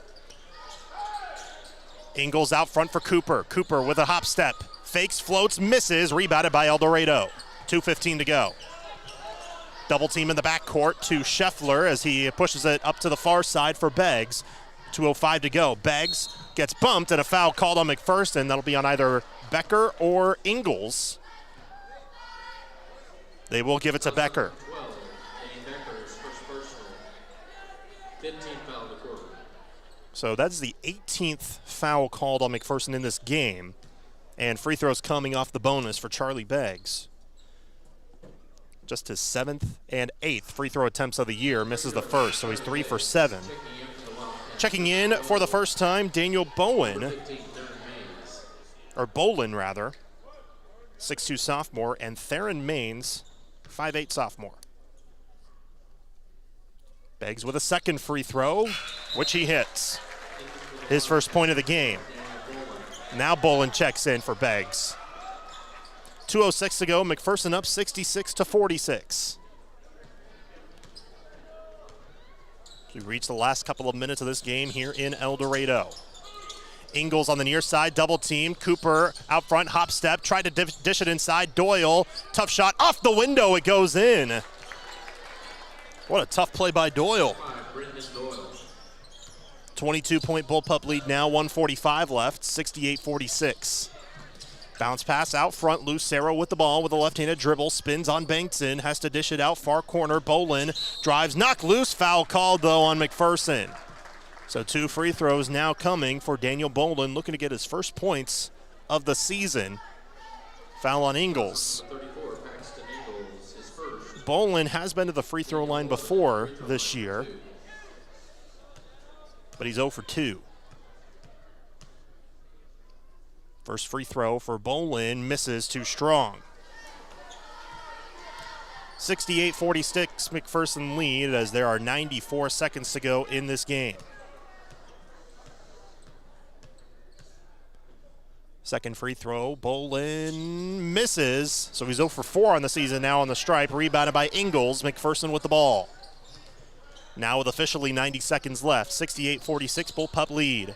Ingalls out front for Cooper. Cooper with a hop step. Fakes, floats, misses. Rebounded by Eldorado. 2:15 to go. Double team in the backcourt to Scheffler as he pushes it up to the far side for Beggs. 2:05 to go. Beggs gets bumped and a foul called on McPherson. That'll be on either Becker or Ingalls. They will give it to Becker. 12, Dane Becker's first personal. 15 foul in the quarter. So that's the 18th foul called on McPherson in this game. And free throws coming off the bonus for Charlie Beggs. Just his 7th and 8th free throw attempts of the year. Misses the first, so he's 3 for 7. Checking in for the first time, Daniel Bowen. Or Bolin, rather. 6'2 sophomore. And Theron Maines, 5'8 sophomore. Beggs with a second free throw, which he hits. His first point of the game. Now Bolin checks in for Beggs. 2:06 to go. McPherson up 66-46. We reach the last couple of minutes of this game here in Eldorado. Ingles on the near side, double team. Cooper out front, hop step, tried to dish it inside. Doyle, tough shot off the window. It goes in. What a tough play by Doyle. 22-point Bullpup lead now, 1:45 left, 68-46. Bounce pass out front, Lucero with the ball with a left-handed dribble, spins on Bankson, has to dish it out far corner. Bolin drives, knocked loose, foul called though on McPherson. So 2 free throws now coming for Daniel Bolin, looking to get his first points of the season. Foul on Ingles. Bolin has been to the free throw line before this year, but he's 0 for 2. First free throw for Bolin misses, too strong. 68-46 McPherson lead as there are 94 seconds to go in this game. Second free throw, Bolin misses, so he's 0 for 4 on the season now on the stripe. Rebounded by Ingles, McPherson with the ball. Now with officially 90 seconds left, 68-46 Bullpup lead.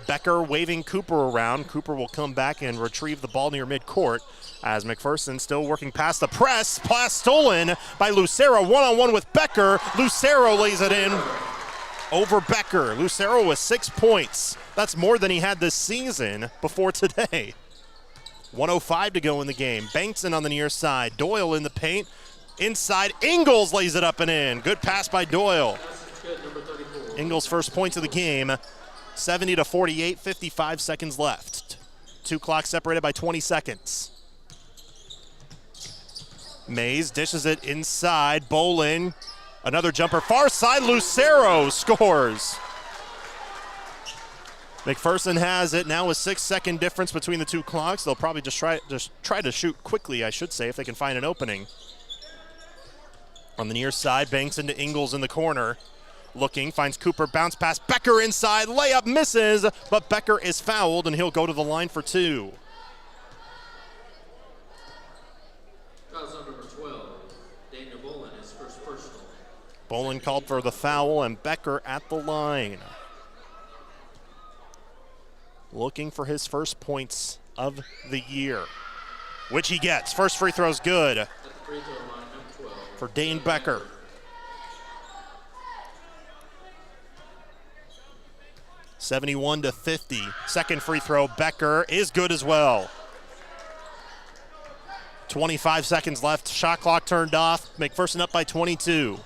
Becker waving Cooper around. Cooper will come back and retrieve the ball near midcourt as McPherson still working past the press. Pass stolen by Lucero, one-on-one with Becker. Lucero lays it in over Becker. Lucero with 6 points. That's more than he had this season before today. 1:05 to go in the game. Bankson on the near side. Doyle in the paint. Inside, Ingles lays it up and in. Good pass by Doyle. Ingles' first points of the game. 70-48, 55 seconds left. 2 clocks separated by 20 seconds. Mays dishes it inside. Bolin, another jumper. Far side, Lucero scores. McPherson has it. Now a 6-second difference between the 2 clocks. They'll probably just try to shoot quickly, I should say, if they can find an opening. On the near side, banks into Ingles in the corner. Looking, finds Cooper, bounce pass, Becker inside, layup misses, but Becker is fouled and he'll go to the line for 2. Foul's on number 12, Daniel Bolin, his first personal. Bolin called for the foul and Becker at the line. Looking for his first points of the year, which he gets. First free throw's good At the free throw line, number 12. for Dane Becker. (71-50). Second free throw, Becker is good as well. 25 seconds left. Shot clock turned off. McPherson up by 22.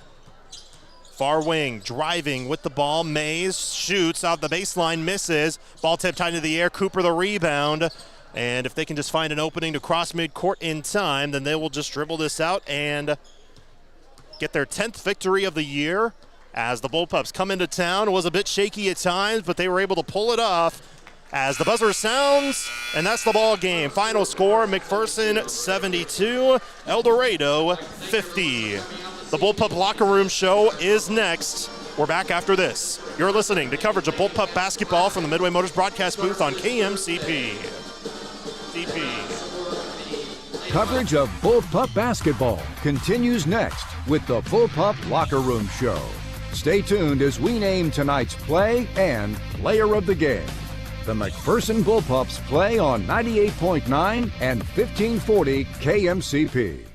Far wing, driving with the ball. Mays shoots out the baseline, misses. Ball tipped high into the air. Cooper the rebound. And if they can just find an opening to cross midcourt in time, then they will just dribble this out and get their 10th victory of the year. As the Bullpups come into town, it was a bit shaky at times, but they were able to pull it off as the buzzer sounds, and that's the ball game. Final score, McPherson 72, Eldorado 50. The Bullpup Locker Room Show is next. We're back after this. You're listening to coverage of Bullpup basketball from the Midway Motors broadcast booth on KMCP. Coverage of Bullpup basketball continues next with the Bullpup Locker Room Show. Stay tuned as we name tonight's play and player of the game. The McPherson Bullpups play on 98.9 and 1540 KMCP.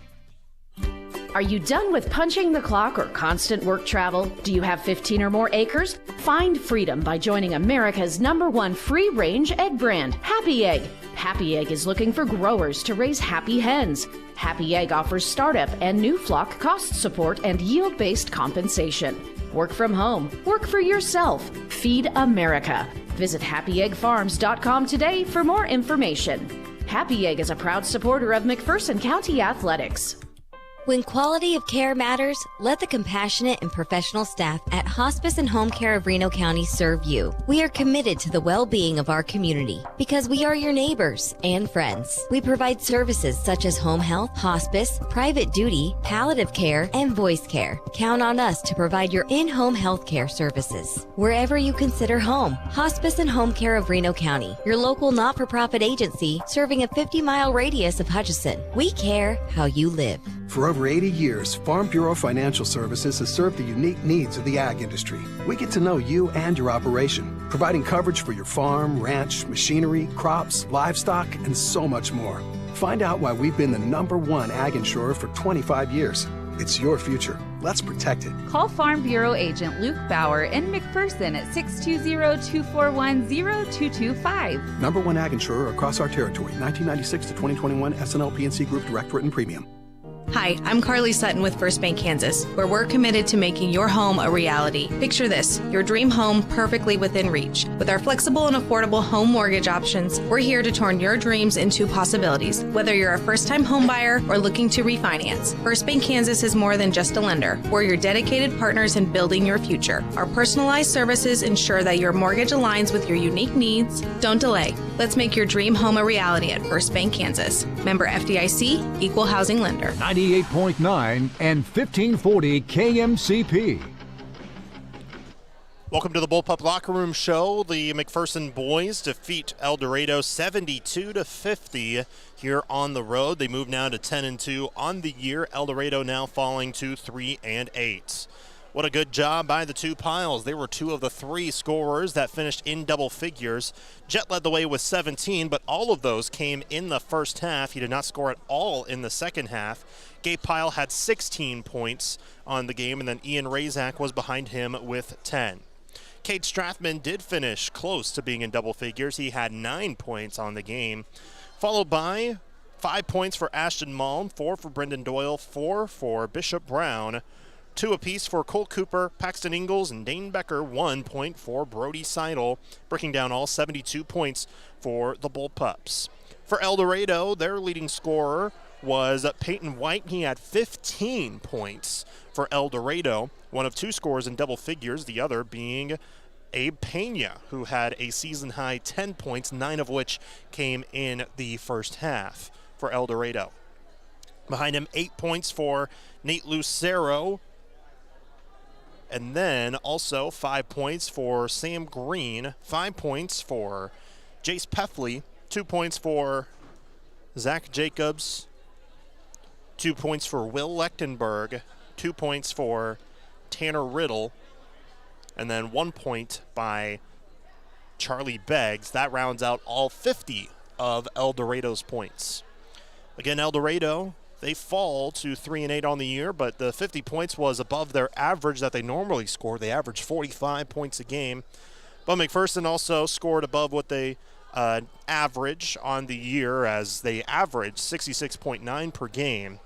Are you done with punching the clock or constant work travel? Do you have 15 or more acres? Find freedom by joining America's #1 free-range egg brand, Happy Egg. Happy Egg is looking for growers to raise happy hens. Happy Egg offers startup and new flock cost support and yield-based compensation. Work from home. Work for yourself. Feed America. Visit happyeggfarms.com today for more information. Happy Egg is a proud supporter of McPherson County Athletics. When quality of care matters, let the compassionate and professional staff at Hospice and Home Care of Reno County serve you. We are committed to the well-being of our community because we are your neighbors and friends. We provide services such as home health, hospice, private duty, palliative care, and voice care. Count on us to provide your in-home health care services. Wherever you consider home, Hospice and Home Care of Reno County, your local not-for-profit agency serving a 50-mile radius of Hutchinson. We care how you live. For over 80 years, Farm Bureau Financial Services has served the unique needs of the ag industry. We get to know you and your operation, providing coverage for your farm, ranch, machinery, crops, livestock, and so much more. Find out why we've been the #1 ag insurer for 25 years. It's your future. Let's protect it. Call Farm Bureau Agent Luke Bauer in McPherson at 620-241-0225. #1 ag insurer across our territory, 1996 to 2021 SNL PNC Group Direct Written Premium. Hi, I'm Carly Sutton with First Bank Kansas, where we're committed to making your home a reality. Picture this, your dream home perfectly within reach. With our flexible and affordable home mortgage options, we're here to turn your dreams into possibilities. Whether you're a first-time home buyer or looking to refinance, First Bank Kansas is more than just a lender. We're your dedicated partners in building your future. Our personalized services ensure that your mortgage aligns with your unique needs. Don't delay. Let's make your dream home a reality at First Bank Kansas. Member FDIC, Equal Housing Lender. 98.9 and 1540 KMCP. Welcome to the Bullpup Locker Room Show. The McPherson boys defeat Eldorado 72-50 here on the road. They move now to 10-2 on the year. Eldorado now falling to 3-8. What a good job by the two Piles. They were two of the three scorers that finished in double figures. Jet led the way with 17, but all of those came in the first half. He did not score at all in the second half. Gabe Pyle had 16 points on the game, and then Ian Razak was behind him with 10. Cade Strathman did finish close to being in double figures. He had 9 points on the game, followed by 5 points for Ashton Malm, 4 for Brendan Doyle, 4 for Bishop Brown, 2 apiece for Cole Cooper, Paxton Ingalls, and Dane Becker, 1 point for Brody Seidel, breaking down all 72 points for the Bullpups. For Eldorado, their leading scorer was Peyton White. He had 15 points for Eldorado, one of 2 scorers in double figures, the other being Abe Pena, who had a season-high 10 points, 9 of which came in the first half for Eldorado. Behind him, 8 points for Nate Lucero, and then also 5 points for Sam Green, 5 points for Jace Peffley, 2 points for Zach Jacobs, 2 points for Will Lechtenberg, 2 points for Tanner Riddle, and then 1 point by Charlie Beggs. That rounds out all 50 of Eldorado's points. Again, Eldorado, they fall to 3-8 on the year, but the 50 points was above their average that they normally score. They average 45 points a game. But McPherson also scored above what they average on the year, as they averaged 66.9 per game,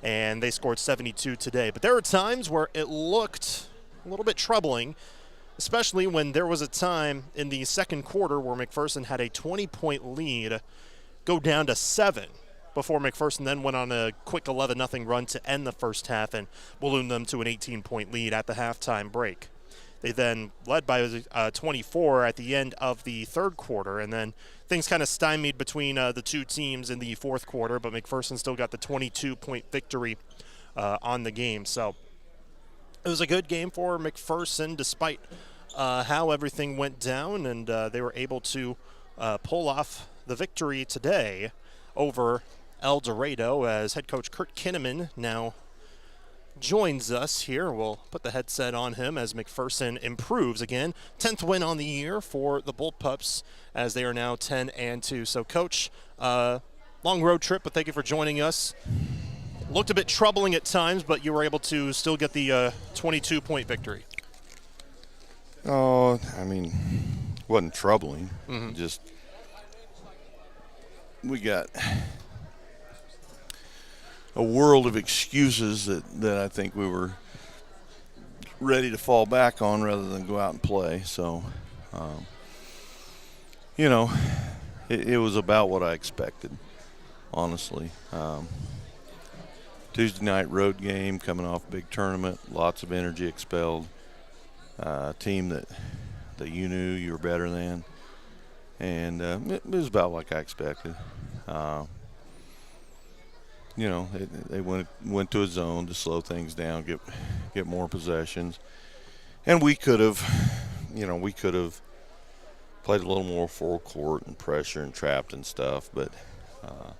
and they scored 72 today. But there were times where it looked a little bit troubling, especially when there was a time in the second quarter where McPherson had a 20-point lead go down to 7 before McPherson then went on a quick 11-0 run to end the first half and ballooned them to an 18-point lead at the halftime break. They then led by 24 at the end of the third quarter, and then things kind of stymied between the two teams in the fourth quarter, but McPherson still got the 22-point victory on the game. So it was a good game for McPherson despite how everything went down, and they were able to pull off the victory today over Eldorado, as head coach Kurt Kinneman now joins us here. We'll put the headset on him as McPherson improves again. 10th win on the year for the Bullpups, as they are now 10-2. So, Coach, long road trip, but thank you for joining us. looked a bit troubling at times, but you were able to still get the 22-point victory. Oh, I mean, wasn't troubling. Just we got a world of excuses that I think we were ready to fall back on rather than go out and play. So, it was about what I expected, honestly. Tuesday night road game, coming off a big tournament, lots of energy expelled. Team that you knew you were better than, and it was about like I expected. They went to a zone to slow things down, get more possessions, and we could have played a little more full court and pressure and trapped and stuff, but a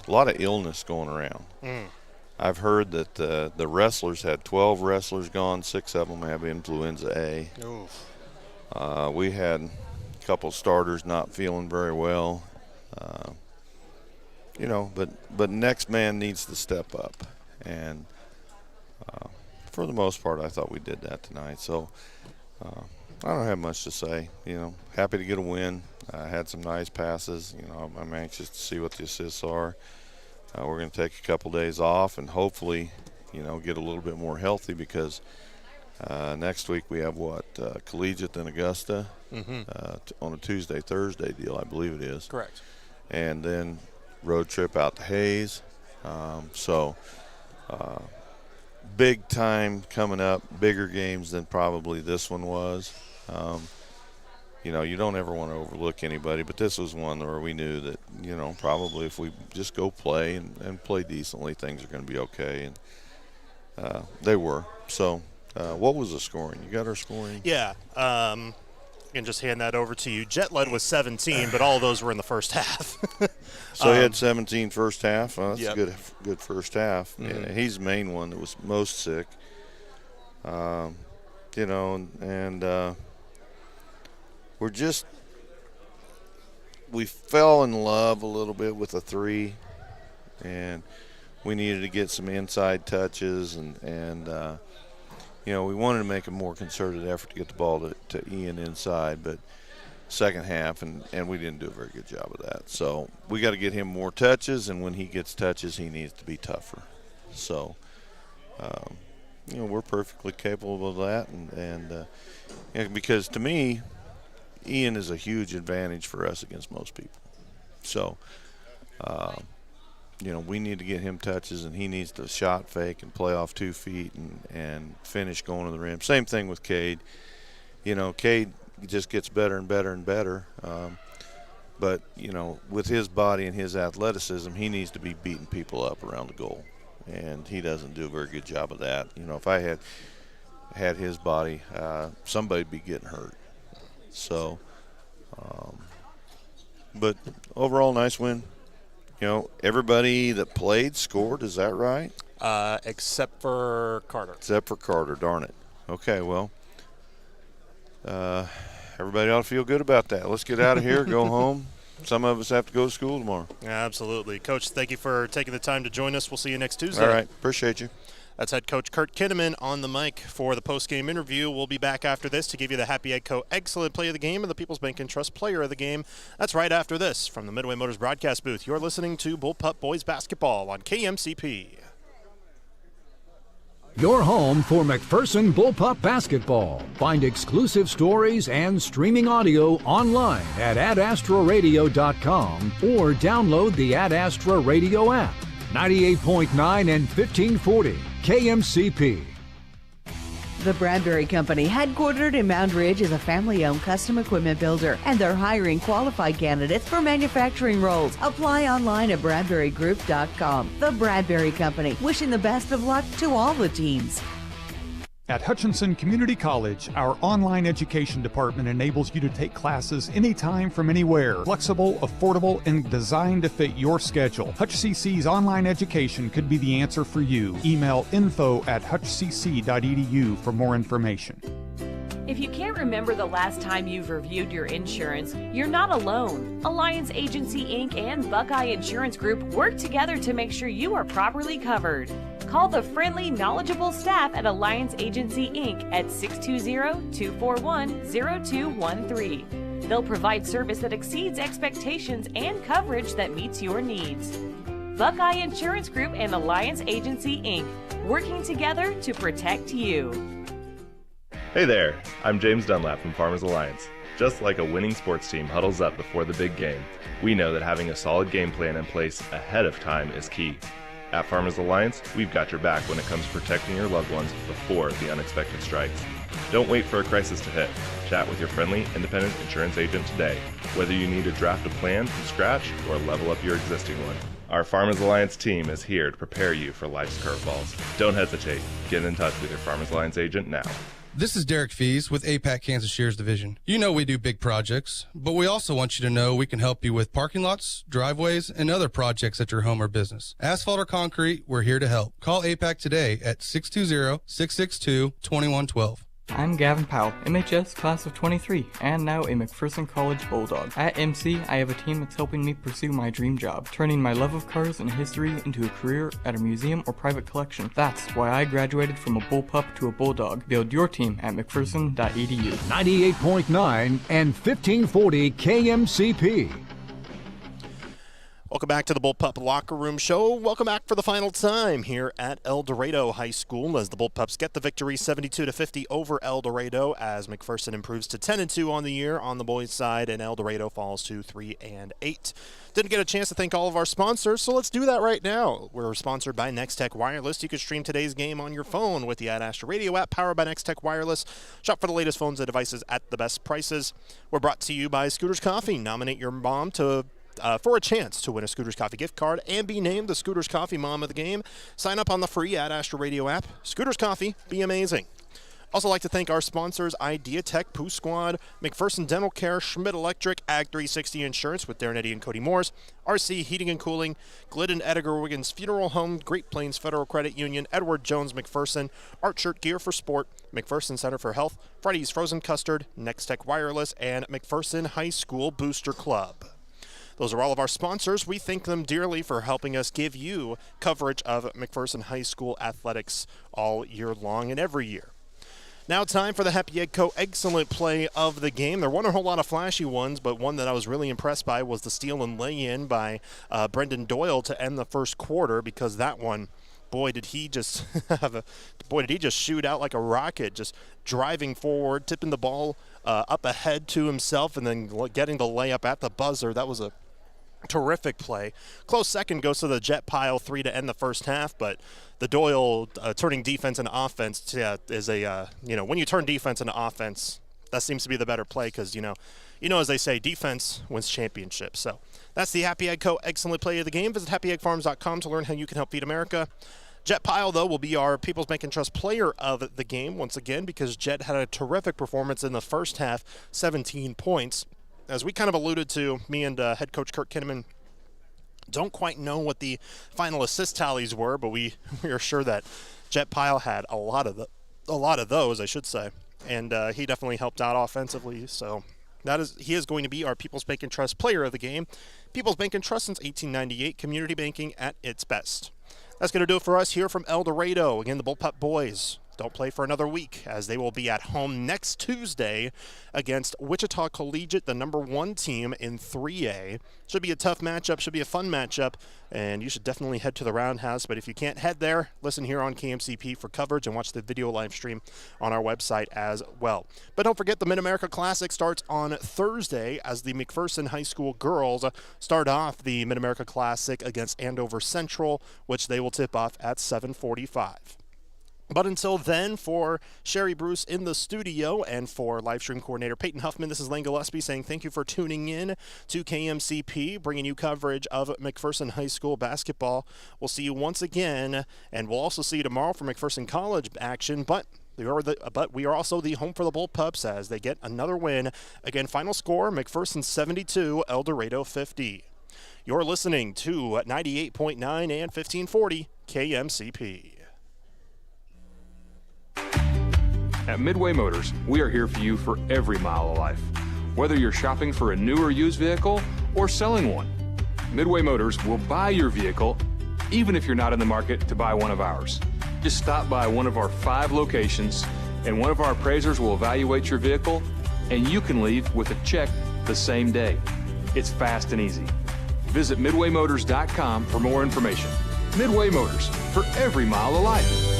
lot of illness going around. I've heard that the wrestlers had 12 wrestlers gone, 6 of them have influenza A. We had a couple starters not feeling very well. But next man needs to step up. And for the most part, I thought we did that tonight. So I don't have much to say. Happy to get a win. Had some nice passes. I'm anxious to see what the assists are. We're going to take a couple days off and hopefully, get a little bit more healthy because next week we have Collegiate in Augusta on a Tuesday, Thursday deal, I believe it is. Correct. And then road trip out to Hayes. Big time coming up, bigger games than probably this one was. You don't ever want to overlook anybody, but this was one where we knew that, probably if we just go play and play decently, things are going to be okay. And they were. So what was the scoring? You got our scoring? Yeah. I can just hand that over to you. Jet led with 17, but all of those were in the first half. So he had 17 first half. Well, that's yep. a good first half. Yeah, he's the main one that was most sick. We fell in love a little bit with a 3, and we needed to get some inside touches, and we wanted to make a more concerted effort to get the ball to Ian inside, but second half, and we didn't do a very good job of that. So we got to get him more touches, and when he gets touches, he needs to be tougher. So, we're perfectly capable of that, and because to me, Ian is a huge advantage for us against most people. So, we need to get him touches, and he needs to shot fake and play off 2 feet and finish going to the rim. Same thing with Cade. Cade just gets better and better and better. But, with his body and his athleticism, he needs to be beating people up around the goal. And he doesn't do a very good job of that. If I had his body, somebody'd be getting hurt. So, but overall, nice win. Everybody that played scored. Is that right? Except for Carter. Except for Carter. Darn it. Okay, well, everybody ought to feel good about that. Let's get out of here, go home. Some of us have to go to school tomorrow. Absolutely. Coach, thank you for taking the time to join us. We'll see you next Tuesday. All right. Appreciate you. That's head coach Kurt Kinnaman on the mic for the post-game interview. We'll be back after this to give you the Happy Egg Co. Excellent Play of the Game and the People's Bank and Trust Player of the Game. That's right after this from the Midway Motors broadcast booth. You're listening to Bullpup Boys Basketball on KMCP. Your home for McPherson Bullpup Basketball. Find exclusive stories and streaming audio online at adastroradio.com or download the Ad Astra Radio app. 98.9 and 1540 KMCP. The Bradbury Company, headquartered in Mound Ridge, is a family-owned custom equipment builder, and they're hiring qualified candidates for manufacturing roles. Apply online at BradburyGroup.com. The Bradbury Company, wishing the best of luck to all the teams. At Hutchinson Community College, our online education department enables you to take classes anytime from anywhere. Flexible, affordable, and designed to fit your schedule. HutchCC's online education could be the answer for you. Email info@hutchcc.edu for more information. If you can't remember the last time you've reviewed your insurance, you're not alone. Alliance Agency Inc. and Buckeye Insurance Group work together to make sure you are properly covered. Call the friendly, knowledgeable staff at Alliance Agency Inc. at 620-241-0213. They'll provide service that exceeds expectations and coverage that meets your needs. Buckeye Insurance Group and Alliance Agency Inc. working together to protect you. Hey there, I'm James Dunlap from Farmers Alliance. Just like a winning sports team huddles up before the big game, we know that having a solid game plan in place ahead of time is key. At Farmers Alliance, we've got your back when it comes to protecting your loved ones before the unexpected strikes. Don't wait for a crisis to hit. Chat with your friendly, independent insurance agent today, whether you need to draft a plan from scratch or level up your existing one. Our Farmers Alliance team is here to prepare you for life's curveballs. Don't hesitate. Get in touch with your Farmers Alliance agent now. This is Derek Fees with APAC Kansas Shares Division. You know we do big projects, but we also want you to know we can help you with parking lots, driveways, and other projects at your home or business. Asphalt or concrete, we're here to help. Call APAC today at 620-662-2112. I'm Gavin Powell, MHS class of 23, and now a McPherson College Bulldog. At MC, I have a team that's helping me pursue my dream job, turning my love of cars and history into a career at a museum or private collection. That's why I graduated from a bullpup to a bulldog. Build your team at mcpherson.edu. 98.9 and 1540 KMCP. Welcome back to the Bullpup Locker Room Show. Welcome back for the final time here at Eldorado High School as the Bullpups get the victory 72-50 over Eldorado as McPherson improves to 10-2 on the year on the boys' side and Eldorado falls to 3-8. Didn't get a chance to thank all of our sponsors, so let's do that right now. We're sponsored by Nextech Wireless. You can stream today's game on your phone with the Ad Astra Radio app powered by Nextech Wireless. Shop for the latest phones and devices at the best prices. We're brought to you by Scooters Coffee. Nominate your mom for a chance to win a Scooters Coffee gift card and be named the Scooters Coffee Mom of the Game. Sign up on the free Ad Astra Radio app. Scooters Coffee, be amazing. Also like to thank our sponsors, Idea Tech, Pooh Squad, McPherson Dental Care, Schmidt Electric, Ag 360 Insurance with Darren Eddy and Cody Morse, RC Heating and Cooling, Glidden Edgar Wiggins Funeral Home, Great Plains Federal Credit Union, Edward Jones McPherson, Art Shirt Gear for Sport, McPherson Center for Health, Freddy's Frozen Custard, Nextech Wireless, and McPherson High School Booster Club. Those are all of our sponsors. We thank them dearly for helping us give you coverage of McPherson High School athletics all year long and every year. Now time for the Happy Egg Co. excellent play of the game. There weren't a whole lot of flashy ones, but one that I was really impressed by was the steal and lay-in by Brendan Doyle to end the first quarter, because that one, boy, did he just shoot out like a rocket, just driving forward, tipping the ball up ahead to himself, and then getting the layup at the buzzer. That was a terrific play. Close second goes to the Jet Pile 3 to end the first half, but the Doyle turning defense into offense is when you turn defense into offense, that seems to be the better play, because as they say, defense wins championships. So that's the Happy Egg Co. excellent play of the game. Visit happyeggfarms.com to learn how you can help feed America. Jet Pile, though, will be our People's Bank and Trust player of the game once again, because Jet had a terrific performance in the first half, 17 points. As we kind of alluded to, me and head coach Kurt Kinnaman don't quite know what the final assist tallies were, but we are sure that Jet Pile had a lot of those, I should say, and he definitely helped out offensively. So he is going to be our People's Bank and Trust player of the game. People's Bank and Trust since 1898, community banking at its best. That's going to do it for us here from Eldorado. Again, the Bullpup boys don't play for another week, as they will be at home next Tuesday against Wichita Collegiate, the number 1 team in 3A. Should be a tough matchup, should be a fun matchup, and you should definitely head to the Roundhouse. But if you can't head there, listen here on KMCP for coverage and watch the video live stream on our website as well. But don't forget, the Mid-America Classic starts on Thursday as the McPherson High School girls start off the Mid-America Classic against Andover Central, which they will tip off at 7:45. But until then, for Sherry Bruce in the studio and for live stream coordinator Peyton Huffman, this is Lane Gillespie saying thank you for tuning in to KMCP, bringing you coverage of McPherson High School basketball. We'll see you once again, and we'll also see you tomorrow for McPherson College action, but we are also the home for the Bullpups as they get another win. Again, final score, McPherson 72, Eldorado 50. You're listening to 98.9 and 1540 KMCP. At Midway Motors, we are here for you for every mile of life. Whether you're shopping for a new or used vehicle or selling one, Midway Motors will buy your vehicle even if you're not in the market to buy one of ours. Just stop by one of our 5 locations and one of our appraisers will evaluate your vehicle and you can leave with a check the same day. It's fast and easy. Visit MidwayMotors.com for more information. Midway Motors, for every mile of life.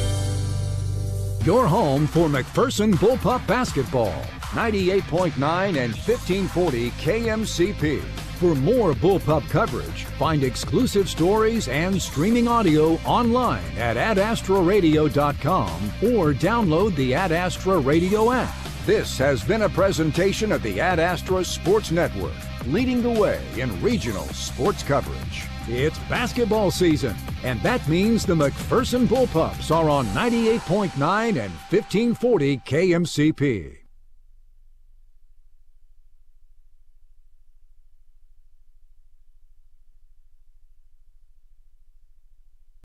Your home for McPherson Bullpup Basketball, 98.9 and 1540 KMCP. For more Bullpup coverage, find exclusive stories and streaming audio online at AdAstraRadio.com or download the Ad Astra Radio app. This has been a presentation of the Ad Astra Sports Network, leading the way in regional sports coverage. It's basketball season, and that means the McPherson Bullpups are on 98.9 and 1540 KMCP.